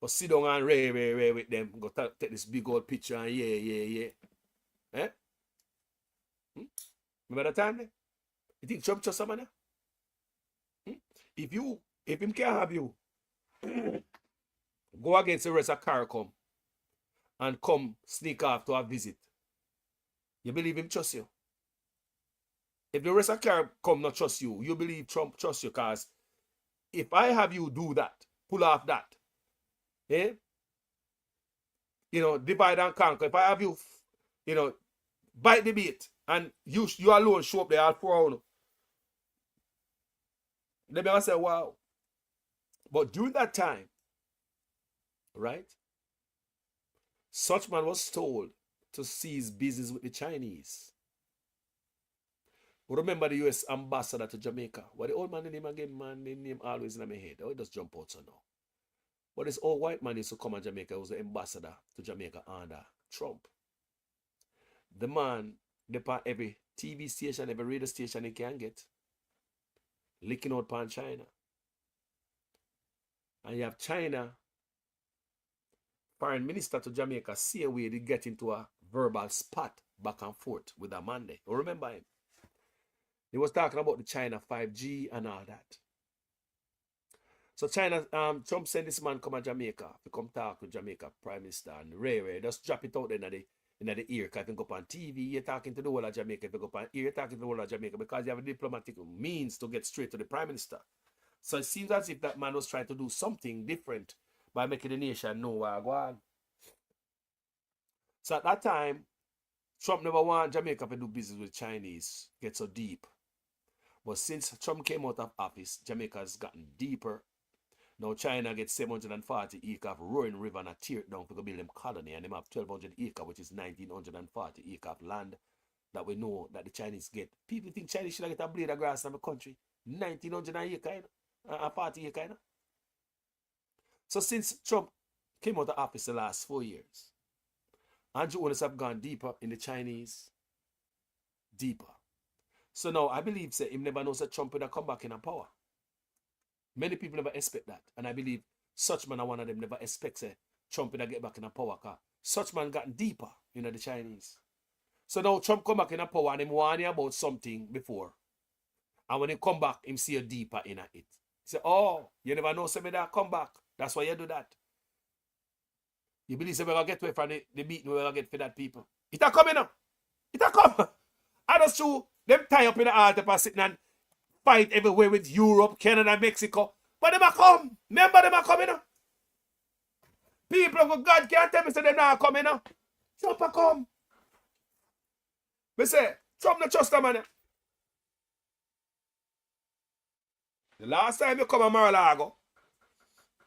But sit down and ray with them, go take this big old picture and yeah. Eh? Remember that time there? You think Trump trusts a man? If him can't have you go against the rest of CARICOM and come sneak off to a visit, you believe him trust you? If the rest of CARICOM not trust you, you believe Trump trusts you, because if I have you do that, pull off that, divide and conquer. If I have you, bite the bait, and you alone show up there all 4 hours, then I say, wow. But during that time, right, such man was told to cease business with the Chinese. Remember the U.S. ambassador to Jamaica? What the old man name again, man? The name always in my head. Oh, it just jump out so now. But this old white man used to come to Jamaica, was the ambassador to Jamaica under Trump. The man, depend every TV station, every radio station he can get, licking out upon China. And you have China foreign minister to Jamaica, same way they get into a verbal spat back and forth with a man there. You remember him? He was talking about the China 5G and all that. So China, Trump sent this man come to Jamaica to come talk to Jamaica Prime Minister, and Ray just drop it out in the ear, because if you go up on TV, you're talking to the whole of Jamaica. If you go up on ear, you're talking to the whole of Jamaica, because you have a diplomatic means to get straight to the Prime Minister. So it seems as if that man was trying to do something different by making the nation know where I go on. So at that time, Trump never wanted Jamaica to do business with Chinese, get so deep. But since Trump came out of office, Jamaica has gotten deeper. Now China gets 740 acres of Roaring River and a tear it down to build them colony, and they have 1,200 acres, which is 1,940 acres of land that we know that the Chinese get. People think Chinese should get a blade of grass in the country. 1,900 acres, 40 acres. So since Trump came out of office the last 4 years, Andrew Holness have gone deeper in the Chinese. Deeper. So now I believe say him never knows that Trump will come back in power. Many people never expect that. And I believe such man, one of them, never expects Trump will get back in power. Such man gotten deeper, the Chinese. So now Trump come back in power and him warning about something before. And when he come back, him see you deeper in it. He say, oh, you never know somebody that come back. That's why you do that. You believe we're going to get away from the beating we're going to get for that people? It a coming up. It a come. I just show them tie up in the altar for sitting and fight everywhere with Europe, Canada, Mexico. But them a come. Remember them a coming up. People of God can't tell me say them not coming up. Trump a come. Me say, Trump no trust them man. The last time you come to Mar-a-Lago,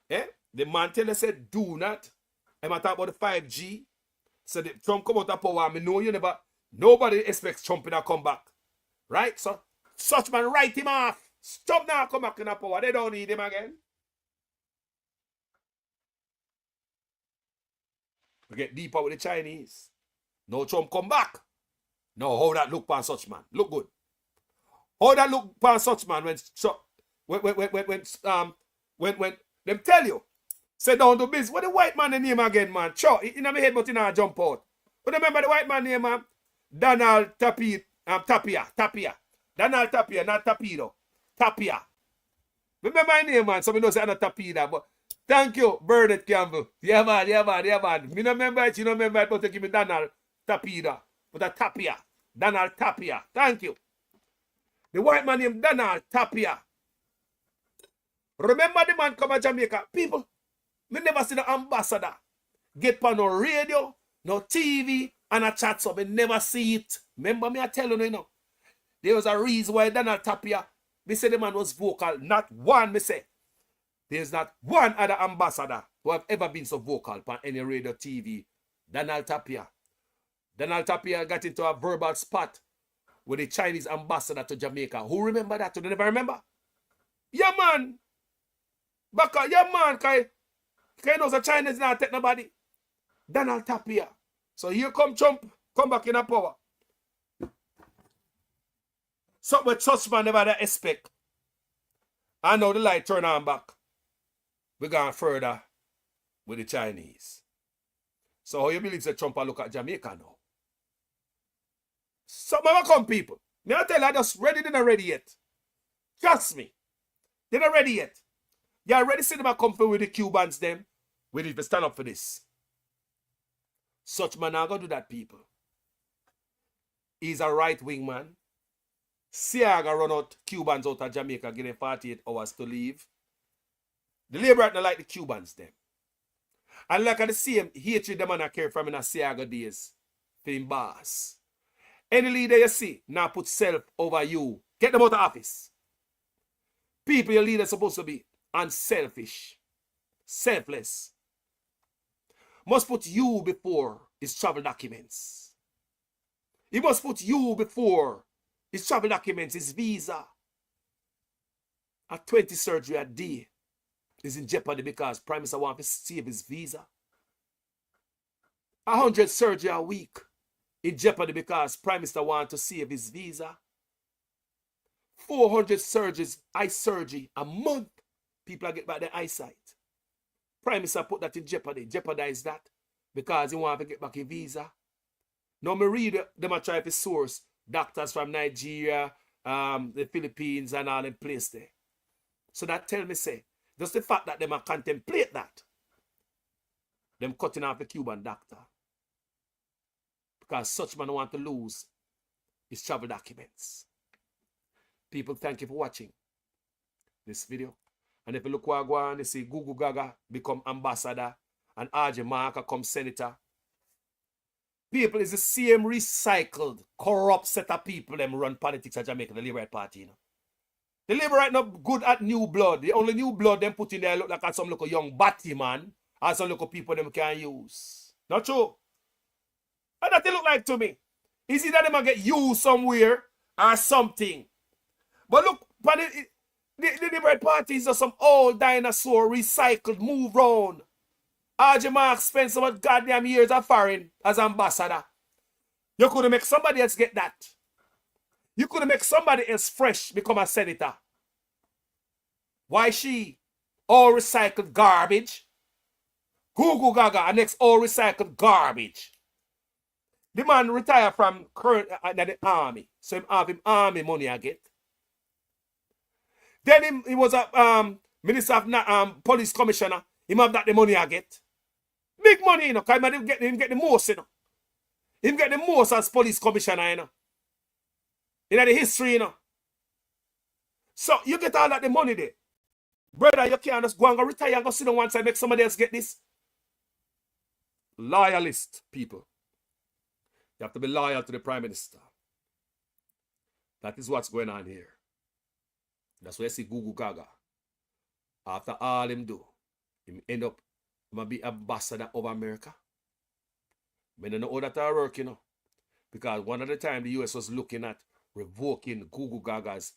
the man tell us said do not. I'm talking about the 5G. So the Trump come out of power. I know you never, nobody expects Trump to come back. Right? So such man write him off. Trump now come back in the power. They don't need him again. We get deeper with the Chinese. No Trump come back. No, how that look for such man? Look good. How that look for such man when them tell you, say down to business. What the white man name again, man? Sure, in my head, but in a jump out. But remember the white man name, man? Donald Tapia. Donald Tapia, not Tapido. Tapia. Remember my name, man? So we know say I'm not Tapida, but thank you, Bernard Campbell. Yeah, man. Me no remember it, you don't remember it, but they give me Donald Tapida. But a Tapia. Donald Tapia. Thank you. The white man named Donald Tapia. Remember the man come to Jamaica? People, me never see the ambassador get on no radio, no TV, and a chat, so me never see it. Remember me I tell you now. There was a reason why Donald Tapia, me say the man was vocal. Not one, me say. There's not one other ambassador who have ever been so vocal on any radio, TV. Donald Tapia. Donald Tapia got into a verbal spot with the Chinese ambassador to Jamaica. Who remember that? Do they never remember? Yeah, man. Baka, yeah, man. Because you know the Chinese not take nobody. Donald Tapia. So here come Trump, come back in the power. So with such man never expect. And now the light turn on back. We're going further with the Chinese. So how you believe that Trump will look at Jamaica now? Some of come people. Me I tell you, just ready, they're not ready yet. Trust me. They're not ready yet. You already see them come with the Cubans them. We need to stand up for this. Such man not gonna do that, people. He's a right-wing man. Siaga run out Cubans out of Jamaica, give them 48 hours to leave. The Labour right now like the Cubans them. And like the same hatred the man I care from in a Siaga days for him boss. Any leader you see now put self over you. Get them out of office. People your leader supposed to be unselfish, selfless. Must put you before his travel documents. He must put you before his travel documents, his visa. A 20 surgery a day is in jeopardy because Prime Minister wants to save his visa. 100 surgery a week in jeopardy because Prime Minister wants to save his visa. 400 surgeries, eye surgery a month. People are getting back their eyesight. Prime Minister put that in jeopardy. Jeopardize that because he wants to get back his visa. Now me read them a try to source doctors from Nigeria, the Philippines and all in place there. So that tell me say, just the fact that them a contemplate that, them cutting off the Cuban doctor. Because such man want to lose his travel documents. People, thank you for watching this video. And if you look where I go on, you see Gugu Gaga become ambassador and RJ Marker come senator. People, is the same recycled, corrupt set of people them run politics at Jamaica, the Labour Party. You know? The Labour right now good at new blood. The only new blood them put in there look like some little young batty man and some little people them can use. Not true. And that they look like to me. Is it that they might get used somewhere or something? But look, the Labour Party is just some old dinosaur recycled, move round. RJ Mark spent so much goddamn years of foreign as ambassador. You could make somebody else get that. You could make somebody else fresh become a senator. Why she? All recycled garbage. Gugu Gaga, and next all recycled garbage. The man retired from current the army. So him have him army money I get. Then he was a minister of police commissioner. Him have that the money I get. big money, you know, because him get the most, you know. Him get the most as police commissioner, you know. In the history, you know. So you get all that the money there. Brother, you can't just go and go retire and go sit down once and make somebody else get this. Loyalist people. You have to be loyal to the Prime Minister. That is what's going on here. That's why I see Gugu Gaga. After all him do, him end up, him be ambassador of America. I don't know how that are working, you know. Because one of the time the US was looking at revoking Gugu Gaga's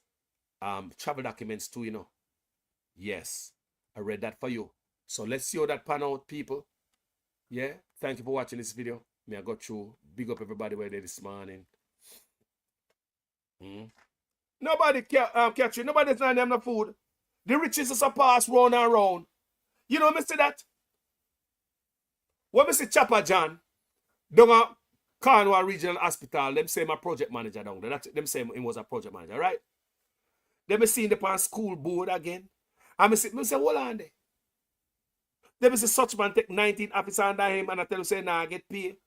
travel documents too, you know. Yes, I read that for you. So let's see how that pan out, people. Yeah, thank you for watching this video. Me, I got through. Big up everybody where they this morning. Nobody catch you. Nobody's not them no food. The riches is a pass round and round. You know me see that? When me see Chopper John, down at Cornwall Regional Hospital, them say my project manager down there. Them say he was a project manager, right? Then me see the school board again. And me say, hold on there. Then me see such man take 19 officers under him and I tell you say, nah, get paid.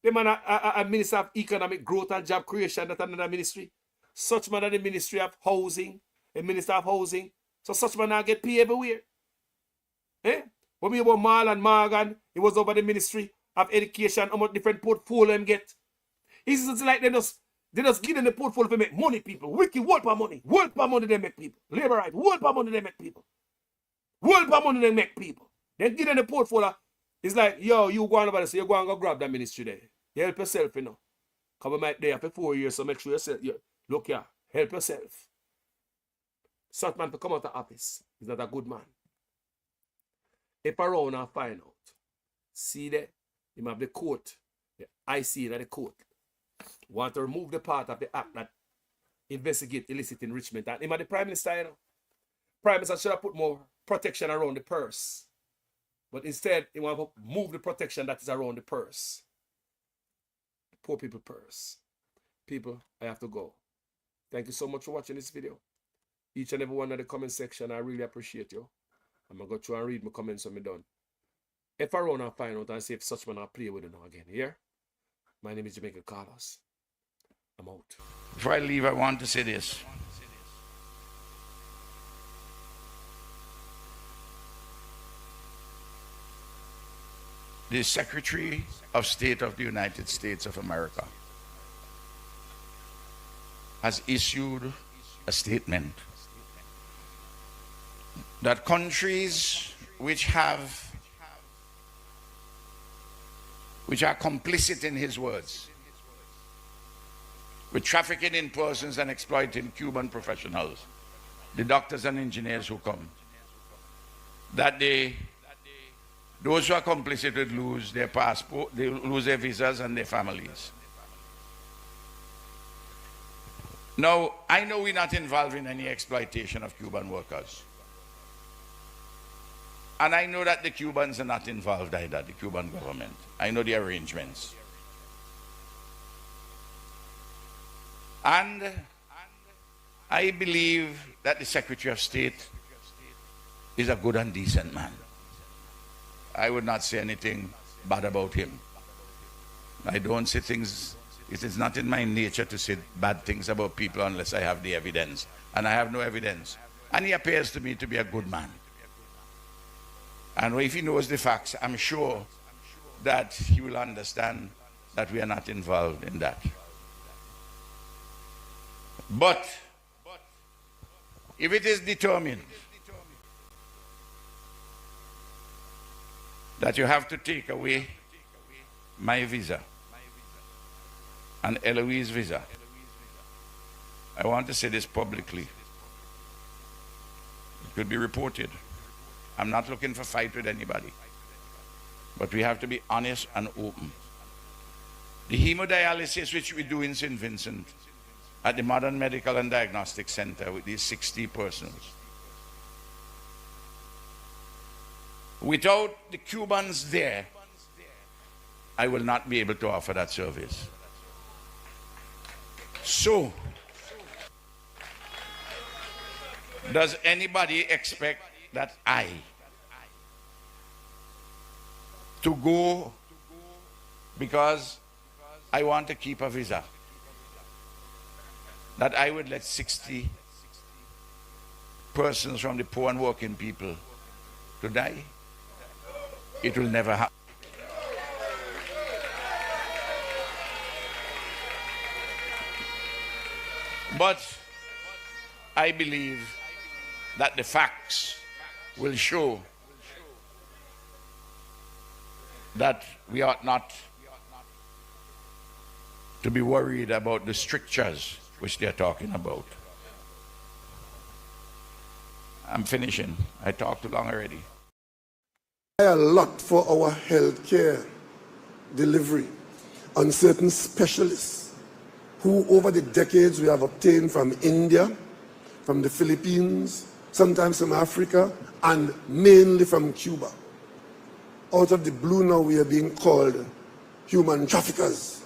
The man a Minister of Economic Growth and Job Creation, that's another ministry. Such man at the Ministry of Housing, a Minister of Housing. So such man now get paid everywhere. Eh? When we about Marlon Morgan, he was over the Ministry of Education, how much different portfolio him get. It's just like they just give them the portfolio to make money, people. Wicked, world per money. World per money they make people. Labor right, world per money they make people. World per money they make people. Then give them the portfolio. It's like, yo, you go on over there, so you go and go grab that ministry there. You help yourself, you know. Because we might there for 4 years, so make sure you look here, help yourself. Such man to come out of office is not a good man. If around and find out, see there, you have the court, the IC in the court, want to remove the part of the act that investigate illicit enrichment. And him and the Prime Minister, you know, Prime Minister should have put more protection around the purse. But instead, he want to move the protection that is around the purse. The poor people purse. People, I have to go. Thank you so much for watching this video. Each and every one in the comment section, I really appreciate you. I'm going to go through and read my comments when I'm done. If I run and find out and see if such man I play with it now again. Here, my name is Jamaica Carlos. I'm out. Before I leave, I want to say this. The Secretary of State of the United States of America has issued a statement that countries which are complicit in his words with trafficking in persons and exploiting Cuban professionals, the doctors and engineers who come, that those who are complicit would lose their passport, they lose their visas and their families. Now, I know we're not involved in any exploitation of Cuban workers. And I know that the Cubans are not involved either, the Cuban government. I know the arrangements. And I believe that the Secretary of State is a good and decent man. I would not say anything bad about him. I don't say things, it is not in my nature to say bad things about people unless I have the evidence. And I have no evidence. And he appears to me to be a good man. And if he knows the facts, I'm sure that he will understand that we are not involved in that. But if it is determined that you have to take away my visa and Eloise's visa, I want to say this publicly. It could be reported. I'm not looking for a fight with anybody. But we have to be honest and open. The hemodialysis which we do in St. Vincent at the Modern Medical and Diagnostic Center with these 60 persons, without the Cubans there, I will not be able to offer that service. So, does anybody expect that I to go because I want to keep a visa, that I would let 60 persons from the poor and working people to die. It will never happen. But I believe that the facts will show that we ought not to be worried about the strictures which they are talking about. I'm finishing. I talked too long already. A lot for our healthcare delivery on certain specialists who over the decades we have obtained from India, from the Philippines, sometimes from Africa, and mainly from Cuba. Out of the blue now we are being called human traffickers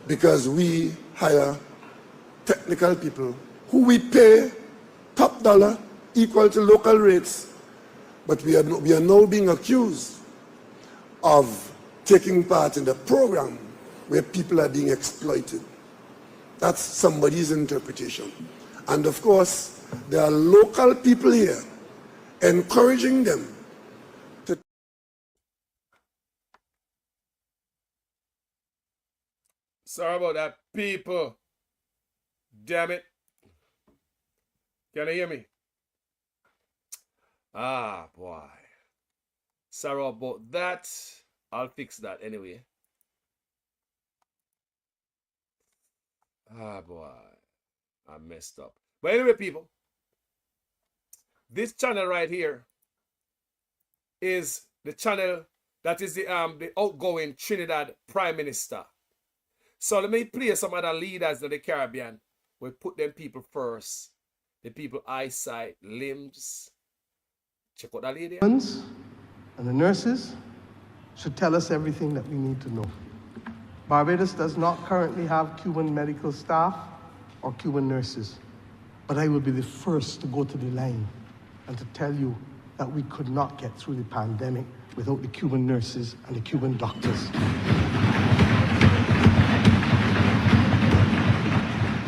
because we hire technical people who we pay top dollar equal to local rates, but we are now being accused of taking part in the program where people are being exploited. That's somebody's interpretation. And of course, there are local people here encouraging them to... Sorry about that, people. Damn it. Can you hear me? Ah, boy. Sorry about that. I'll fix that anyway. Ah, boy. I messed up. But anyway, people, this channel right here is the channel that is the outgoing Trinidad Prime Minister. So let me play some other leaders of the Caribbean. We put them people first. The people eyesight, limbs. Check out that lady. And the nurses should tell us everything that we need to know. Barbados does not currently have Cuban medical staff or Cuban nurses, but I will be the first to go to the line and to tell you that we could not get through the pandemic without the Cuban nurses and the Cuban doctors.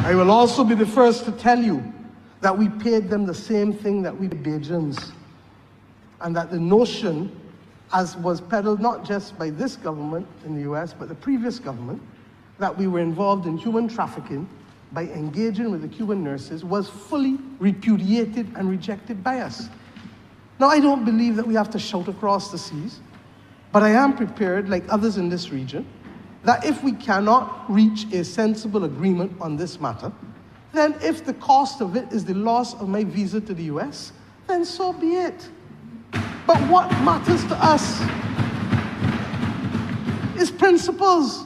I will also be the first to tell you that we paid them the same thing that we paid Bajans, and that the notion, as was peddled not just by this government in the US, but the previous government, that we were involved in human trafficking by engaging with the Cuban nurses was fully repudiated and rejected by us. Now, I don't believe that we have to shout across the seas, but I am prepared, like others in this region, that if we cannot reach a sensible agreement on this matter, then if the cost of it is the loss of my visa to the US, then so be it. But what matters to us is principles.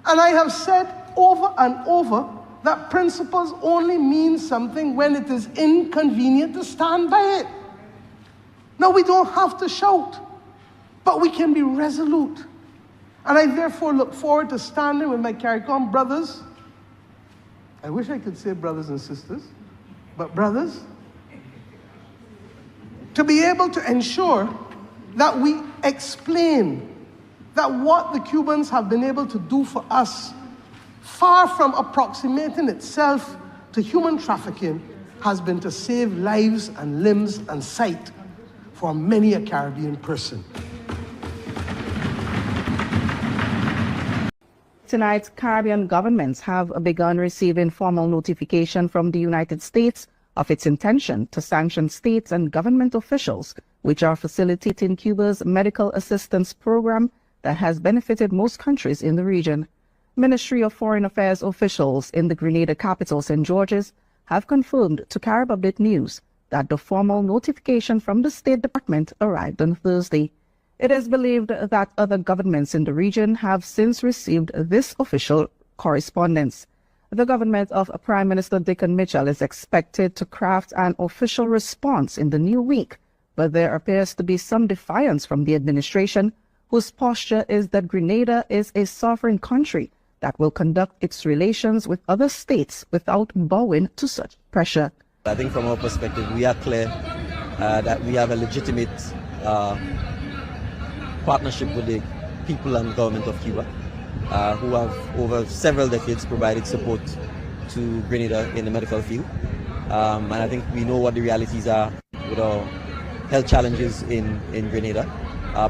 And I have said over and over that principles only mean something when it is inconvenient to stand by it. Now, we don't have to shout, but we can be resolute. And I therefore look forward to standing with my CARICOM brothers. I wish I could say brothers and sisters, but brothers, to be able to ensure that we explain that what the Cubans have been able to do for us, far from approximating itself to human trafficking, has been to save lives and limbs and sight for many a Caribbean person. Tonight, Caribbean governments have begun receiving formal notification from the United States of its intention to sanction states and government officials which are facilitating Cuba's medical assistance program that has benefited most countries in the region. Ministry of Foreign Affairs officials in the Grenada capital, St. George's, have confirmed to Carib Update News that the formal notification from the State Department arrived on Thursday. It is believed that other governments in the region have since received this official correspondence. The government of Prime Minister Dickon Mitchell is expected to craft an official response in the new week, but there appears to be some defiance from the administration, whose posture is that Grenada is a sovereign country that will conduct its relations with other states without bowing to such pressure. I think from our perspective, we are clear that we have a legitimate partnership with the people and government of Cuba, who have over several decades provided support to Grenada in the medical field. And I think we know what the realities are with our health challenges in Grenada,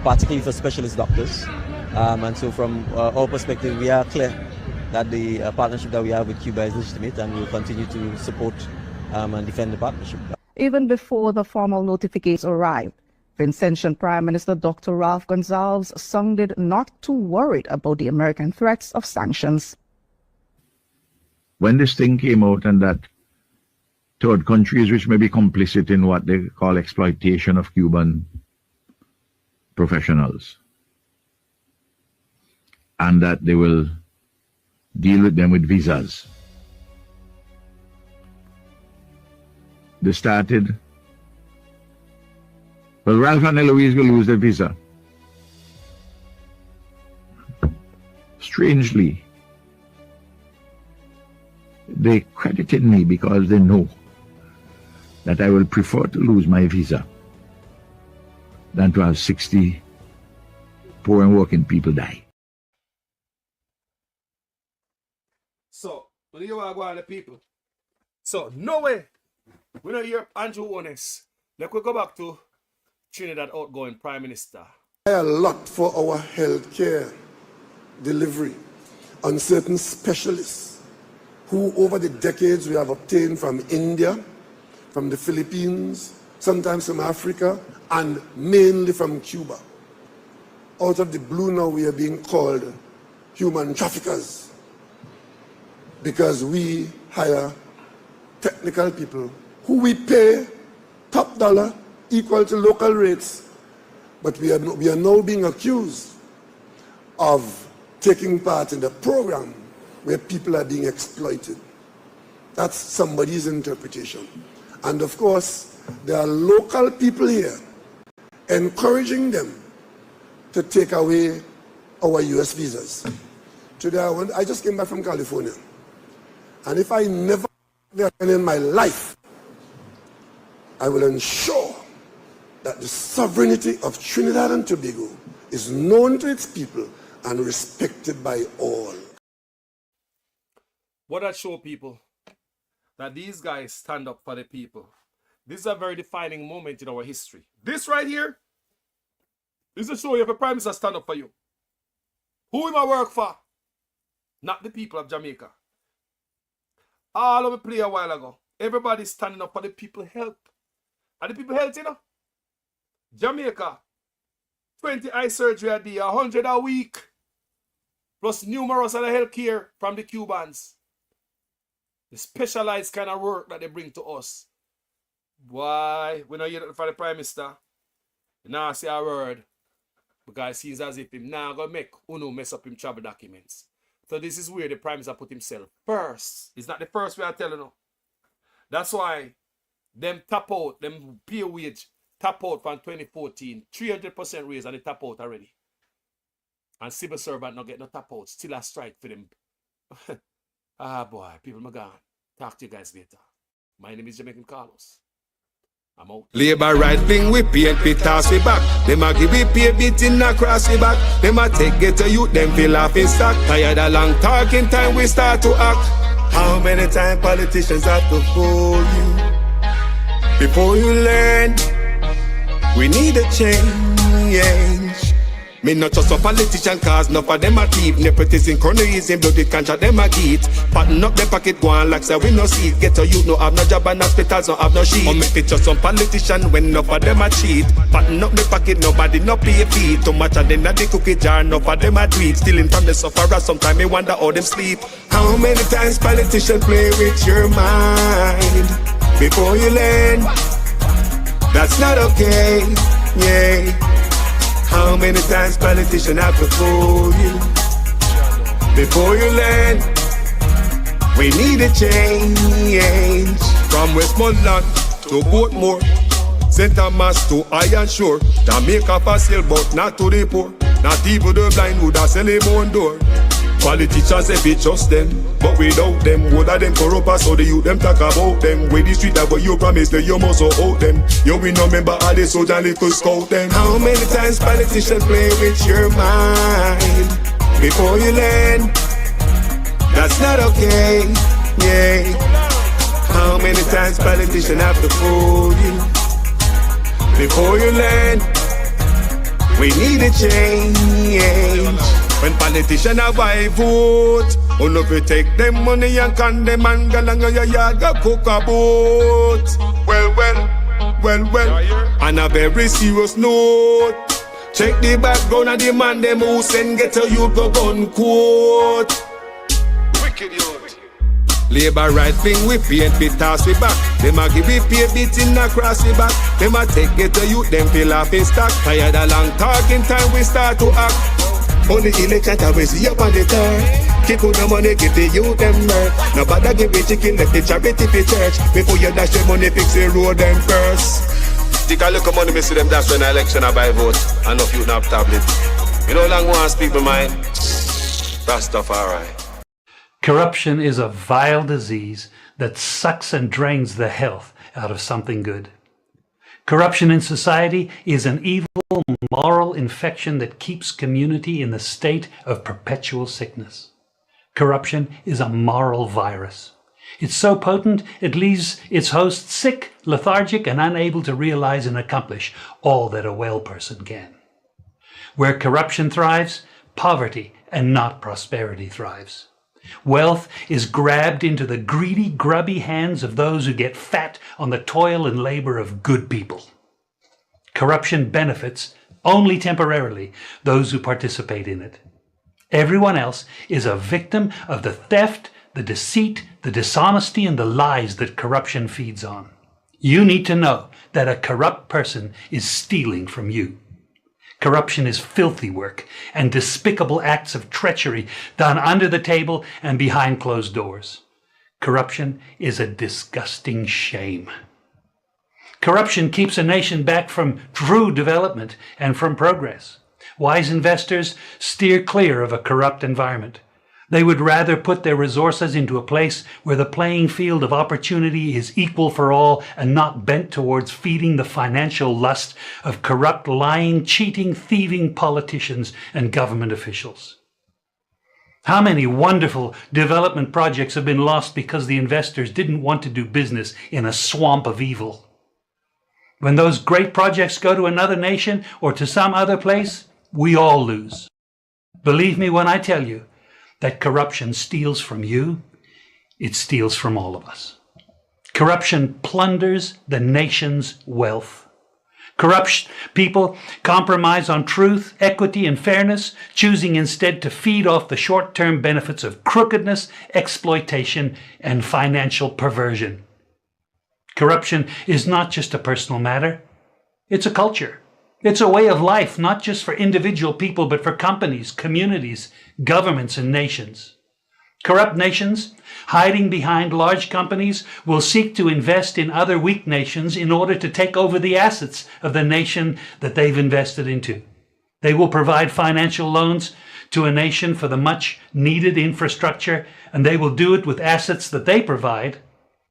particularly for specialist doctors. And so from our perspective, we are clear that the partnership that we have with Cuba is legitimate, and we'll continue to support and defend the partnership. Even before the formal notifications arrived, Vincentian Prime Minister Dr. Ralph Gonsalves sounded not too worried about the American threats of sanctions. When this thing came out and that third countries which may be complicit in what they call exploitation of Cuban professionals, and that they will deal with them with visas. They started, well, Ralph and Eloise will lose their visa. Strangely, they credited me because they know that I will prefer to lose my visa than to have 60 poor and working people die. So, when you are going to people, so no way we don't hear Andrew Holness. Let's go back to Trinidad outgoing Prime Minister. A lot for our healthcare delivery on certain specialists who over the decades we have obtained from India, from the Philippines, sometimes from Africa, and mainly from Cuba. Out of the blue now we are being called human traffickers because we hire technical people who we pay top dollar equal to local rates, but we are now being accused of taking part in the program where people are being exploited. That's somebody's interpretation. And of course, there are local people here encouraging them to take away our US visas. Today, I just came back from California. And if I never there in my life, I will ensure that the sovereignty of Trinidad and Tobago is known to its people and respected by all. What that show people? That these guys stand up for the people. This is a very defining moment in our history. This right here is a show you have a Prime Minister stand up for you. Who am I work for? Not the people of Jamaica. All of me play a while ago. Everybody's standing up for the people help. And the people health, you know. Jamaica, 20 eye surgery a day, 100 a week. Plus numerous other health care from the Cubans. The specialized kind of work that they bring to us. Why? We don't hear that for the Prime Minister. You now say a word. Because it seems as if him now going to make Uno mess up him travel documents. So this is where the Prime Minister put himself first. It's not the first way I tell you now. That's why them tap out, them pay wage tap out from 2014. 300% raise and they tap out already. And civil servant not get no tap out. Still a strike for them. Ah boy, people are gone. Talk to you guys later. My name is Jamaican Carlos. I'm out. Labor right wing we PNP toss we back. Them a give we pay beating across we back. Them a take get to youth, them feel off in stock. Tired of long talking time we start to act. How many times politicians have to fool you before you learn? We need a change. Me not just a politician cause enough of them a thief. Nepotism, cronyism, bloody contract them a get. Pattern up the pocket go on like say we no see it. Get a youth no have no job and hospitals no have no sheet. Or make it just some politician when enough of them a cheat. Pattern up the pocket nobody no pay fee. Too much of them at the cookie jar enough of them a tweet. Stealing from the sufferer sometimes me wonder how them sleep. How many times politicians play with your mind before you learn? That's not okay, yeah. How many times politicians have to fool you before you learn? We need a change. From Westmoreland to Portmore, St. Thomas to Iron Shore, Jamaica for sale but not to the poor. Not even the blind would have sell him on door. Politicians say we trust them, but without them, what are them corrupt? So the youth them talk about them. Where the street that but you promise that you must out them. You will not remember how they soldier little scout them. How many times politicians play with your mind before you learn? That's not okay, yeah. How many times politicians have to fool you before you learn? We need a change. When politicians have a vote, oh no, we take them money and condemn and go along your yard go cook a boat. Well, on a very serious note, check the background of the man them who send get a youth go gun quote. Wicked youth. Labor right thing we paint we toss we back. Them a give we pay beating across we back. Them a take get a youth them feel off in stock. Tired of long talking time we start to act. Only election time we see up on the turn. Keep on the money give the youth them work. Nobody give the chicken let the charity for church. Before you dash the money fix the road them first. Take a look at money me see them dash when the election I buy vote. And no youth not tablet. You know long one speak my mind. Rastafari. Corruption is a vile disease that sucks and drains the health out of something good. Corruption in society is an evil moral infection that keeps community in the state of perpetual sickness. Corruption is a moral virus. It's so potent it leaves its host sick, lethargic, and unable to realize and accomplish all that a well person can. Where corruption thrives, poverty and not prosperity thrives. Wealth is grabbed into the greedy, grubby hands of those who get fat on the toil and labor of good people. Corruption benefits, only temporarily, those who participate in it. Everyone else is a victim of the theft, the deceit, the dishonesty, and the lies that corruption feeds on. You need to know that a corrupt person is stealing from you. Corruption is filthy work and despicable acts of treachery done under the table and behind closed doors. Corruption is a disgusting shame. Corruption keeps a nation back from true development and from progress. Wise investors steer clear of a corrupt environment. They would rather put their resources into a place where the playing field of opportunity is equal for all and not bent towards feeding the financial lust of corrupt, lying, cheating, thieving politicians and government officials. How many wonderful development projects have been lost because the investors didn't want to do business in a swamp of evil? When those great projects go to another nation or to some other place, we all lose. Believe me when I tell you that corruption steals from you, it steals from all of us. Corruption plunders the nation's wealth. Corrupt people compromise on truth, equity, and fairness, choosing instead to feed off the short-term benefits of crookedness, exploitation, and financial perversion. Corruption is not just a personal matter, it's a culture. It's a way of life, not just for individual people, but for companies, communities, governments, and nations. Corrupt nations, hiding behind large companies, will seek to invest in other weak nations in order to take over the assets of the nation that they've invested into. They will provide financial loans to a nation for the much needed infrastructure, and they will do it with assets that they provide.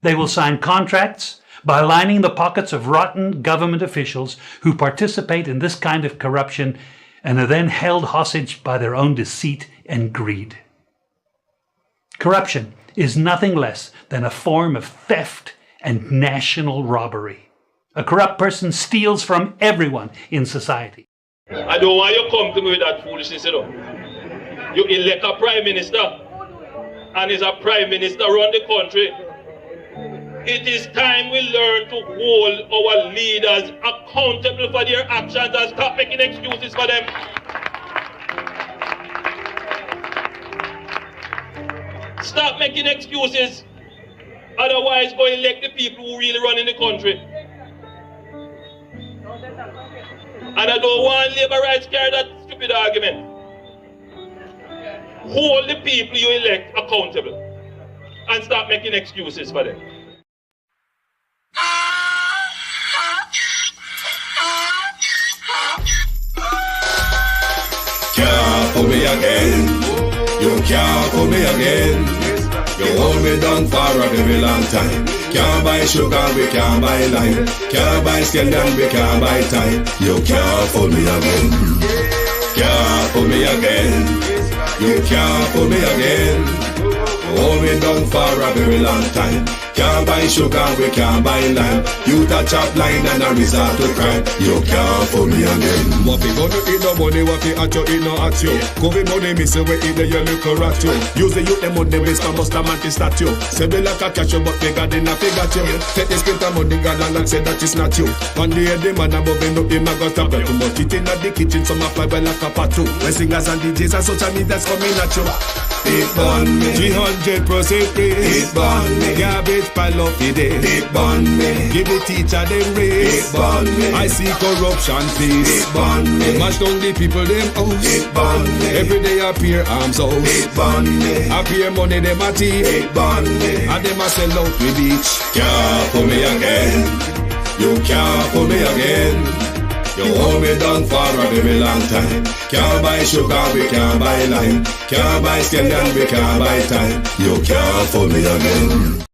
They will sign contracts by lining the pockets of rotten government officials who participate in this kind of corruption and are then held hostage by their own deceit and greed. Corruption is nothing less than a form of theft and national robbery. A corrupt person steals from everyone in society. I don't want you to come to me with that foolishness, you know. You elect a prime minister, and is a prime minister run the country. It is time we learn to hold our leaders accountable for their actions and stop making excuses for them. Stop making excuses. Otherwise, go elect the people who really run in the country. And I don't want labor rights carry that stupid argument. Hold the people you elect accountable and stop making excuses for them. Can't hold me again. You can't fool me again. You hold me down for a very long time. Can't buy sugar, we can't buy lime. Can't buy scandal, we can't buy time. You can't fool me again. Can't fool me again. You can't fool me again. Hold me down for a very long time. Can't buy sugar, we can't buy lime. You touch up line and a resort to crime. You can't fool me again. What we gonna eat no money, what we at you, eat no at you. COVID money, me say we eat the yellow rat you. Use the youth, them money, waste and bust a man to statue. Say we like a catch you, but they got in a figure you. Take the spit of money, God and say that is not you. One day the man above him up, him a got a bet too much. It in the kitchen, some a fly well like a patu. When singers and DJs and social media's coming at you. It burn me 300% raise. It burn me garbage pile up the day. It burn me give the teacher them raise. It burn me I see corruption please. It burn me mash down the people them house. It burn me every day appear arms out. It burn me appear money them a thief. It burn me and them a sell out with each. Can't fool me again. You can't fool me again. You hold me down for a very long time. Can't buy sugar, we can't buy lime. Can't buy scandal, we can't buy time. You can't fool me again.